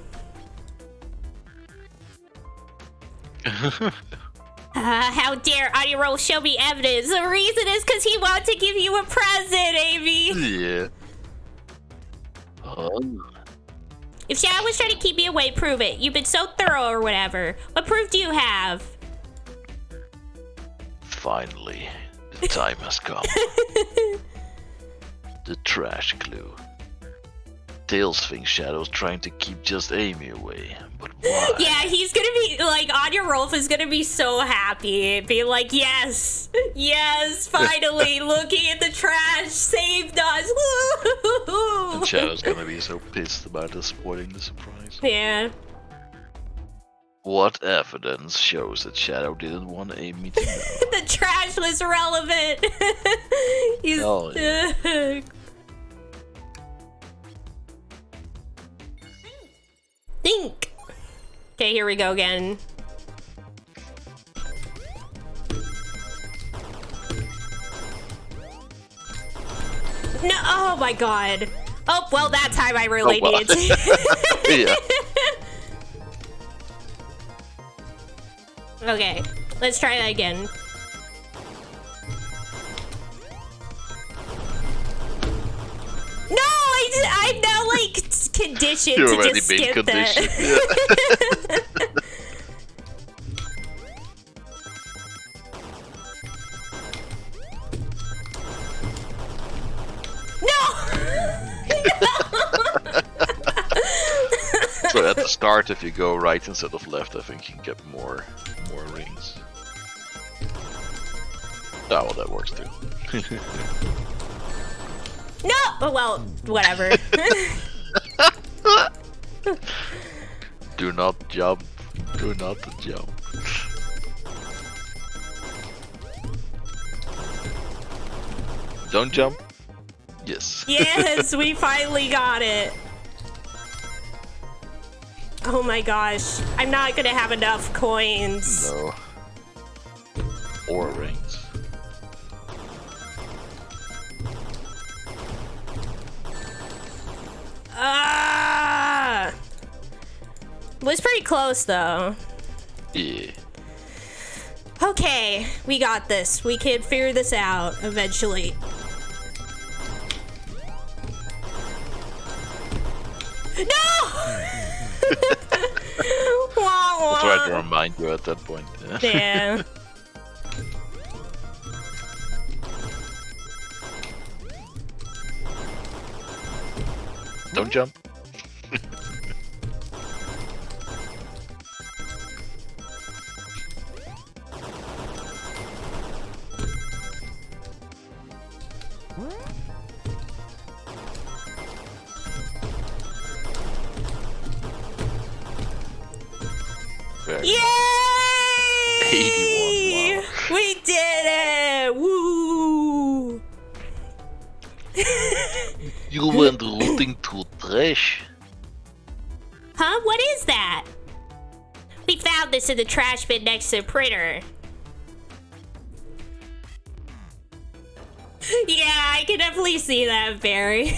How dare Anya Rolf show me evidence? The reason is because he wanted to give you a present, Amy. Yeah. If Shadow was trying to keep me away, prove it. You've been so thorough or whatever. What proof do you have? Finally, the time has come. The trash clue. Tails thinks Shadow's trying to keep just Amy away, but why? Yeah, he's gonna be, like, Anya Rolf is gonna be so happy. Be like, yes, yes, finally, looking at the trash, saved us. And Shadow's gonna be so pissed about disappointing the surprise. Yeah. What evidence shows that Shadow didn't want Amy to know? The trash was relevant. He's... Oh, yeah. Think. Okay, here we go again. No, oh my god. Oh, well, that time I really needed to. Yeah. Okay, let's try that again. No, I'm now, like, conditioned You're to already just being skip conditioned. that. start, if you go right instead of left, I think you can get more rings. Oh, well, that works too. No! Oh, well, whatever. Do not jump. Do not jump. Don't jump. Yes. Yes, we finally got it. Oh my gosh. I'm not gonna have enough coins. No. Or rings. Ah! Was pretty close though. Yeah. Okay, we got this. We can figure this out eventually. No! Wah, wah. I'll try to remind you at that point. Yeah. Don't jump. Very Yay! 81, wow. We did it! Woo! You went rooting to trash. Huh? What is that? We found this in the trash bin next to the printer. Yeah, I can definitely see that, Barry.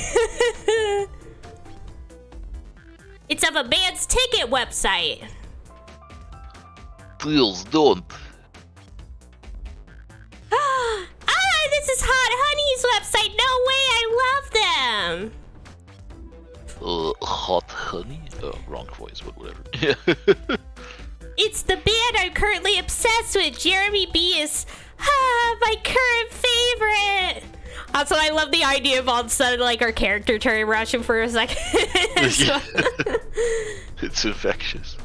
It's of a man's ticket website. Please don't. This is Hot Honey's website. No way, I love them. Hot honey? Wrong voice, but whatever. It's the band I'm currently obsessed with. Jeremy B is my current favorite. Also, I love the idea of all of a sudden, like, our character turning Russian for a second. It's infectious.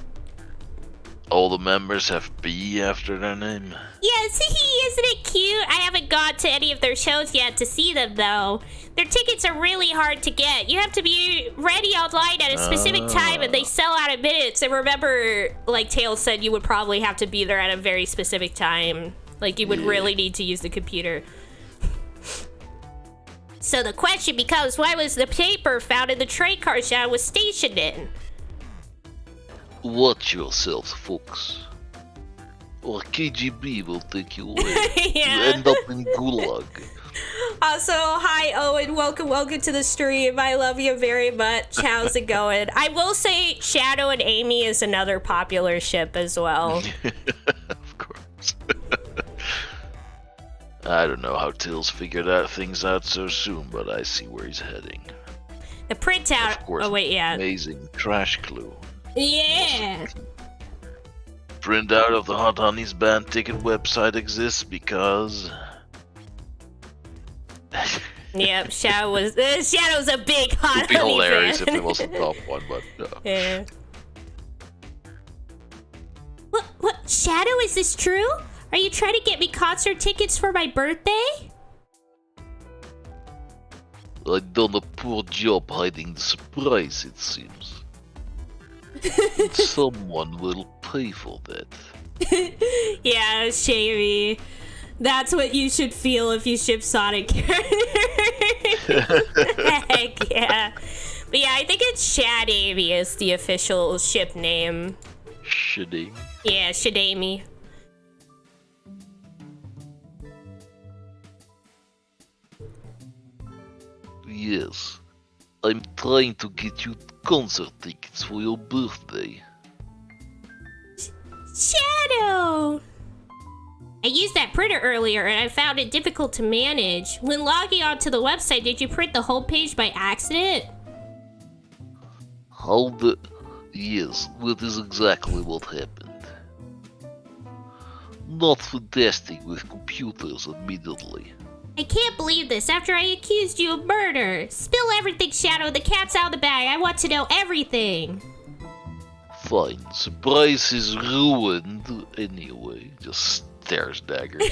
All the members have B after their name. Yes, isn't it cute? I haven't gone to any of their shows yet to see them, though. Their tickets are really hard to get. You have to be ready online at a specific time, and they sell out in minutes. And remember, like Tails said, you would probably have to be there at a very specific time. Like, you would really need to use the computer. So the question becomes, why was the paper found in the train car Shadow was stationed in? Watch yourselves, folks. Or KGB will take you away. Yeah. You end up in Gulag. Also, hi Owen, welcome to the stream. I love you very much. How's it going? I will say Shadow and Amy is another popular ship as well. Of course. I don't know how Tails figured out things out so soon, but I see where he's heading. The printout. Of course, Oh wait, yeah. amazing trash clue. Yeah. Printout of the Hot Honey's band ticket website exists because... Yep, Shadow's a big Hot It would be Honey hilarious fan. if it was a top one, but no. Yeah. What? Shadow, is this true? Are you trying to get me concert tickets for my birthday? I've done a poor job hiding the surprise, it seems. And someone will pay for that. Yeah, Shavy. That's what you should feel if you ship Sonic character. Heck yeah. But yeah, I think it's Shadamy is the official ship name. Shitting. Yeah, Shadamy. Yes. I'm trying to get you concert tickets for your birthday. Shadow! I used that printer earlier and I found it difficult to manage. When logging onto the website, did you print the whole page by accident? Yes, that is exactly what happened. Not fantastic with computers, admittedly. I can't believe this after I accused you of murder. Spill everything, Shadow. The cat's out of the bag. I want to know everything. Fine, surprise is ruined anyway. Just stares daggers.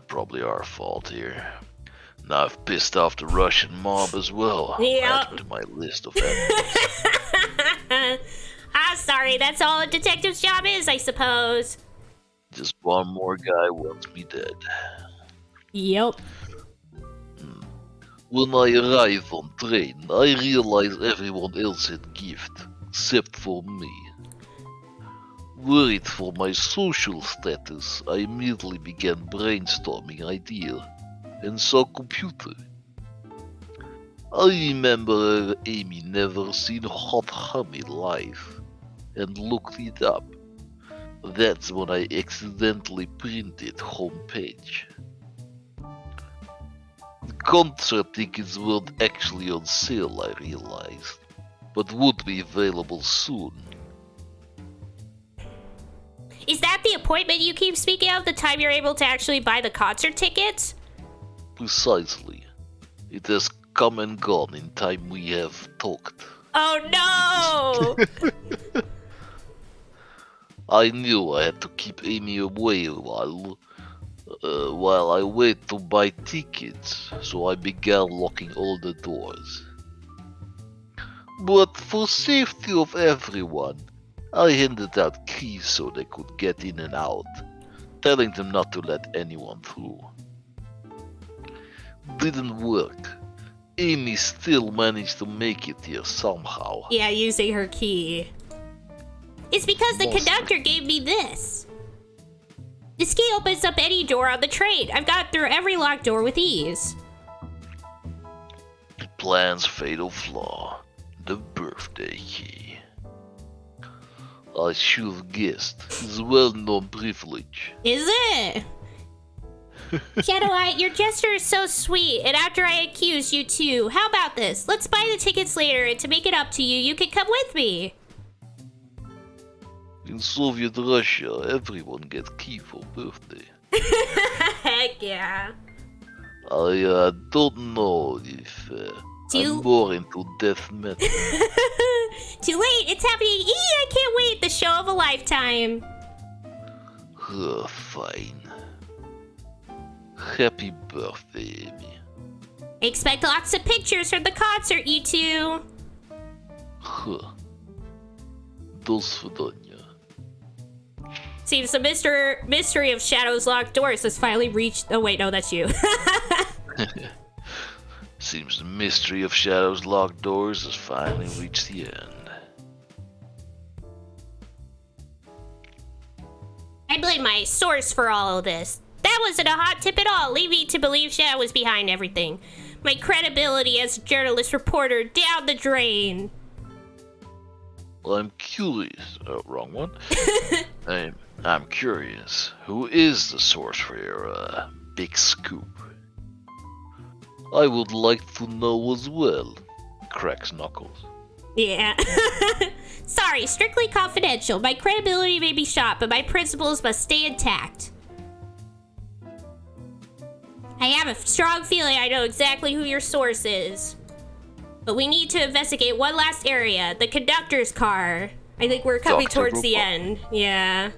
Probably our fault here. Now I've pissed off the Russian mob as well. Yep. Add him to my list of enemies. Sorry, that's all a detective's job is, I suppose. Just one more guy wants me dead. Yep. When I arrive on train, I realize everyone else had gift, except for me. Worried for my social status, I immediately began brainstorming idea, and saw computer. I remember Amy never seen hot honey live, and looked it up. That's when I accidentally printed homepage. The concert tickets weren't actually on sale, I realized, but would be available soon. Is that the appointment you keep speaking of? The time you're able to actually buy the concert tickets? Precisely. It has come and gone in time we have talked. Oh no! I knew I had to keep Amy away a while I wait to buy tickets, so I began locking all the doors. But for safety of everyone, I handed out keys so they could get in and out, telling them not to let anyone through. Didn't work. Amy still managed to make it here somehow. Yeah, using her key. It's because the Mostly. conductor gave me this. This key opens up any door on the train. I've got through every locked door with ease. The plan's fatal flaw, the birthday key. I should have guessed. It's a well-known privilege. Is it? Shadoweye, your gesture is so sweet, and after I accused you too, how about this? Let's buy the tickets later, and to make it up to you, you can come with me. In Soviet Russia, everyone gets key for birthday. Heck yeah. I don't know if You- I'm more into death metal. Too late, it's happening. I can't wait. The show of a lifetime. Fine. Happy birthday, Amy. Expect lots of pictures from the concert, you two. До свидания. Seems the mystery of Shadow's locked doors has finally reached. Oh wait, no, that's you. Seems the mystery of Shadow's locked doors has finally reached the end. I blame my source for all of this. That wasn't a hot tip at all, leading me to believe Shadow was behind everything. My credibility as a journalist reporter down the drain. I'm curious. Oh, wrong one. I'm curious. Who is the source for your big scoop? I would like to know as well. Cracks knuckles. Yeah. Sorry, strictly confidential. My credibility may be shot, but my principles must stay intact. I have a strong feeling I know exactly who your source is. But we need to investigate one last area, the conductor's car. I think we're coming Dr. towards the Robot. end. Yeah.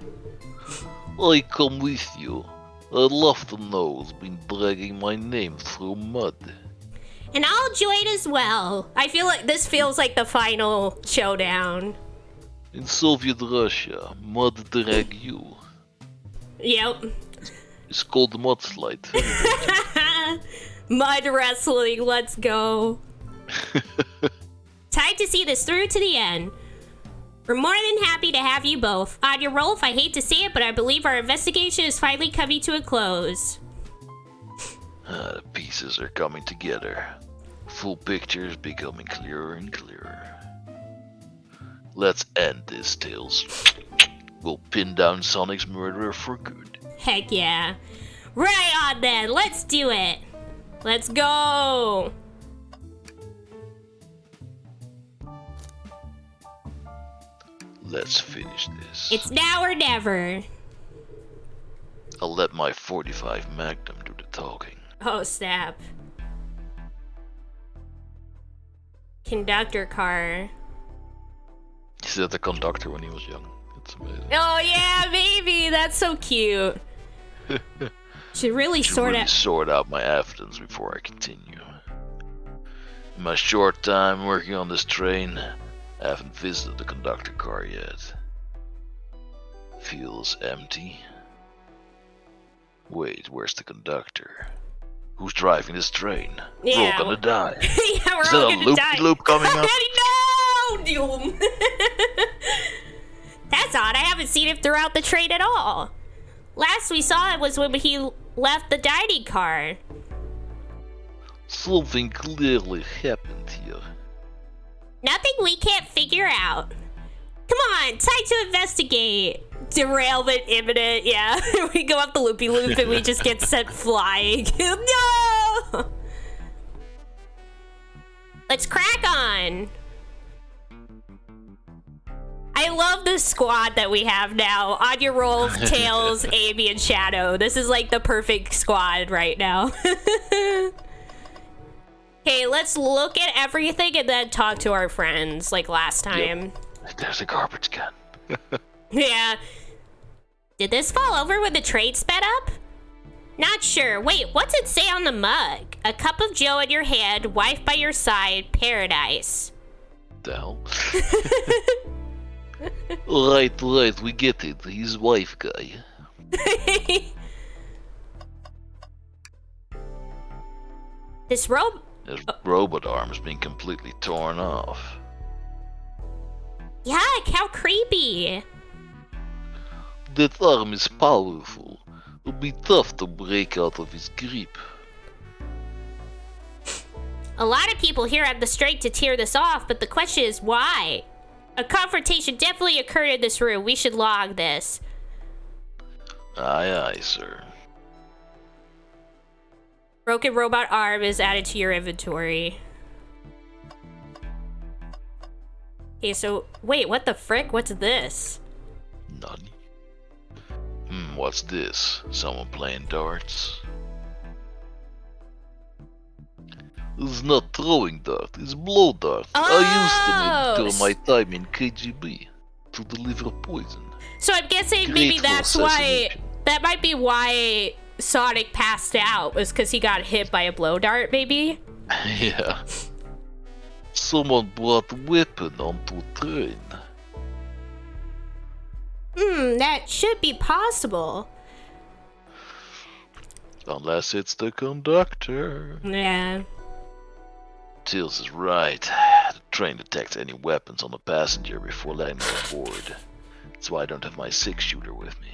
I come with you. I'd love to know who's been dragging my name through mud. And I'll join as well. I feel like this feels like the final showdown. In Soviet Russia, mud drag you. Yep. It's called mudslide. Mud wrestling, let's go. Time to see this through to the end. We're more than happy to have you both. Anya, Rolf, I hate to say it, but I believe our investigation is finally coming to a close. The pieces are coming together. Full picture is becoming clearer and clearer. Let's end this, Tails. We'll pin down Sonic's murderer for good. Heck yeah. Right on then, let's do it. Let's go. Let's finish this. It's now or never. I'll let my 45 Magnum do the talking. Oh, snap. Conductor car. said the conductor when he was young. It's amazing. Oh yeah, baby, that's so cute. Should really Sort out my evidence before I continue. In my short time working on this train, I haven't visited the conductor car yet. Feels empty. Wait, where's the conductor? Who's driving this train? Yeah, We're all gonna die. Yeah, we're Is all that a gonna loop die. loop coming up? No, Doom. That's odd. I haven't seen him throughout the train at all. Last we saw it was when he left the dining car. Something clearly happened here. Nothing we can't figure out. Come on, time to investigate. Derailment imminent, yeah. We go up the loopy loop and we just get sent flying. No! Let's crack on. I love the squad that we have now. Anya, Rolf, Tails, Amy, and Shadow. This is like the perfect squad right now. Okay, let's look at everything and then talk to our friends like last time. Yep. There's a garbage can. Yeah. Did this fall over when the train sped up? Not sure. Wait, what's it say on the mug? A cup of joe in your hand, wife by your side, paradise. The hell? Right, we get it. He's wife guy. This robe. His robot arm has been completely torn off. Yuck, how creepy. That arm is powerful. It'll be tough to break out of his grip. A lot of people here have the strength to tear this off, but the question is why? A confrontation definitely occurred in this room. We should log this. Aye, sir. Broken robot arm is added to your inventory. Okay, so wait, what the frick? What's this? None. What's this? Someone playing darts? It's not throwing dart, it's blow dart. I used them during my time in KGB to deliver poison. So I'm guessing maybe that's why. That might be why Sonic passed out, was because he got hit by a blow dart, maybe? Yeah. Someone brought a weapon onto a train. That should be possible. Unless it's the conductor. Yeah. Tails is right. The train detects any weapons on the passenger before letting them aboard. That's why I don't have my 6-shooter with me.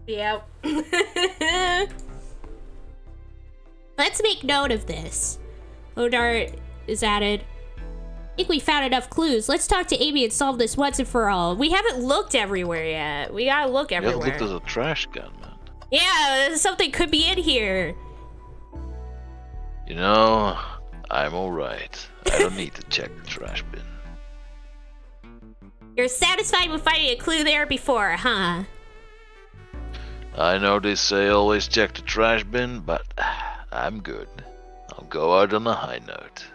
Yep. Let's make note of this. Blow dart is added. I think we found enough clues. Let's talk to Amy and solve this once and for all. We haven't looked everywhere yet. We gotta look You everywhere. haven't looked at a trash can, man. Yeah, something could be in here. You know, I'm alright. I don't need to check the trash bin. You're satisfied with finding a clue there before, huh? I know they say always check the trash bin, but I'm good. I'll go out on a high note.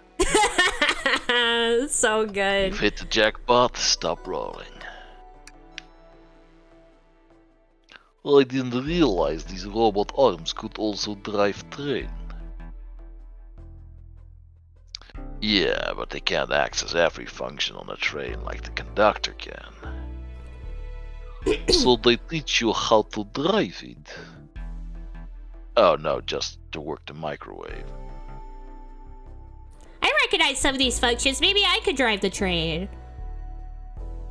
So good. You've hit the jackpot, stop rolling. Well, I didn't realize these robot arms could also drive train. Yeah, but they can't access every function on a train like the conductor can. So they teach you how to drive it. Oh no, just to work the microwave. I recognize some of these functions. Maybe I could drive the train.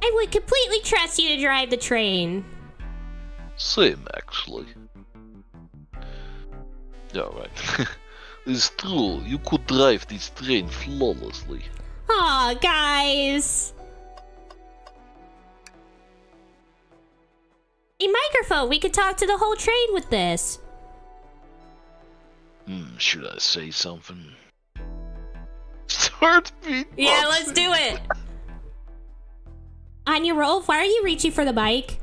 I would completely trust you to drive the train. Same, actually. Alright. It's true, you could drive this train flawlessly. Aw, guys. A microphone. We could talk to the whole train with this. Should I say something? Start beatboxing. Yeah, let's do it. Anya, Rolf, why are you reaching for the mic?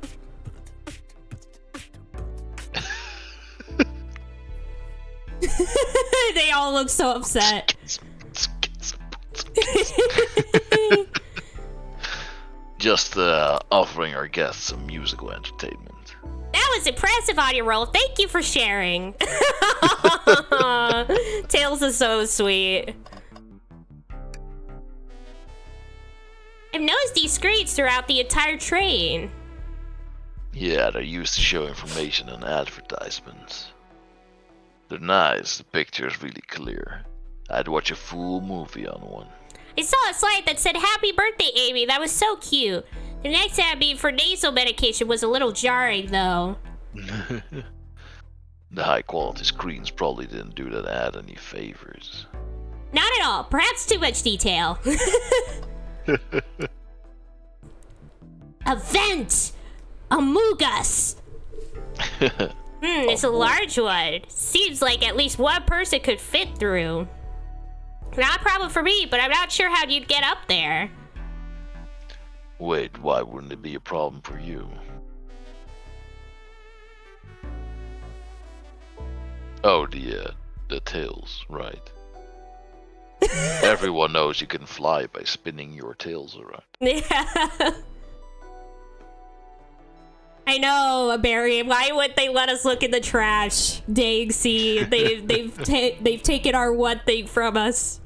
They all look so upset. Just offering our guests some musical entertainment. That was impressive on your roll. Thank you for sharing. Tails is so sweet. I've noticed these screens throughout the entire train. Yeah, they're used to show information in advertisements. They're nice, the picture's really clear. I'd watch a full movie on one. I saw a slide that said, "Happy birthday, Amy." That was so cute. The next ad being for nasal medication was a little jarring, though. The high quality screens probably didn't do that ad any favors. Not at all. Perhaps too much detail. A vent! Amogus! It's a large one. Seems like at least one person could fit through. Not a problem for me, but I'm not sure how you'd get up there. Wait, why wouldn't it be a problem for you? Oh, the tails, right. Everyone knows you can fly by spinning your tails around. Yeah. I know, Barry. Why would they let us look in the trash? Dang, see, they've taken our one thing from us.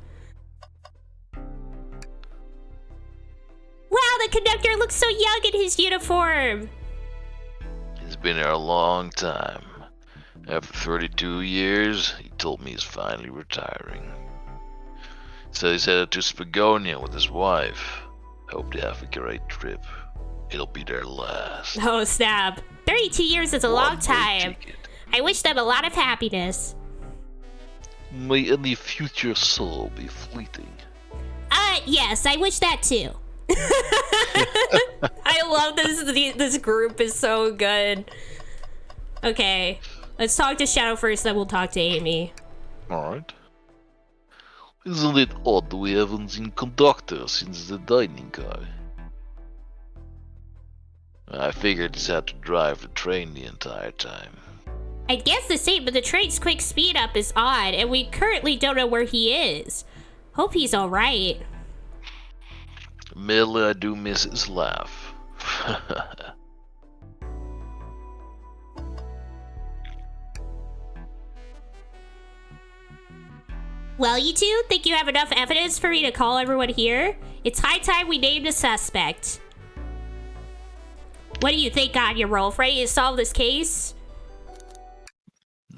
Wow, the conductor looks so young in his uniform. He's been here a long time. After 32 years, he told me he's finally retiring. So he's headed to Spagonia with his wife. Hope they have a great trip. It'll be their last. Oh, snap. 32 years is a long time. Ticket. I wish them a lot of happiness. May any future soul be fleeting. Yes, I wish that too. I love this group is so good. Okay, let's talk to Shadow first, then we'll talk to Amy. Alright. Isn't it odd we haven't seen conductor since the dining car? I figured he's had to drive the train the entire time. I guess the same, but the train's quick speed up is odd, and we currently don't know where he is. Hope he's alright. Admittedly, I do miss his laugh. Well, you two, think you have enough evidence for me to call everyone here? It's high time we named a suspect. What do you think, Anya, Rolf? Ready to solve this case?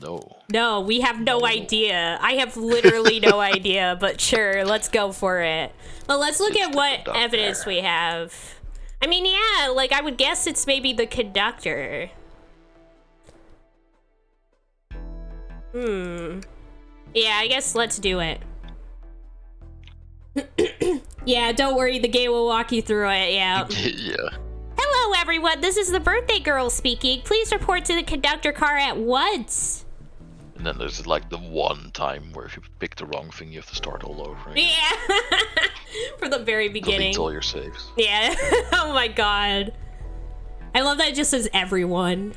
No. No, we have no idea. I have literally no idea, but sure, let's go for it. But let's look at what evidence we have. I mean, yeah, like, I would guess it's maybe the conductor. Yeah, I guess let's do it. Yeah, don't worry, the game will walk you through it, yeah. Yeah. Hello, everyone. This is the birthday girl speaking. Please report to the conductor car at once. And then there's like the one time where if you pick the wrong thing, you have to start all over again. Yeah. For the very beginning. Deletes all your saves. Yeah. Oh my god. I love that it just says everyone.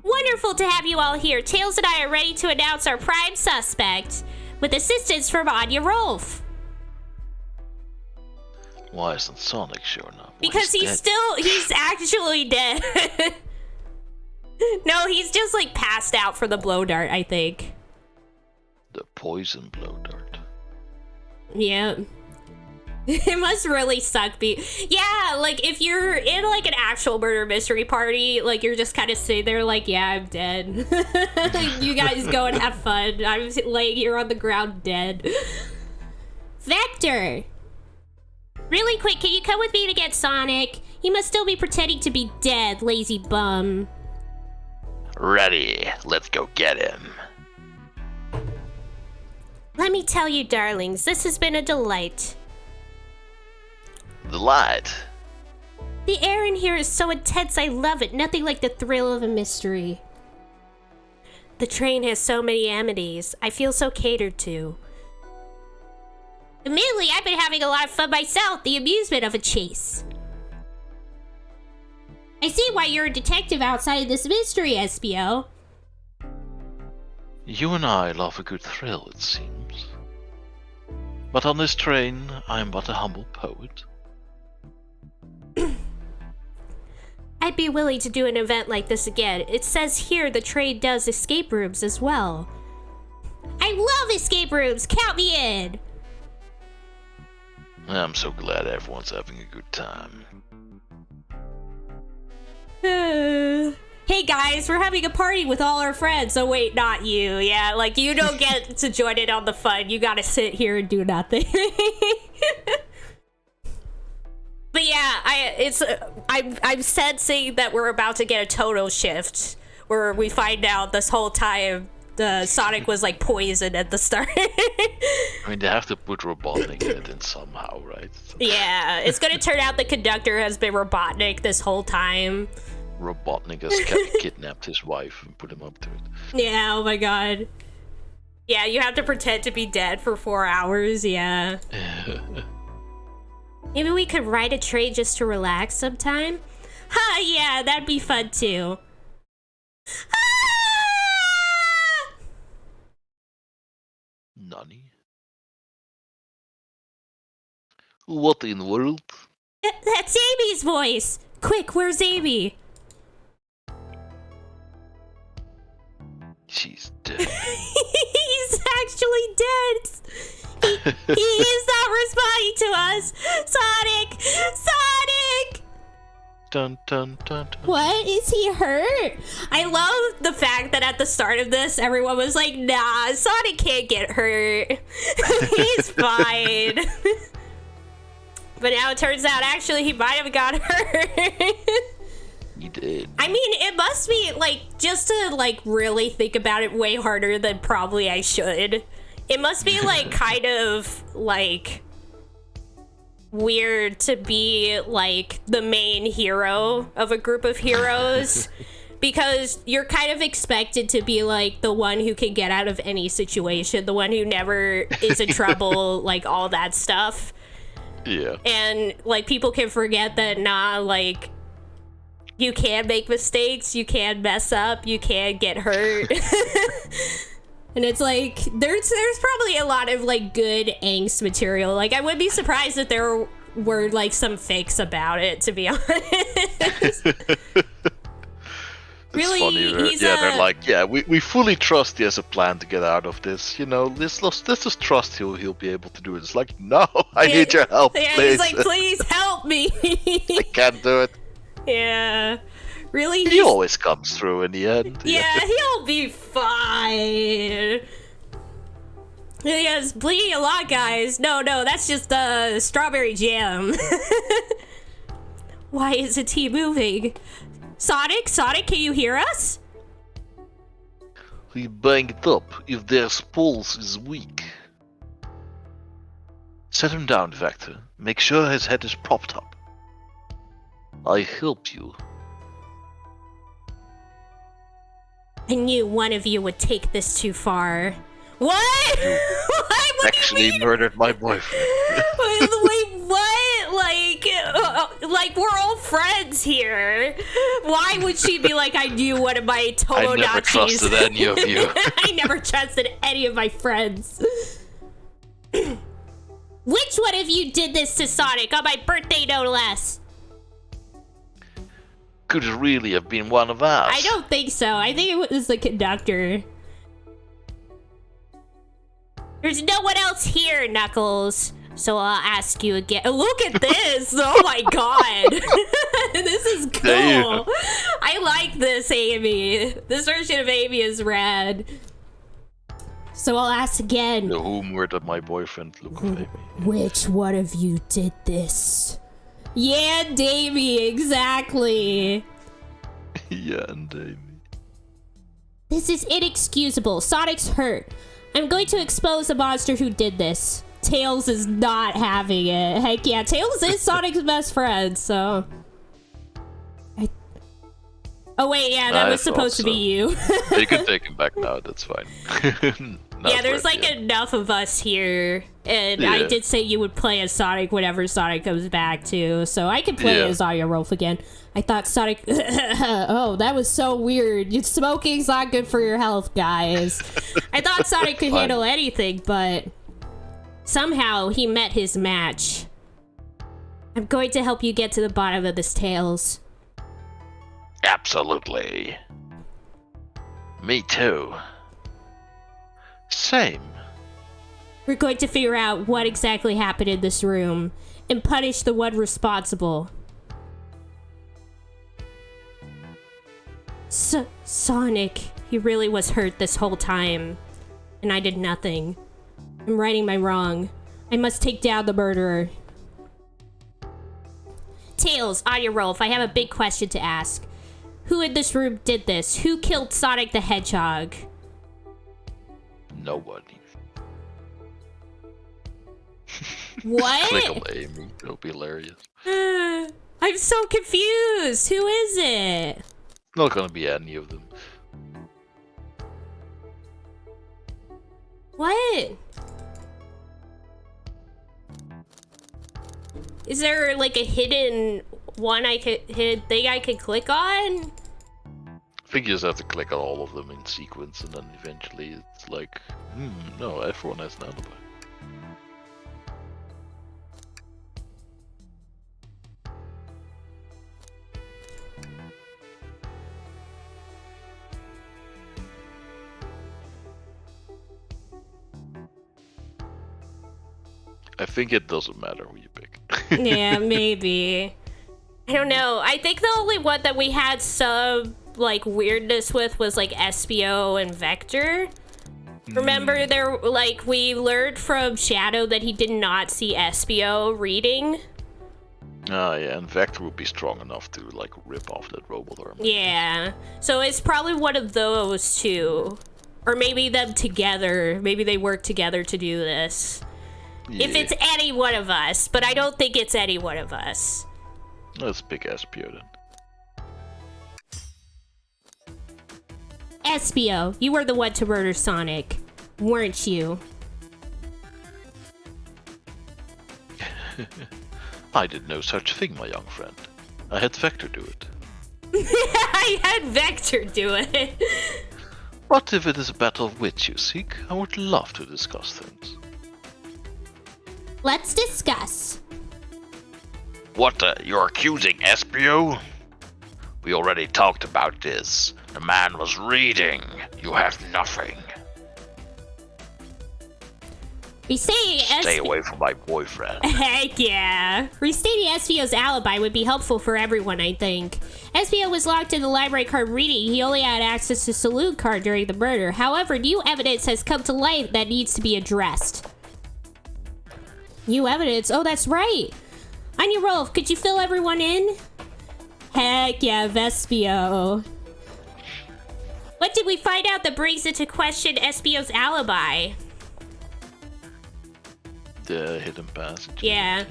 Wonderful to have you all here. Tails and I are ready to announce our prime suspect with assistance from Anya Rolf. Why isn't Sonic showing up? Well, Because he's actually dead. No, he's just like passed out for the blow dart, I think. The poison blow dart. Yeah. It must really suck. Yeah, like if you're in like an actual murder mystery party, like you're just kind of sitting there like, yeah, I'm dead. You guys go and have fun. I'm laying here on the ground dead. Vector! Really quick, can you come with me to get Sonic? He must still be pretending to be dead, lazy bum. Ready. Let's go get him. Let me tell you, darlings, this has been a delight. The light. The air in here is so intense, I love it. Nothing like the thrill of a mystery. The train has so many amenities. I feel so catered to. Admittedly, I've been having a lot of fun myself, the amusement of a chase. I see why you're a detective outside of this mystery, SBO. You and I love a good thrill, it seems. But on this train, I am but a humble poet. I'd be willing to do an event like this again. It says here the train does escape rooms as well. I love escape rooms! Count me in! I'm so glad everyone's having a good time. Hey guys, we're having a party with all our friends. Oh wait, not you. Yeah, like you don't get to join in on the fun. You gotta sit here and do nothing. But yeah, I'm sensing that we're about to get a total shift where we find out this whole time the Sonic was like poisoned at the start. I mean, they have to put Robotnik in it in somehow, right? Yeah, it's gonna turn out the conductor has been Robotnik this whole time. Robotnik has kidnapped his wife and put him up to it. Yeah, oh my god. Yeah, you have to pretend to be dead for 4 hours, yeah. Maybe we could ride a train just to relax sometime? Ha, yeah, that'd be fun too. Nani? What in the world? That's Amy's voice! Quick, where's Amy? She's dead. He's actually dead! He is not responding to us! Sonic! Sonic! Dun dun dun dun. What? Is he hurt? I love the fact that at the start of this, everyone was like, nah, Sonic can't get hurt. He's fine. But now it turns out, actually, he might have got hurt. He did. I mean, it must be, like, just to, like, really think about it way harder than probably I should. It must be, like, kind of, like, weird to be, like, the main hero of a group of heroes. Because you're kind of expected to be, like, the one who can get out of any situation, the one who never is in trouble, like, all that stuff. Yeah. And, like, people can forget that, nah, like, you can make mistakes, you can mess up, you can get hurt. And it's like, there's probably a lot of, like, good angst material. Like, I would be surprised if there were, like, some fakes about it, to be honest. Really, funny. They're like, yeah, we fully trust he has a plan to get out of this. You know, let's just trust he'll be able to do it. It's like, no, I need your help, yeah, please. he's like, please help me. I can't do it. Yeah. Really? He always comes through in the end. Yeah, he'll be fine. He has bleeding a lot, guys. No, that's just strawberry jam. Why isn't he moving? Sonic, can you hear us? He banged up if their pulse is weak. Set him down, Vector. Make sure his head is propped up. I help you. I knew one of you would take this too far. What? What do Actually you mean? murdered my boyfriend. Wait, what? Like we're all friends here. Why would she be like, I knew one of my Tomo I never trusted any of you. I never trusted any of my friends. Which one of you did this to Sonic on my birthday, no less? Could it really have been one of us? I don't think so. I think it was the conductor. There's no one else here, Knuckles. So I'll ask you again. Look at this! Oh my god! This is cool. Damn. I like this, Amy. This version of Amy is rad. So I'll ask again. Who murdered my boyfriend? Look at Amy. Which one of you did this? Yeah, Davey, exactly. Yeah, and Amy. This is inexcusable. Sonic's hurt. I'm going to expose the monster who did this. Tails is not having it. Heck yeah, Tails is Sonic's best friend, so... Oh wait, yeah, that was supposed to be you. You can take him back now, that's fine. Yeah, there's like enough of us here, and I Yeah. did say you would play as Sonic whenever Sonic comes back too, so I can play Yeah. as Anya Rolf again. I thought Sonic... Oh, that was so weird. Smoking's not good for your health, guys. I thought Sonic could handle anything, but... Somehow, he met his match. I'm going to help you get to the bottom of this, Tails. Absolutely. Me too. Same. We're going to figure out what exactly happened in this room and punish the one responsible. Sonic, he really was hurt this whole time, and I did nothing. I'm righting my wrong. I must take down the murderer. Tails, Anya, Rolf, I have a big question to ask. Who in this room did this? Who killed Sonic the Hedgehog? Nobody. What? Click on Amy. It'll be hilarious. I'm so confused. Who is it? Not gonna be any of them. What? Is there like a hidden thing I could click on? I think you just have to click on all of them in sequence, and then eventually it's like, no, everyone has an alibi. I think it doesn't matter who you pick. Yeah, maybe. I don't know. I think the only one that we had some like weirdness with was like SBO and Vector. Remember there we learned from Shadow that he did not see SBO reading. Ah, yeah, and Vector would be strong enough to like rip off that robot arm. Yeah. So it's probably one of those two. Or maybe them together. Maybe they work together to do this. Yeah. If it's any one of us, but I don't think it's any one of us. Let's pick SPO then. SBO, you were the one to murder Sonic, weren't you? I did no such thing, my young friend. I had Vector do it. I had Vector do it. But if it is a battle of wits you seek, I would love to discuss things. Let's discuss. What, you're accusing SPO? We already talked about this. The man was reading. You have nothing. Stay away from my boyfriend. Heck yeah. Restating SVO's alibi would be helpful for everyone, I think. SVO was locked in the library card reading. He only had access to Salute card during the murder. However, new evidence has come to light that needs to be addressed. New evidence? Oh, that's right. Anya, Rolf, could you fill everyone in? Heck yeah, Vespio. What did we find out that brings into question SBO's alibi? The hidden passage. Yeah.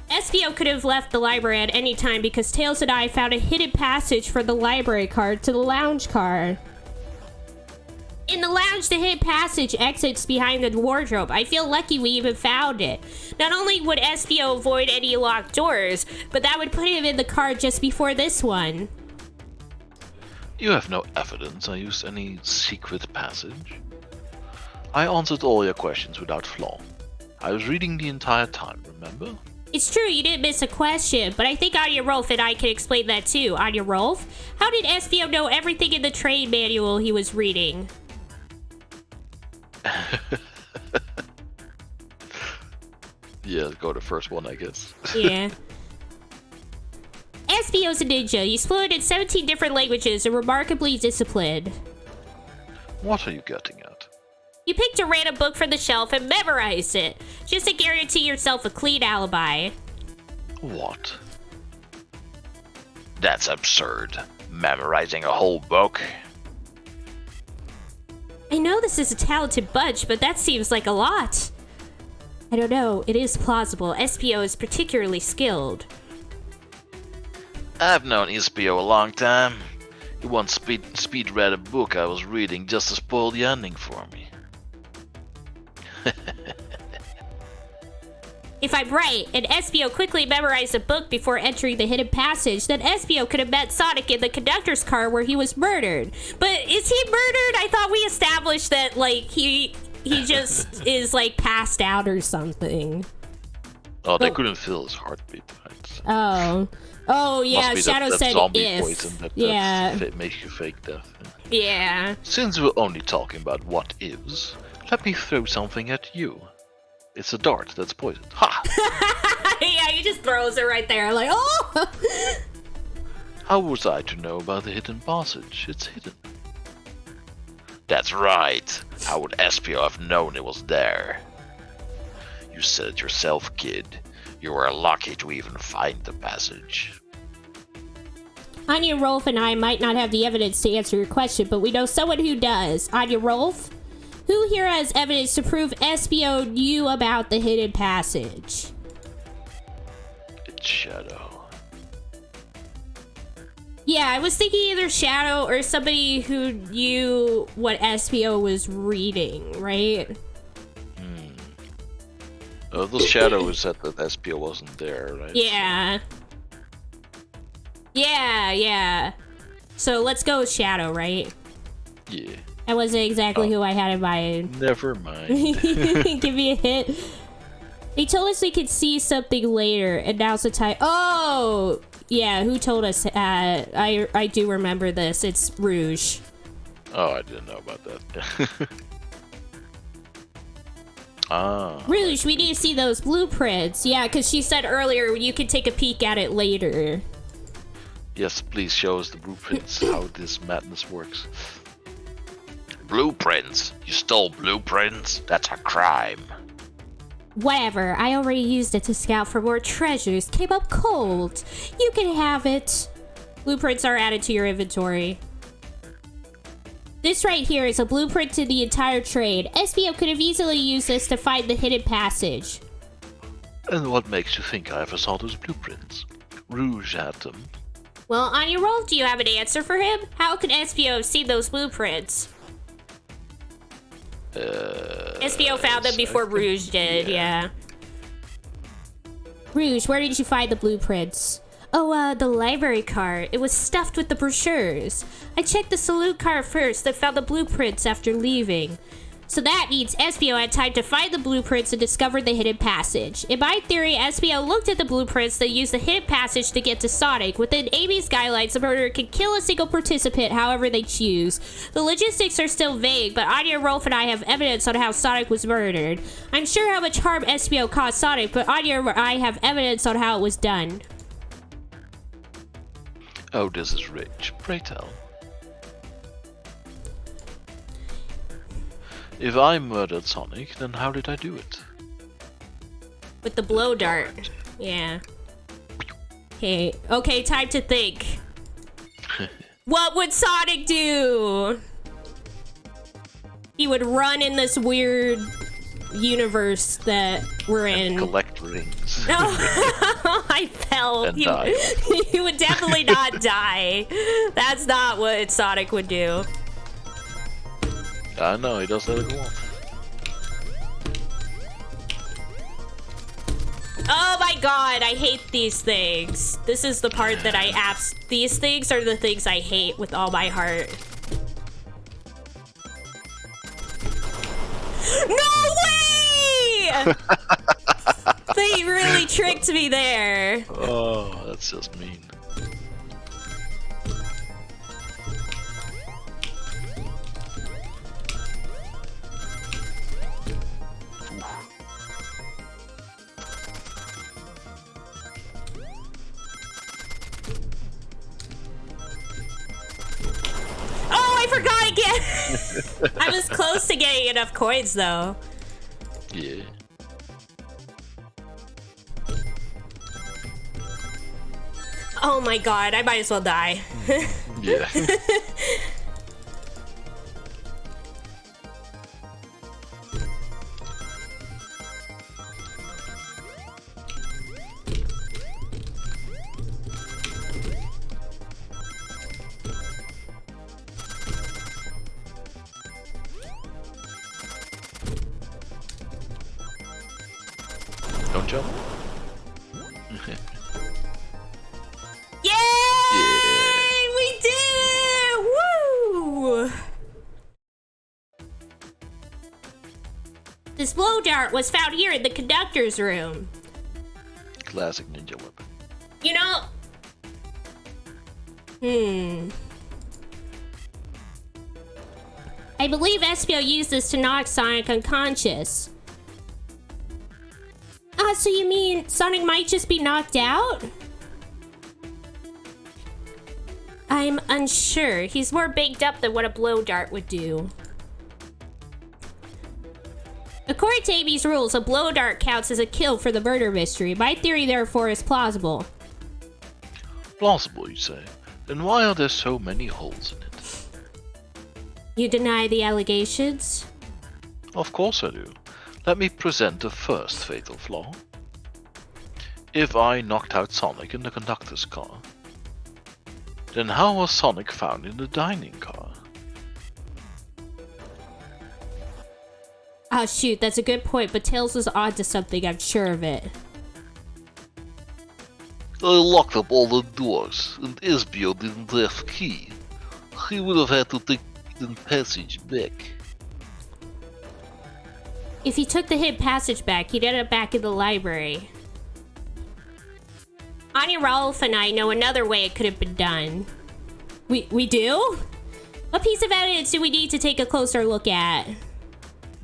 SBO could have left the library at any time because Tails and I found a hidden passage from the library card to the lounge car. In the lounge, the hidden passage exits behind the wardrobe. I feel lucky we even found it. Not only would SBO avoid any locked doors, but that would put him in the car just before this one. You have no evidence I used any secret passage. I answered all your questions without flaw. I was reading the entire time, remember? It's true, you didn't miss a question, but I think Anya, Rolf, and I can explain that too. Anya, Rolf, how did SBO know everything in the train manual he was reading? Yeah, go to the first one, I guess. Yeah. SBO's a ninja. He's fluent in 17 different languages and remarkably disciplined. What are you getting at? You picked a random book from the shelf and memorized it, just to guarantee yourself a clean alibi. What? That's absurd. Memorizing a whole book? I know this is a talented bunch, but that seems like a lot. I don't know, it is plausible. SBO is particularly skilled. I've known SPO a long time. He once speed read a book I was reading just to spoil the ending for me. If I'm right, and SBO quickly memorized a book before entering the hidden passage, then SBO could have met Sonic in the conductor's car where he was murdered. But is he murdered? I thought we established that, like, he he just is like passed out or something. Oh, they couldn't feel his heartbeat, right? Oh yeah, Must be Shadow that said zombie if. poison that makes you fake death. Yeah. Since we're only talking about what is, let me throw something at you. It's a dart that's poisoned. Ha! Yeah, he just throws it right there, like, oh! How was I to know about the hidden passage? It's hidden. That's right. How would Espio have known it was there? You said it yourself, kid. You were lucky to even find the passage. Anya, Rolf, and I might not have the evidence to answer your question, but we know someone who does. Anya, Rolf? Who here has evidence to prove Espio knew about the hidden passage? It's Shadow. Yeah, I was thinking either Shadow or somebody who knew what Espio was reading, right? The Shadow said that Espio wasn't there, right? Yeah. Yeah. So let's go with Shadow, right? Yeah. That wasn't exactly who I had in mind. Never mind. Give me a hint. They told us we could see something later, and now's the time. Oh! Yeah, who told us? I do remember this. It's Rouge. Oh, I didn't know about that. Rouge, we need to see those blueprints. Yeah, because she said earlier you could take a peek at it later. Yes, please show us the blueprints, how this madness works. Blueprints? You stole blueprints? That's a crime. Whatever, I already used it to scout for more treasures. Came up cold. You can have it. Blueprints are added to your inventory. This right here is a blueprint to the entire trade. SBO could have easily used this to find the hidden passage. And what makes you think I ever saw those blueprints? Rouge had them. Well, on your roll, do you have an answer for him? How could SBO have seen those blueprints? SBO found them before Rouge did, yeah. Rouge, where did you find the blueprints? Oh, the library cart. It was stuffed with the brochures. I checked the salute cart first, then found the blueprints after leaving. So that means SBO had time to find the blueprints and discover the hidden passage. In my theory, SBO looked at the blueprints, then used the hidden passage to get to Sonic. Within Amy's guidelines, the murderer can kill a single participant however they choose. The logistics are still vague, but Anya, Rolf, and I have evidence on how Sonic was murdered. I'm sure how much harm SBO caused Sonic, but Anya and I have evidence on how it was done. Oh, this is rich. Pray tell. If I murdered Sonic, then how did I do it? With the blow dart. Yeah. Okay, time to think. What would Sonic do? He would run in this weird universe that we're in. Collect rings. No, I fell. And die. He would definitely not die. That's not what Sonic would do. I know, he does let it go on. Oh my god, I hate these things. This is the part that these things are the things I hate with all my heart. No way! They really tricked me there. Oh, that's just mean. Oh, I forgot again. I was close to getting enough coins though. Yeah. Oh my god, I might as well die. Yeah. Don't jump. Yay! We did it! Woo! This blow dart was found here in the conductor's room. Classic ninja weapon. You know... I believe Espio used this to knock Sonic unconscious. So you mean Sonic might just be knocked out? I'm unsure. He's more baked up than what a blow dart would do. According to AB's rules, a blow dart counts as a kill for the murder mystery. My theory, therefore, is plausible. Plausible, you say? Then why are there so many holes in it? You deny the allegations? Of course I do. Let me present the first fatal flaw. If I knocked out Sonic in the conductor's car, then how was Sonic found in the dining car? Oh shoot, that's a good point, but Tails was onto something, I'm sure of it. I locked up all the doors, and Espio didn't have key. He would have had to take the passage back. If he took the hidden passage back, he'd end up back in the library. Anya, Rolf, and I know another way it could have been done. We do? What piece of evidence do we need to take a closer look at?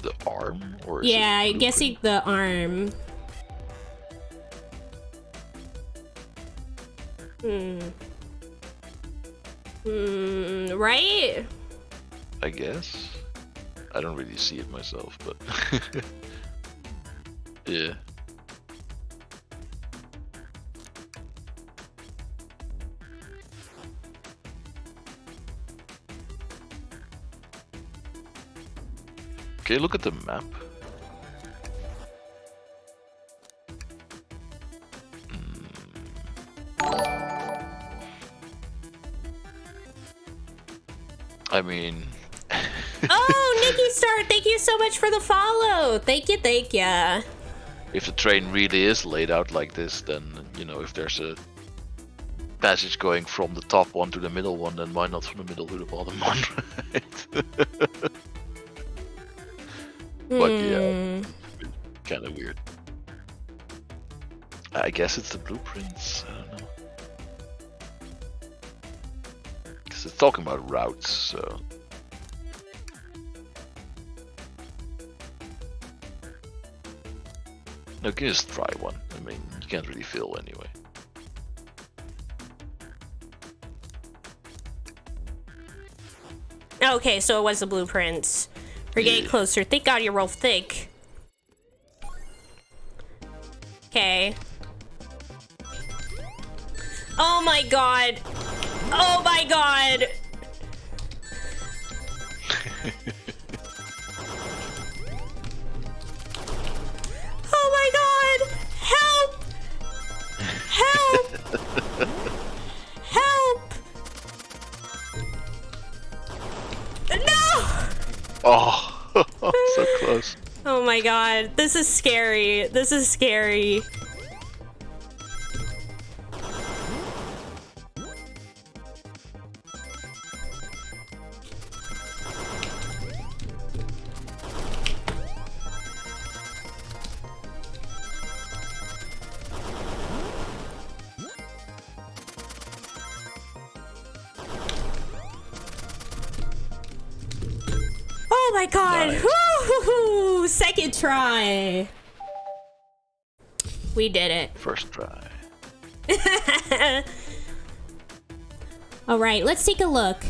The arm? Or is Yeah, it I'm guessing the arm. Right? I guess. I don't really see it myself, but yeah. Okay, look at the map. I mean... Oh, Nikki Star, thank you so much for the follow. Thank you, thank you. If the train really is laid out like this, then, you know, if there's a passage going from the top one to the middle one, then why not from the middle to the bottom one, right? But yeah, kind of weird. I guess it's the blueprints, I don't know. Because it's talking about routes, so... No, just try one. I mean, you can't really fail anyway. Okay, so it was the blueprints. We're getting closer. Thank God you're real thick. Okay. Oh my god. Oh my god. Oh my god. Help. Help. Help. No. Oh, so close. Oh my god. This is scary. This is scary. Oh my god! Nice. Woo-hoo-hoo. Second try. We did it. First try. All right, let's take a look.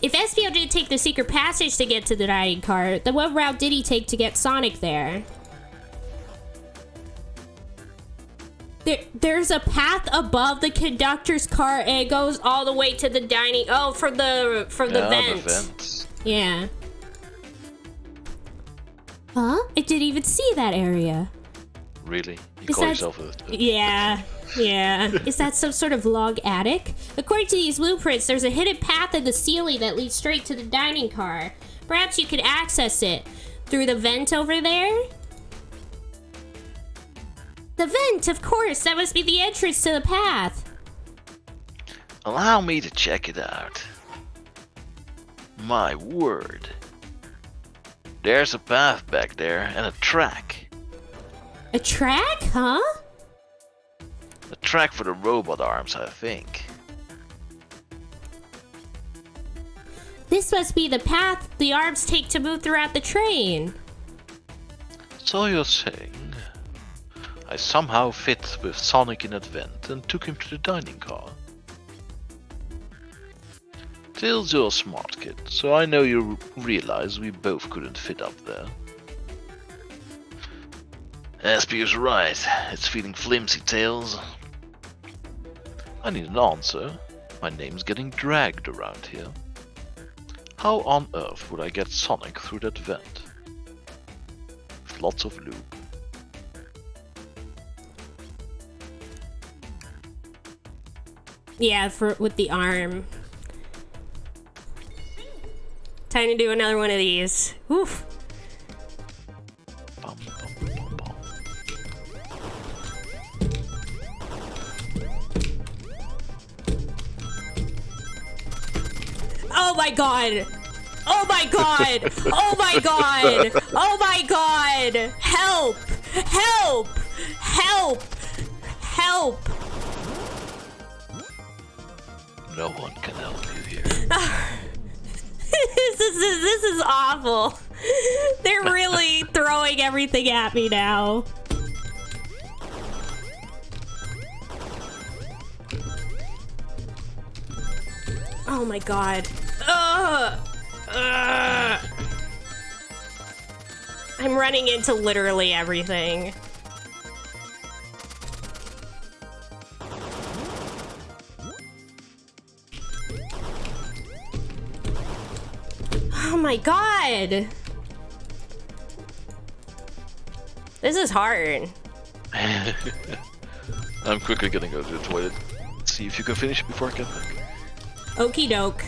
If Espio didn't take the secret passage to get to the dining car, then what route did he take to get Sonic there? There's a path above the conductor's car and it goes all the way to the dining. Oh, from the vent. The vents. Yeah. Huh? I didn't even see that area. Really? You Is call that- yourself a... Yeah. Yeah. Is that some sort of log attic? According to these blueprints, there's a hidden path in the ceiling that leads straight to the dining car. Perhaps you could access it through the vent over there? The vent, of course. That must be the entrance to the path. Allow me to check it out. My word. There's a path back there and a track. A track, huh? A track for the robot arms, I think. This must be the path the arms take to move throughout the train. So you're saying I somehow fit with Sonic in that vent and took him to the dining car? Tails, you're a smart kid, so I know you realize we both couldn't fit up there. Espio's right. It's feeling flimsy, Tails. I need an answer. My name's getting dragged around here. How on earth would I get Sonic through that vent? With lots of lube. Yeah, with the arm. Time to do another one of these. Oof. Bum, bum, bum, bum. Oh my god! Oh my god! Oh my god! Oh my god! Help! Help! Help! Help! No one can help you here. This is awful. They're really throwing everything at me now. Oh my god. I'm running into literally everything. Oh my god. This is hard. I'm quickly gonna go to the toilet. See if you can finish before I get back. Okie doke.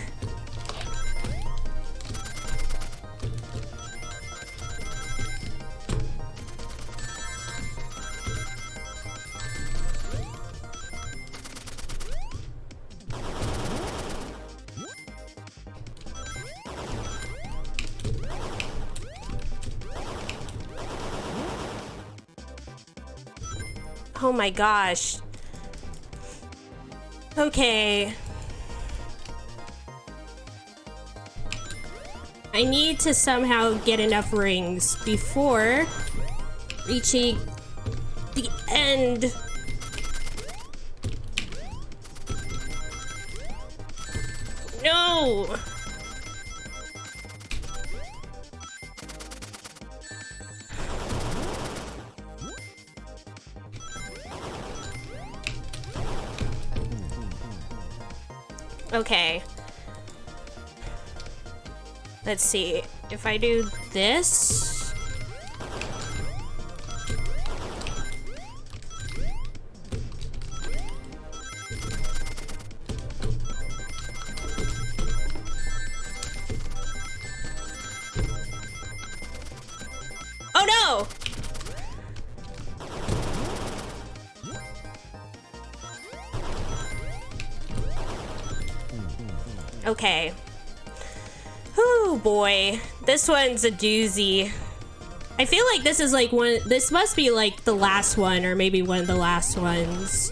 Oh my gosh. Okay. I need to somehow get enough rings before reaching the end. No! Okay. Let's see. If I do this... Oh no! Okay. Oh boy. This one's a doozy. I feel like this is like one. This must be like the last one, or maybe one of the last ones.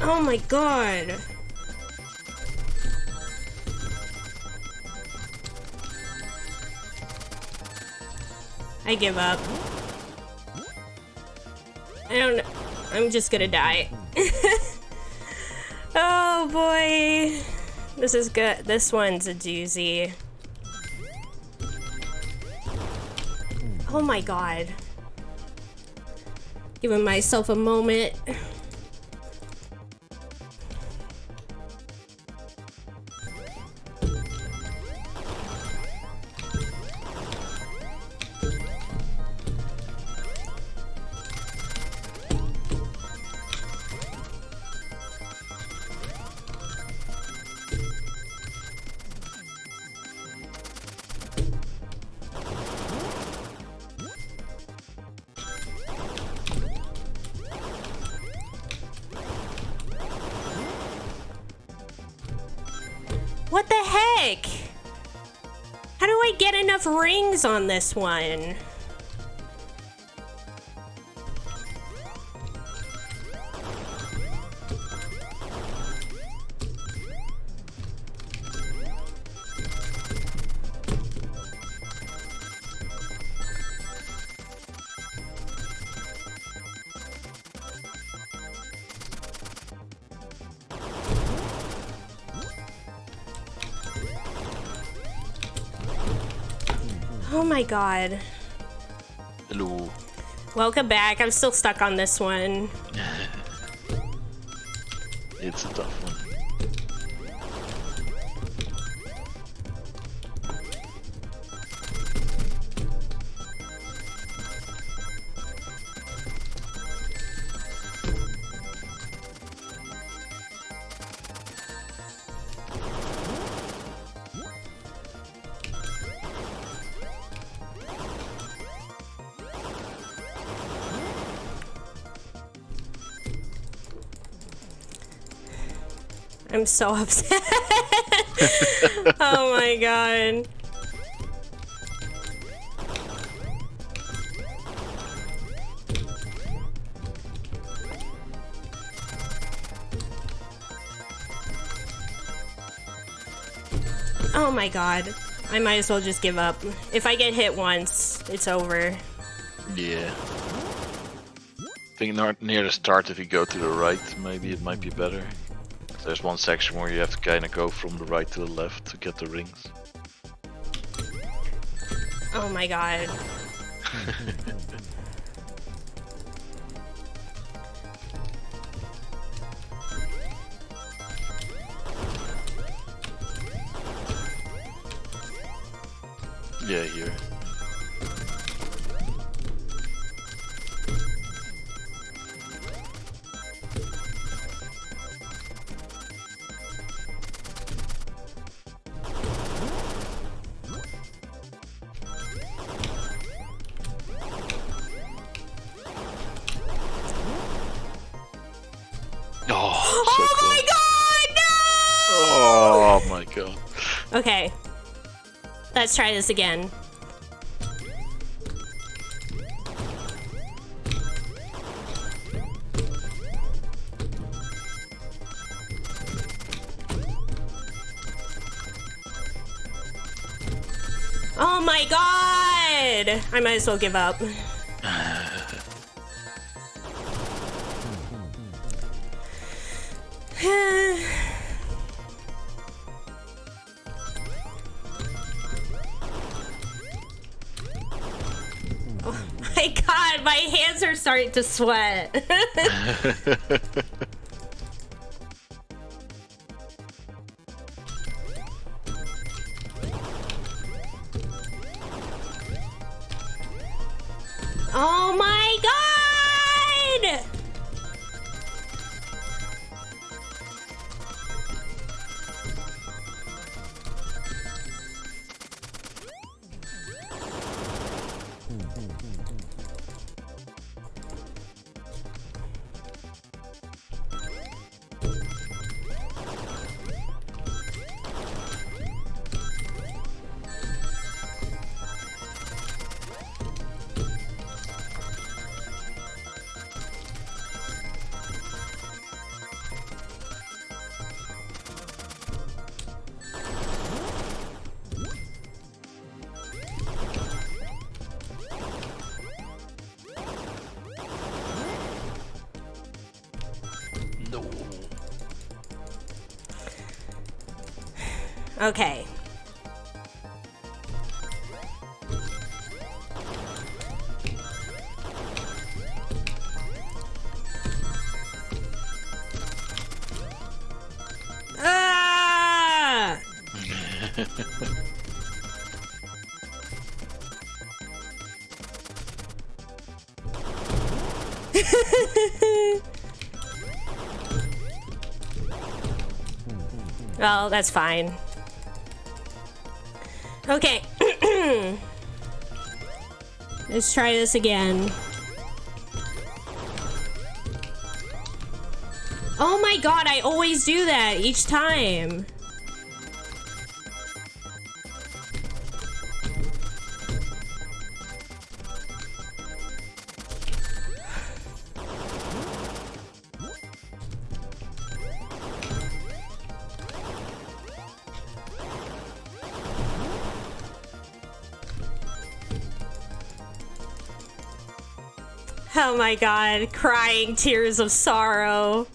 Oh my god. I give up. I don't know. I'm just gonna die. Oh boy. This is good. This one's a doozy. Oh my god. Giving myself a moment. heck? How do I get enough rings on this one? Oh my god. Hello. Welcome back. I'm still stuck on this one. It's a tough one. I'm so upset. Oh my god. Oh my god. I might as well just give up. If I get hit once, it's over. Yeah. I think not near the start, if you go to the right, maybe it might be better. There's one section where you have to kind of go from the right to the left to get the rings. Oh my god. Yeah, here. Oh my god. Okay. Let's try this again. Oh my god! I might as well give up. Oh my god, my hands are starting to sweat. Oh my god! Okay. Ah! Well, that's fine. Okay. Let's try this again. Oh my god, I always do that each time. Oh my god, crying tears of sorrow.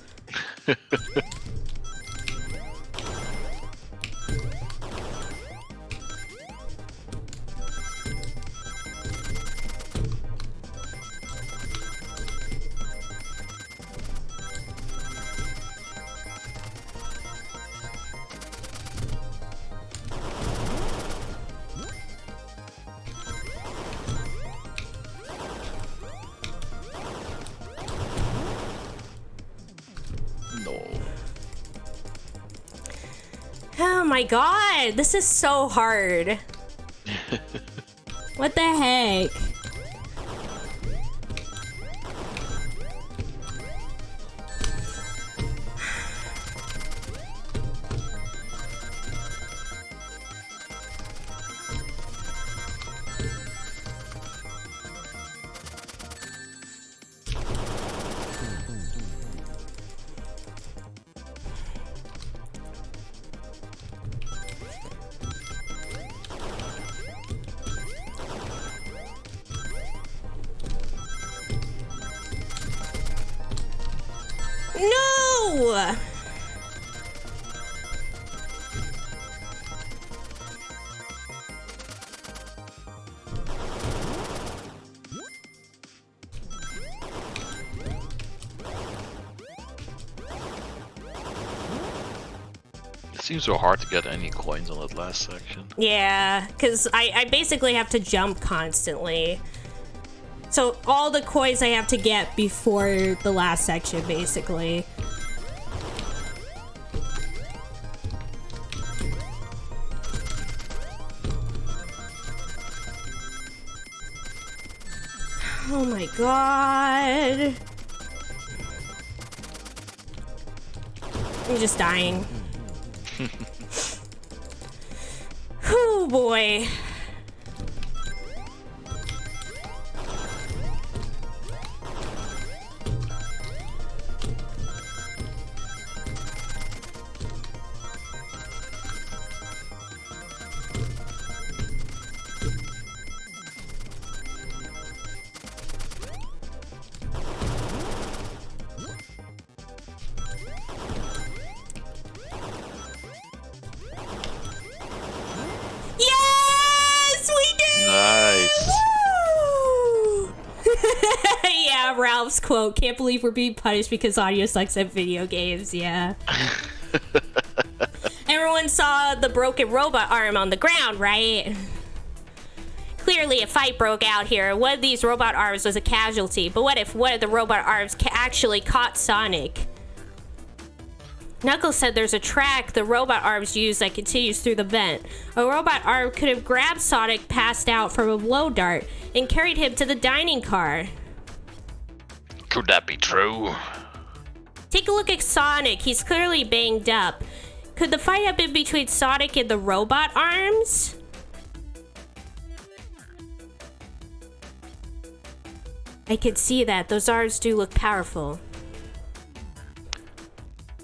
No. Oh my god, this is so hard. What the heck? No! It seems so hard to get any coins on that last section. Yeah, because I basically have to jump constantly. So all the coins I have to get before the last section, basically. Oh my god. I'm just dying. Oh boy. Yes, we did! Nice. Woo! Yeah, Ralph's quote. Can't believe we're being punished because audio sucks at video games. Yeah. Everyone saw the broken robot arm on the ground, right? Clearly a fight broke out here. One of these robot arms was a casualty, but what if one of the robot arms actually caught Sonic? Knuckles said there's a track the robot arms use that continues through the vent. A robot arm could have grabbed Sonic passed out from a blow dart and carried him to the dining car. Could that be true? Take a look at Sonic. He's clearly banged up. Could the fight have been between Sonic and the robot arms? I can see that. Those arms do look powerful.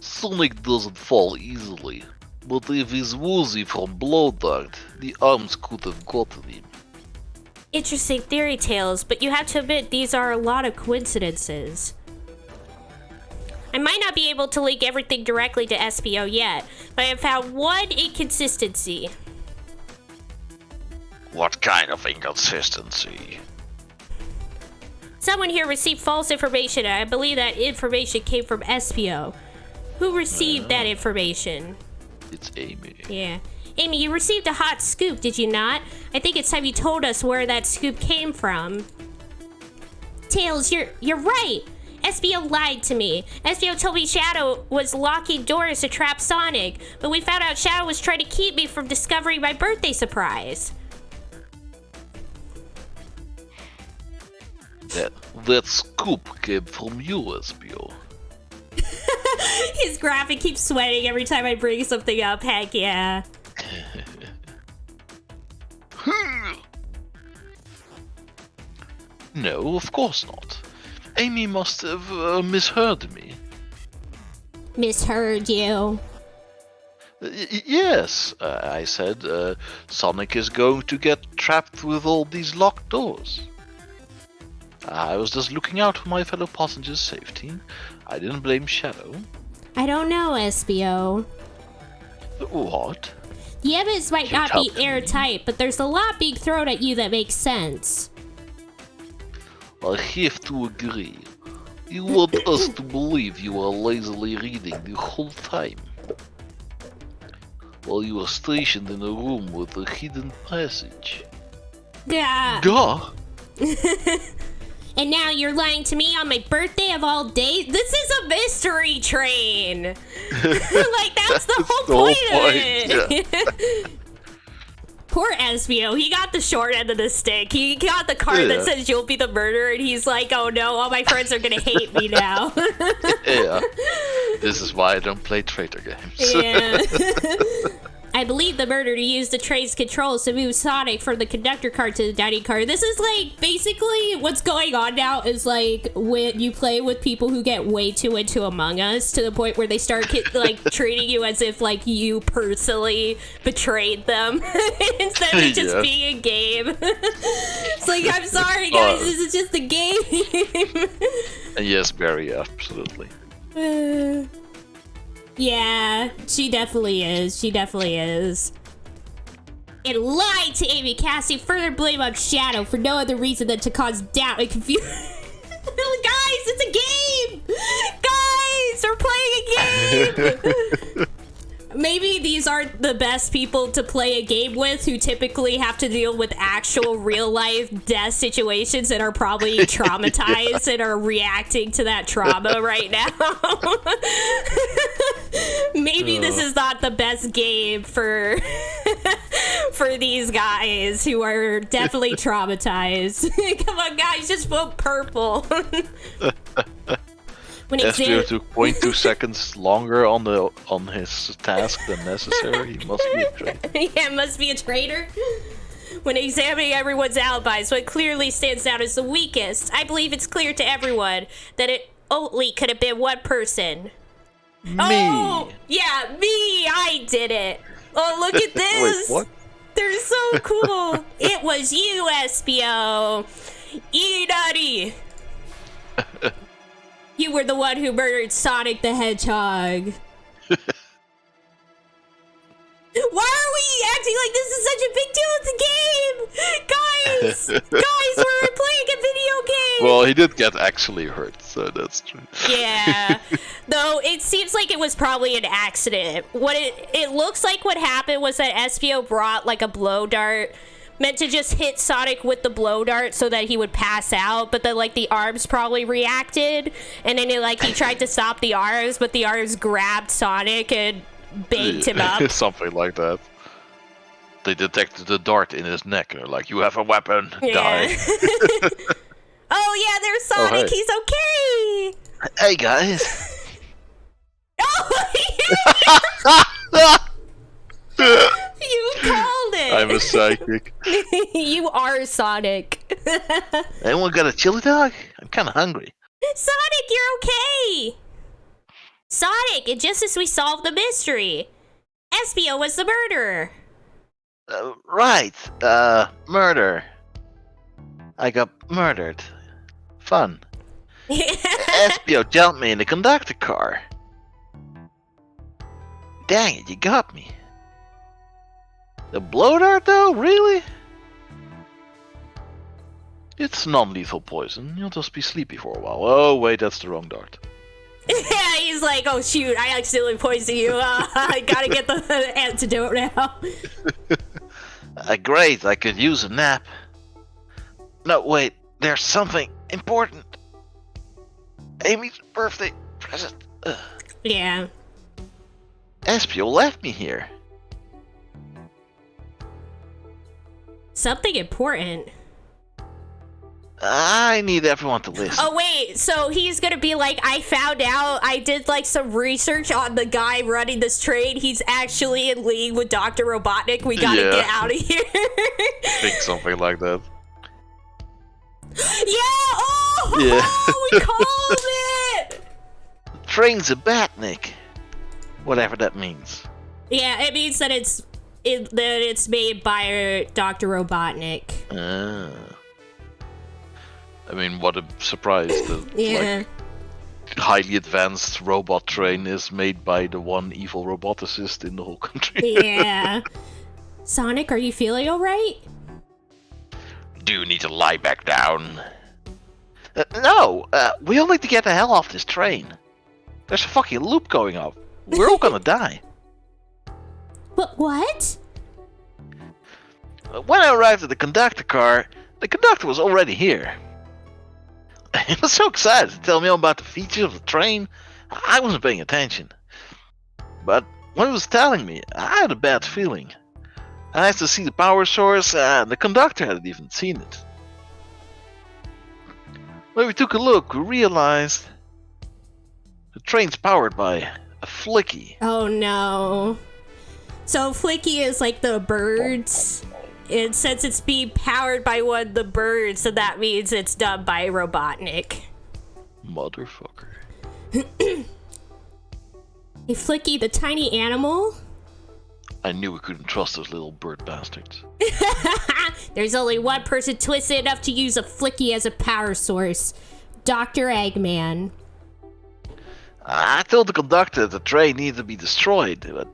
Sonic doesn't fall easily, but if he's woozy from blow dart, the arms could have gotten him. Interesting theory, Tails, but you have to admit these are a lot of coincidences. I might not be able to link everything directly to SPO yet, but I have found one inconsistency. What kind of inconsistency? Someone here received false information, and I believe that information came from SPO. Who received that information? It's Amy. Yeah. Amy, you received a hot scoop, did you not? I think it's time you told us where that scoop came from. Tails, you're right. SBO lied to me. SBO told me Shadow was locking doors to trap Sonic, but we found out Shadow was trying to keep me from discovering my birthday surprise. That scoop came from you, SPO. His graphic keeps sweating every time I bring something up. Heck yeah. No, of course not. Amy must have misheard me. Misheard you. Yes, I said Sonic is going to get trapped with all these locked doors. I was just looking out for my fellow passengers' safety. I didn't blame Shadow. I don't know, SBO. What? The evidence might not be airtight, but there's a lot being thrown at you that makes sense. I have to agree. You want us to believe you are lazily reading the whole time, while you are stationed in a room with a hidden passage. Yeah. Duh! And now you're lying to me on my birthday of all days? This is a mystery train. Like, that's the whole point of it. Yeah. Poor SBO, he got the short end of the stick. He got the card that says you'll be the murderer, and he's like, oh no, all my friends are gonna hate me now. Yeah. This is why I don't play traitor games. Yeah. I believe the murderer used the train's controls to move Sonic from the conductor car to the dining car. This is like basically what's going on now is like when you play with people who get way too into Among Us to the point where they start like treating you as if like you personally betrayed them instead of it just being a game. It's like, I'm sorry guys, this is just a game. And yes, Barry, absolutely. Yeah, she definitely is. She definitely is. And lied to Amy, casting further blame on Shadow for no other reason than to cause doubt and confusion. Guys, it's a game! Guys, we're playing a game! Maybe these aren't the best people to play a game with who typically have to deal with actual real-life death situations and are probably traumatized and are reacting to that trauma right now. Maybe this is not the best game for for these guys who are definitely traumatized. Come on, guys, just vote purple. When SBO took 0.2 seconds longer on his task than necessary. He must be a traitor. Yeah, must be a traitor. When examining everyone's alibis, what clearly stands out as the weakest, I believe it's clear to everyone that it only could have been one person. Me. Oh, yeah, me. I did it. Oh, look at this. Wait, what? They're so cool. It was you, SBO. Inari. You were the one who murdered Sonic the Hedgehog. Why are we acting like this is such a big deal? It's a game! Guys! Guys, we're playing a video game! Well, he did get actually hurt, so that's true. Yeah. Though, it seems like it was probably an accident. What it looks like what happened was that SBO brought, like, a blow dart meant to just hit Sonic with the blow dart so that he would pass out, but then, like, the arms probably reacted, and then, he tried to stop the arms, but the arms grabbed Sonic and banged him up. Something like that. They detected the dart in his neck, and they're like, you have a weapon, die. Oh, yeah, there's Sonic, hey. he's okay! Hey, guys. Oh, you called it! I'm a psychic. You are Sonic. Anyone got a chili dog? I'm kind of hungry. Sonic, you're okay! Sonic, and just as we solved the mystery, SBO was the murderer. Right. Murder. I got murdered. Fun. SBO jumped me in the conductor car. Dang it, you got me. The blow dart, though? Really? It's non-lethal poison. You'll just be sleepy for a while. Oh, wait, that's the wrong dart. Yeah, he's like, oh shoot, I accidentally poisoned you. I gotta get the antidote now. Great, I could use a nap. No, wait, there's something important. Amy's birthday present. Yeah. Espio left me here. Something important. I need everyone to listen. Oh wait, so he's gonna be like, I found out, I did like some research on the guy running this train. He's actually in league with Dr. Robotnik. We gotta get out of here. Think something like that. Yeah! Oh! Yeah. We called it! Train's a Batnik. Whatever that means. Yeah, it means that it's made by Dr. Robotnik. I mean, what a surprise! Yeah. Highly advanced robot train is made by the one evil roboticist in the whole country. Yeah. Sonic, are you feeling alright? Do you need to lie back down? No, we all need to get the hell off this train. There's a fucking loop going up. We're all gonna die. What? When I arrived at the conductor car, the conductor was already here. He was so excited to tell me all about the features of the train, I wasn't paying attention. But when he was telling me, I had a bad feeling. I asked to see the power source, and the conductor hadn't even seen it. When we took a look, we realized the train's powered by a flicky. Oh no. So Flicky is like the birds. And since it's being powered by one of the birds, so that means it's done by Robotnik. Motherfucker. Hey Flicky, the tiny animal? I knew we couldn't trust those little bird bastards. There's only one person twisted enough to use a Flicky as a power source. Dr. Eggman. I told the conductor the train needed to be destroyed, but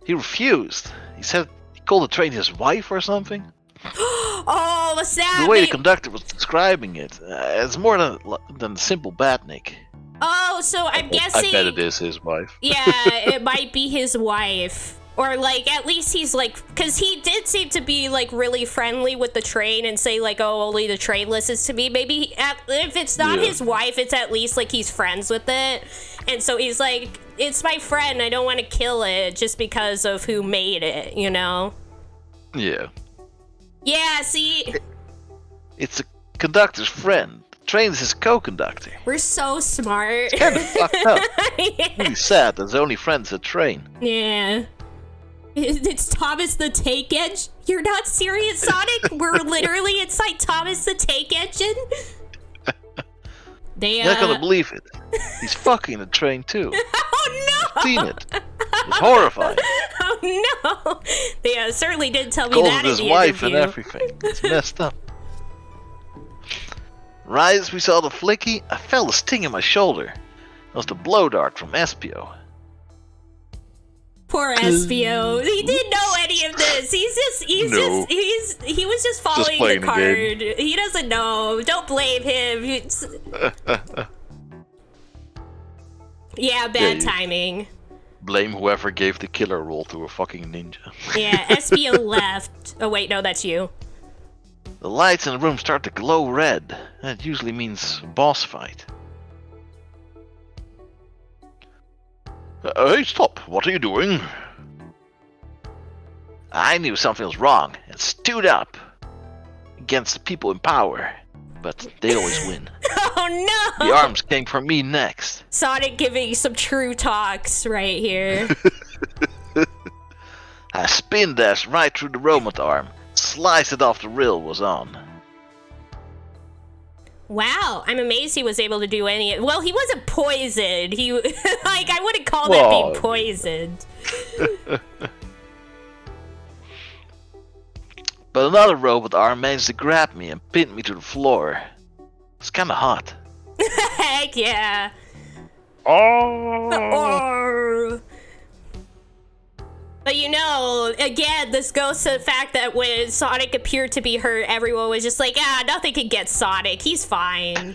he refused. He said he called the train his wife or something. Oh, what's that? The way the conductor was describing it, it's more than a simple badnik. Oh, so I'm guessing... I bet it is his wife. Yeah, it might be his wife. Or, like, at least he's, like... Because he did seem to be, like, really friendly with the train and say, like, oh, only the train listens to me. Maybe if it's not his wife, it's at least, like, he's friends with it. And so he's like, it's my friend. I don't want to kill it just because of who made it, you know? Yeah. Yeah, see... It's a conductor's friend. The train is his co-conductor. We're so smart. It's kind of fucked up. Yeah. Really sad that his only friend's a train. Yeah. It's Thomas the Tank Engine? You're not serious, Sonic? We're literally inside Thomas the Tank Engine? You're not gonna believe it. He's fucking the train too. Oh no! I've seen it. It's horrifying. Oh no! They certainly didn't tell me Calls that it in his the wife interview. and everything. It's messed up. Right as we saw the flicky, I felt a sting in my shoulder. It was the blow dart from Espio. Poor Espio. He didn't know any of this. He was just following playing the the card. He doesn't know. Don't blame him. Yeah, bad timing. Blame whoever gave the killer role to a fucking ninja. Yeah, Espio left. Oh wait, no, that's you. The lights in the room start to glow red. That usually means a boss fight. Hey, stop! What are you doing? I knew something was wrong and stood up against the people in power, but they always win. Oh no! The arms came for me next. Sonic giving some true talks right here. I spin dashed right through the robot arm, sliced it off the rail was on. Wow, I'm amazed he was able to do any. Well, he wasn't poisoned. He like I wouldn't call that being poisoned. But another robot arm managed to grab me and pinned me to the floor. It's kinda hot. Heck yeah. Oh! But you know, again, this goes to the fact that when Sonic appeared to be hurt, everyone was just like, ah, nothing can get Sonic. He's fine.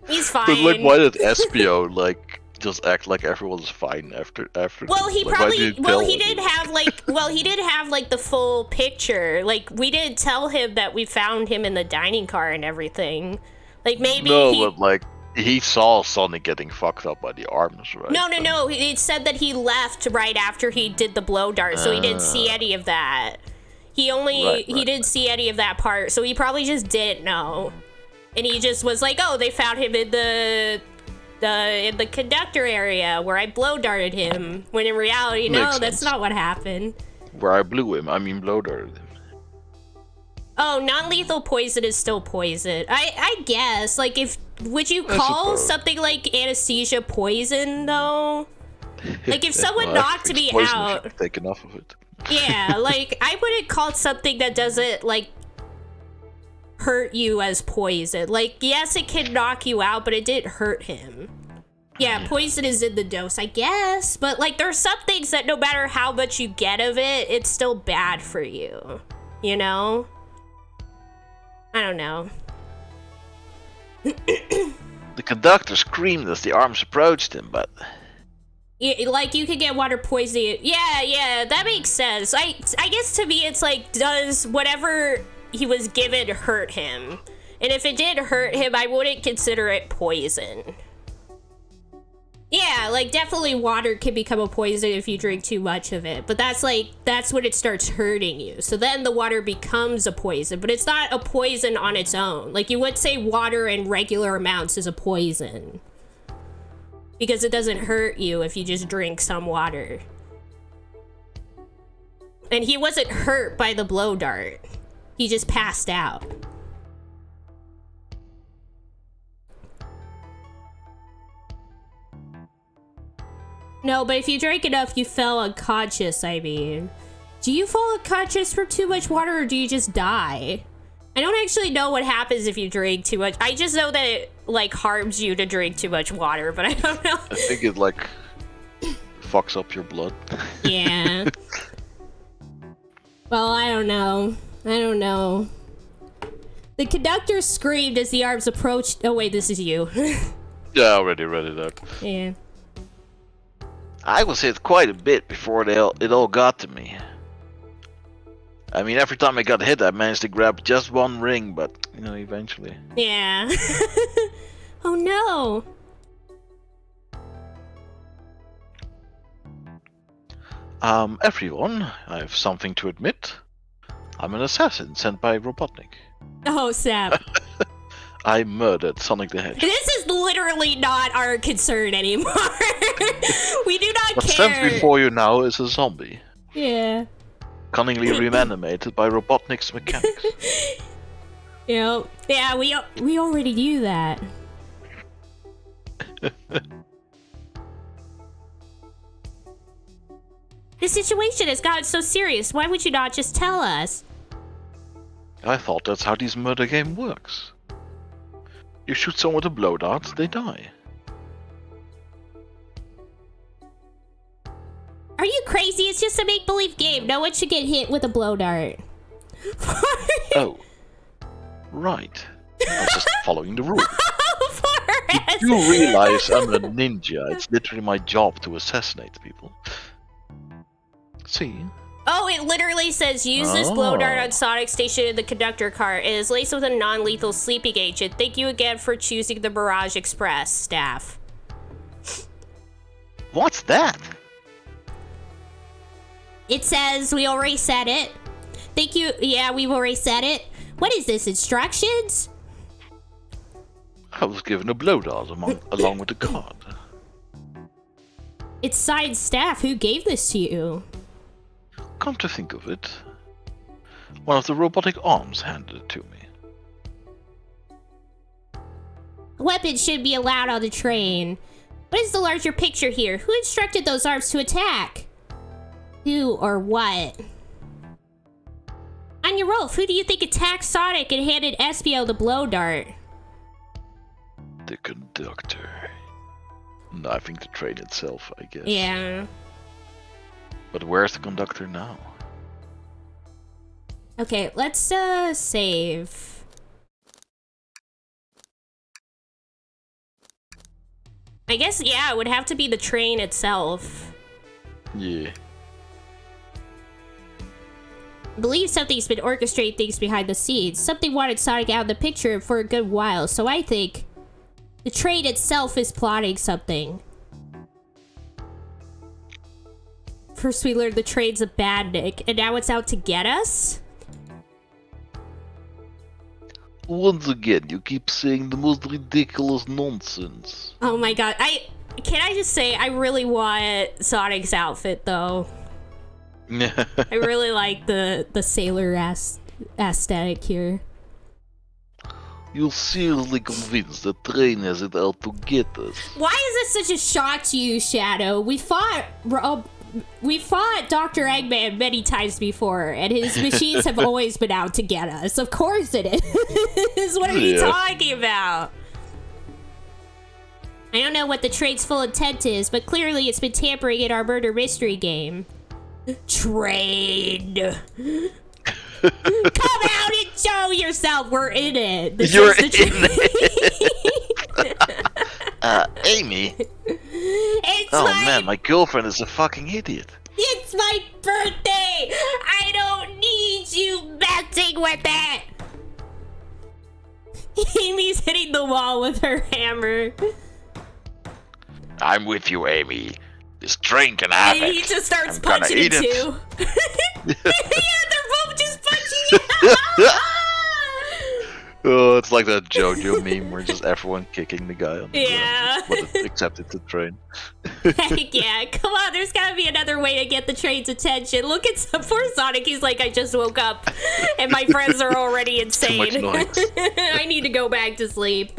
He's fine. But like, why did Espio just act like everyone's fine after? Well, he like, probably. Well, he did have like. Well, he did have like the full picture. Like, we didn't tell him that we found him in the dining car and everything. Like, maybe. No, but like. He saw Sonic getting fucked up by the arms, right? No. It said that he left right after he did the blow dart, so he didn't see any of that. He didn't see any of that part, so he probably just didn't know. And he just was like, "Oh, they found him in the conductor area where I blow darted him." When in reality, no, that's not what happened. Where I blew him, I mean blow darted him. Oh, non-lethal poison is still poison. I guess. Like, would you call something like anesthesia poison, though? Like, if someone knocked me out... Take enough of it. Yeah, like, I wouldn't call it something that doesn't, like, hurt you as poison. Like, yes, it can knock you out, but it didn't hurt him. Yeah, poison is in the dose, I guess. But, like, there are some things that no matter how much you get of it, it's still bad for you. You know? I don't know. The conductor screamed as the arms approached him, but... Yeah, like, you could get water poisoning. Yeah, that makes sense. I guess to me, it's like, does whatever he was given hurt him? And if it did hurt him, I wouldn't consider it poison. Yeah, like, definitely water can become a poison if you drink too much of it. But that's when it starts hurting you. So then the water becomes a poison. But it's not a poison on its own. Like, you would say water in regular amounts is a poison. Because it doesn't hurt you if you just drink some water. And he wasn't hurt by the blow dart. He just passed out. No, but if you drank enough, you fell unconscious, I mean. Do you fall unconscious from too much water, or do you just die? I don't actually know what happens if you drink too much. I just know that it, like, harms you to drink too much water, but I don't know. I think it, like, fucks up your blood. Yeah. Well, I don't know. The conductor screamed as the arms approached... Oh, wait, this is you. Yeah, I already read it out. Yeah. I was hit quite a bit before it all got to me. I mean, every time I got hit, I managed to grab just one ring, but, you know, eventually. Yeah. Oh, no. Everyone, I have something to admit. I'm an assassin sent by Robotnik. Oh, Sam. I murdered Sonic the Hedgehog. This is literally not our concern anymore. We do not What care. stands before you now is a zombie. Yeah. Cunningly reanimated by Robotnik's mechanics. Yeah, we already knew that. The situation has gotten so serious. Why would you not just tell us? I thought that's how this murder game works. You shoot someone with a blow dart, they die. Are you crazy? It's just a make-believe game. No one should get hit with a blow dart. Oh. Right. I'm just following the rules. You realize I'm a ninja. It's literally my job to assassinate people. See? Oh, it literally says, use this blow dart on Sonic Station in the conductor car. It is laced with a non-lethal sleeping agent. Thank you again for choosing the Mirage Express, staff. What's that? It says, we already said it. Thank you. Yeah, we've already said it. What is this, instructions? I was given a blow dart along with the card. It's signed staff. Who gave this to you? Come to think of it, one of the robotic arms handed it to me. Weapons should be allowed on the train. What is the larger picture here? Who instructed those arms to attack? Who or what? Anya, Rolf, who do you think attacked Sonic and handed Espio the blow dart? The conductor. No, I think the train itself, I guess. Yeah. But where's the conductor now? Okay, let's save. I guess, yeah, it would have to be the train itself. Yeah. I believe something's been orchestrating things behind the scenes. Something wanted Sonic out of the picture for a good while, so I think the train itself is plotting something. First we learned the train's a badnik, and now it's out to get us? Once again, you keep saying the most ridiculous nonsense. Oh my god, can I just say, I really want Sonic's outfit, though. I really like the sailor aesthetic here. You're seriously convinced the train has it out to get us? Why is this such a shock to you, Shadow? We fought we fought Dr. Eggman many times before, and his machines have always been out to get us. Of course it is. What are you talking about? I don't know what the trade's full intent is, but clearly it's been tampering in our murder mystery game. Trade. Come out and show yourself. We're in it. You're in it. Amy. Man, my girlfriend is a fucking idiot. It's my birthday. I don't need you messing with it. Amy's hitting the wall with her hammer. I'm with you, Amy. This train can have it. He just starts I'm punching gonna it eat too. Yeah, they're both just punching it. Oh, it's like that JoJo meme where just everyone kicking the guy on the Yeah. ground. Except it's a train. Heck yeah, come on, there's gotta be another way to get the train's attention. Look at poor Sonic, he's like, I just woke up and my friends are already insane. Too much noise. I need to go back to sleep.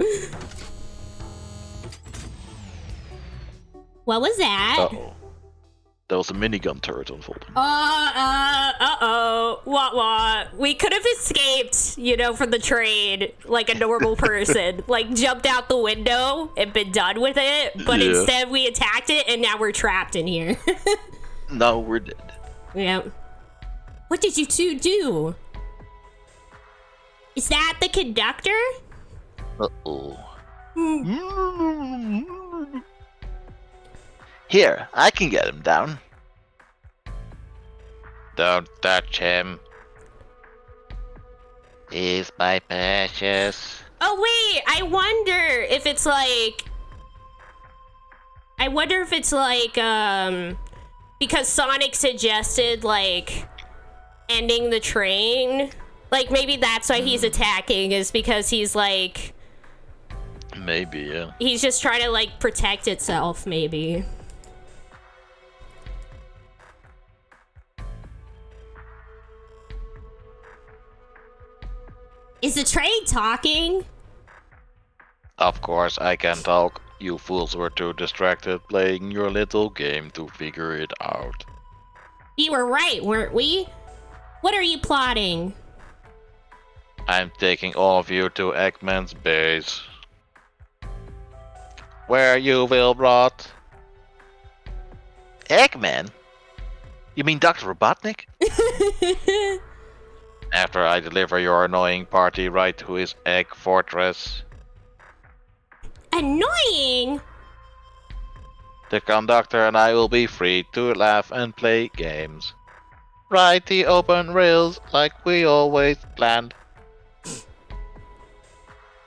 What was that? Uh-oh. There was a minigun turret unfolding. Uh-oh. What? We could have escaped, from the train like a normal person. Like, jumped out the window and been done with it. But instead we attacked it and now we're trapped in here. Now we're dead. Yep. What did you two do? Is that the conductor? Uh-oh. Here, I can get him down. Don't touch him. He's my precious. Oh, wait. I wonder if it's like, because Sonic suggested, like, ending the train. Like, maybe that's why he's attacking, is because he's, like... Maybe, yeah. He's just trying to, like, protect itself, maybe. Is the train talking? Of course I can talk. You fools were too distracted playing your little game to figure it out. We were right, weren't we? What are you plotting? I'm taking all of you to Eggman's base. Where you will rot. Eggman? You mean Dr. Robotnik? After I deliver your annoying party right to his egg fortress. Annoying? The conductor and I will be free to laugh and play games. Ride the open rails like we always planned.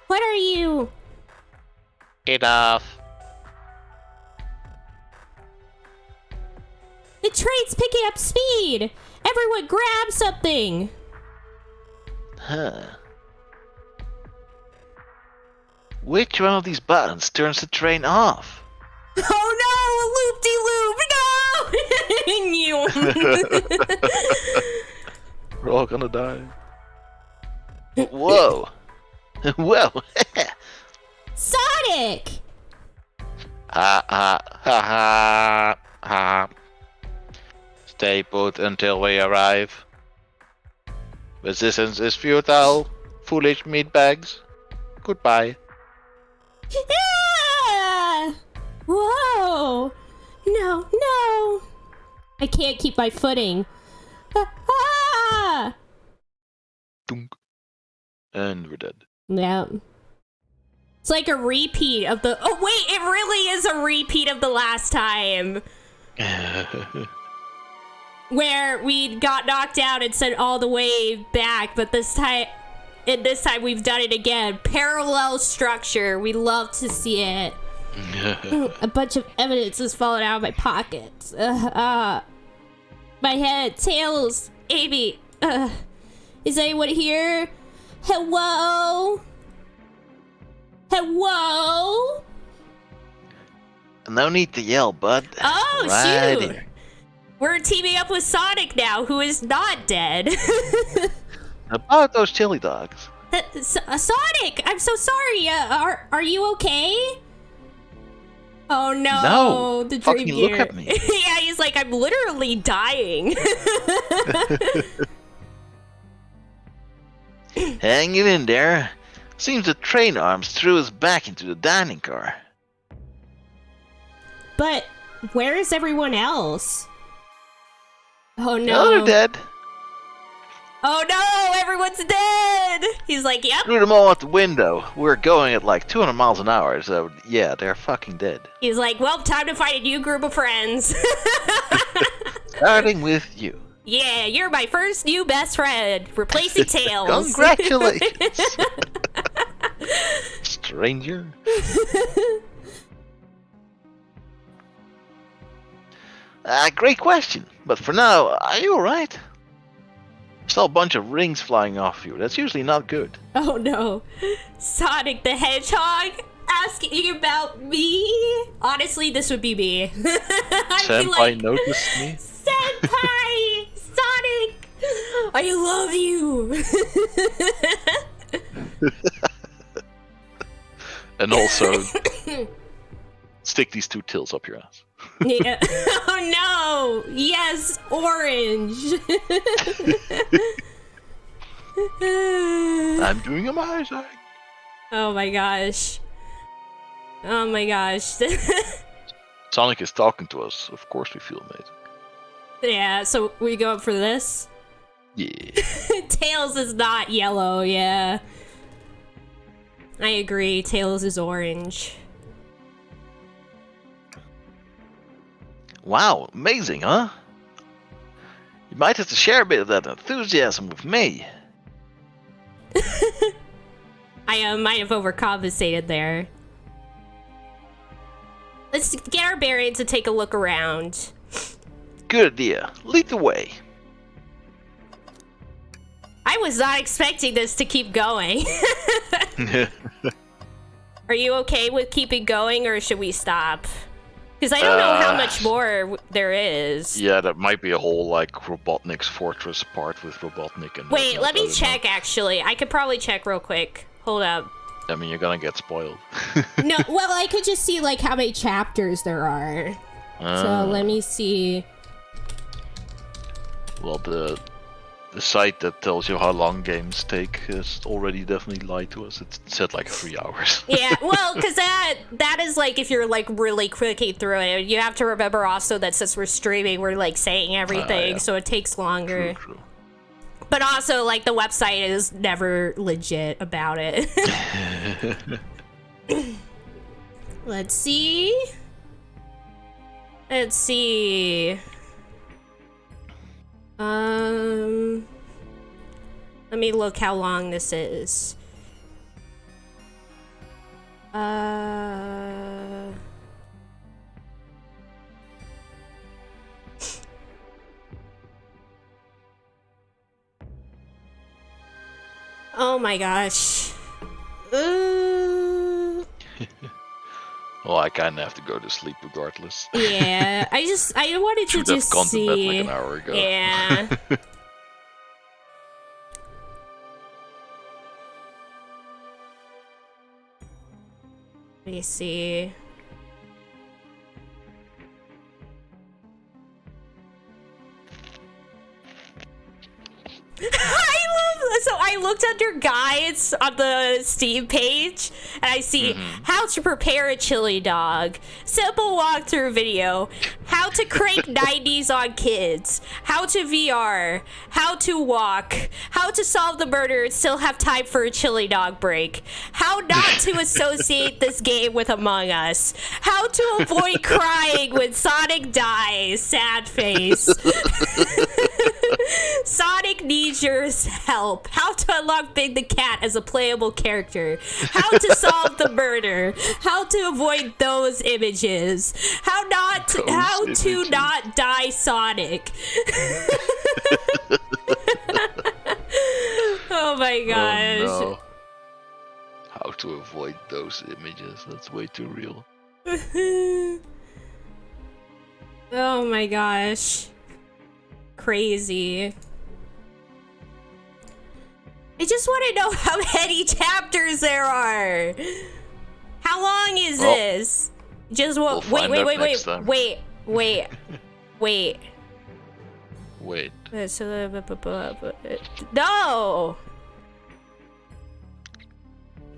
What are you? Enough. The train's picking up speed! Everyone grab something! Huh. Which one of these buttons turns the train off? Oh no! A loop-de-loop! No! We're all gonna die. Whoa. Whoa. Sonic! Ha ha ha ha ha. Stay put until we arrive. Resistance is futile. Foolish meatbags. Goodbye. Ah! Whoa! No! I can't keep my footing. Ah! Dunk. And we're dead. Yep. It's like a repeat of the... Oh, wait, it really is a repeat of the last time. Where we got knocked out and sent all the way back, but this time we've done it again. Parallel structure. We love to see it. A bunch of evidence has fallen out of my pockets. My head, tails, Amy. Is anyone here? Hello? No need to yell, bud. Oh, Right shoot. here. We're teaming up with Sonic now, who is not dead. About those chili dogs. Sonic, I'm so sorry. Are you okay? Oh no, No, the dream fucking gear. look at me. Yeah, he's like, I'm literally dying. Hanging in there. Seems the train arms threw us back into the dining car. But where is everyone else? Oh No, no. they're dead. Oh no, everyone's dead. He's like, yep. Threw them all out the window. We're going at like 200 miles an hour, so yeah, they're fucking dead. He's like, well, time to find a new group of friends. Starting with you. Yeah, you're my first new best friend, replacing Tails. Congratulations. Stranger. Great question. But for now, are you alright? Saw a bunch of rings flying off you. That's usually not good. Oh no. Sonic the Hedgehog asking about me? Honestly, this would be me. I'd be Senpai like, noticed me. Senpai! Sonic! I love you! And also, stick these 2 tills up your ass. Yeah. Oh no! Yes, orange! I'm doing amazing. Oh my gosh. Oh my gosh. Sonic is talking to us. Of course we feel amazing. Yeah, so we go up for this? Yeah. Tails is not yellow, yeah. I agree, Tails is orange. Wow, amazing, huh? You might have to share a bit of that enthusiasm with me. I might have overcompensated there. Let's get our bearings and take a look around. Good idea. Lead the way. I was not expecting this to keep going. Are you okay with keeping going, or should we stop? Because I don't know how much more there is. Yeah, that might be a whole like Robotnik's Fortress part with Robotnik and. Wait, let me I don't check. Actually, I could probably check real quick. Hold up. know. I mean, you're gonna get spoiled. No, well, I could just see like how many chapters there are. So let me see. Well, the site that tells you how long games take has already definitely lied to us. It said like 3 hours. Yeah, well, because that is like if you're like really clicking through it. You have to remember also that since we're streaming, we're like saying everything, yeah. so it takes longer. True. But also, like, the website is never legit about it. Let's see. Let's see. Let me look how long this is. Oh my gosh. Well, I kind of have to go to sleep regardless. Yeah, I wanted to Should have just gone see. to bed like an hour ago. Yeah. Let me see. So I looked under guides on the Steam page, and I see how to prepare a chili dog, simple walkthrough video, how to crank 90s on kids, how to VR, how to walk, how to solve the murder and still have time for a chili dog break, how not to associate this game with Among Us, how to avoid crying when Sonic dies, sad face. Sonic needs your help. How to unlock Big the Cat as a playable character. How to solve the murder. How to avoid those images. How to not die Sonic. Oh my gosh. Oh, no. How to avoid those images. That's way too real. Oh my gosh. Crazy. I just want to know how many chapters there are. How long is this? Just We'll wait, find wait, out wait, next wait, time. wait, wait, wait. Wait. No!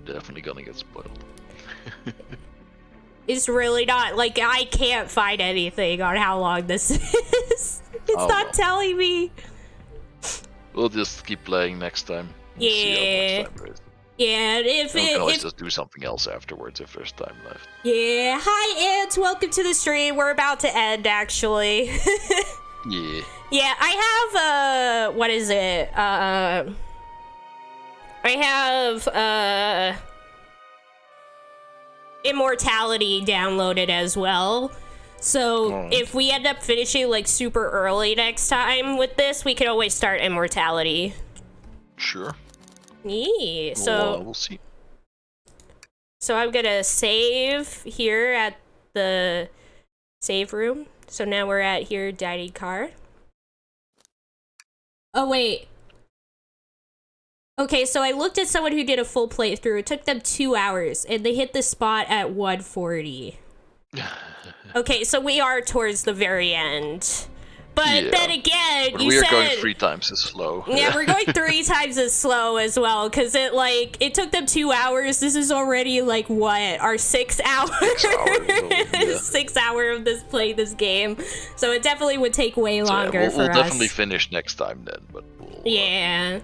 Definitely gonna get spoiled. It's really not. Like, I can't find anything on how long this is. It's Oh, not well. telling me. We'll just keep playing next time. We'll see Yeah. how much time there is. Yeah, and if We can always it, just do something else afterwards if there's time left. yeah. Hi, Ants. Welcome to the stream. We're about to end, actually. Yeah. Yeah, I have, what is it? I have, Immortality downloaded as well. So Alright. if we end up finishing, like, super early next time with this, we can always start Immortality. Sure. Yeah, We'll see. So I'm gonna save here at the save room. So now we're at here, Daddy Car. Oh, wait. Okay, so I looked at someone who did a full playthrough. It took them 2 hours, and they hit the spot at 140. Okay, so we are towards the very end. But Yeah. then again, But you we are said... going 3 times as slow. Yeah, we're going 3 times as slow as well, because it took them 2 hours. This is already, like, what, our 6 hours? 6 hours. Yeah. 6 hour of this playing this game. So it definitely would take way longer we'll, for we'll us. definitely finish next time then, but we'll Yeah.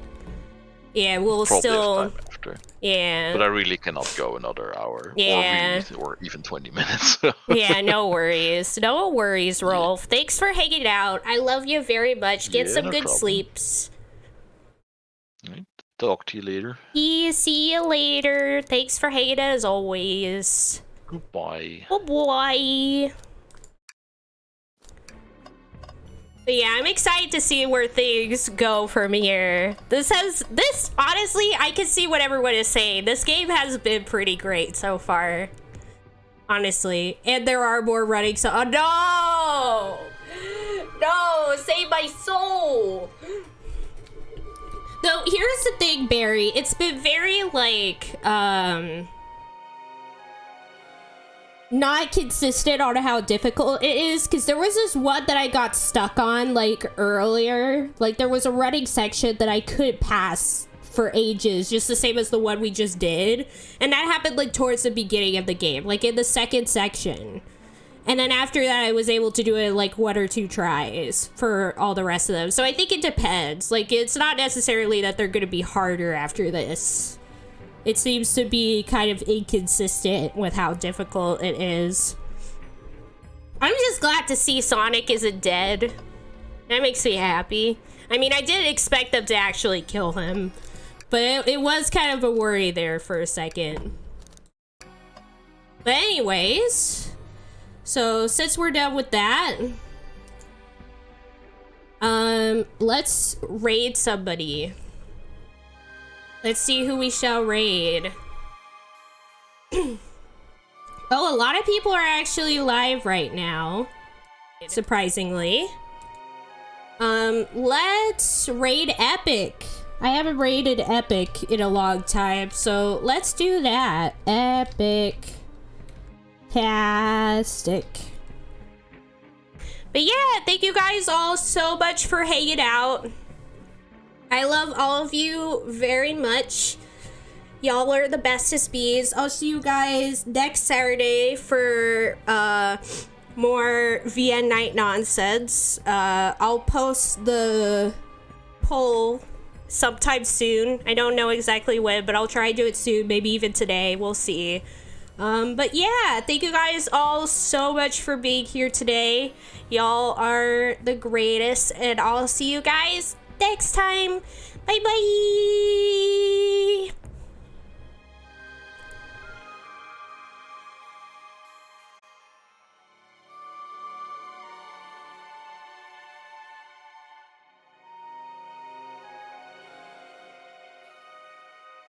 Yeah, we'll probably still... have time after. Yeah. But I really cannot go another hour. Yeah. Or even 20 minutes. Yeah, no worries. No worries, Rolf. Thanks for hanging out. I love you very much. Get Yeah, some no good problem. sleeps. Right. Talk to you later. Yeah, see you later. Thanks for hanging out as always. Goodbye. Oh boy. But yeah, I'm excited to see where things go from here. This honestly, I can see what everyone is saying. This game has been pretty great so far. Honestly. And there are more running, so oh no! No, save my soul! Though here's the thing, Barry. It's been very like not consistent on how difficult it is, because there was this one that I got stuck on like earlier. Like there was a running section that I couldn't pass for ages, just the same as the one we just did, and that happened like towards the beginning of the game, like in the second section. And then after that I was able to do it like 1 or 2 tries for all the rest of them. So I think it depends. Like it's not necessarily that they're gonna be harder after this. It seems to be kind of inconsistent with how difficult it is. I'm just glad to see Sonic isn't dead. That makes me happy. I mean, I didn't expect them to actually kill him, but it was kind of a worry there for a second. But anyways, so since we're done with that, let's raid somebody. Let's see who we shall raid. Oh, a lot of people are actually live right now, surprisingly. Let's raid Epic. I haven't raided Epic in a long time, so let's do that. Epic-tastic. But yeah, thank you guys all so much for hanging out. I love all of you very much. Y'all are the bestest bees. I'll see you guys next Saturday for more VN Night nonsense. I'll post the poll sometime soon. I don't know exactly when, but I'll try to do it soon. Maybe even today. We'll see. But yeah, thank you guys all so much for being here today. Y'all are the greatest, and I'll see you guys next time. Bye bye.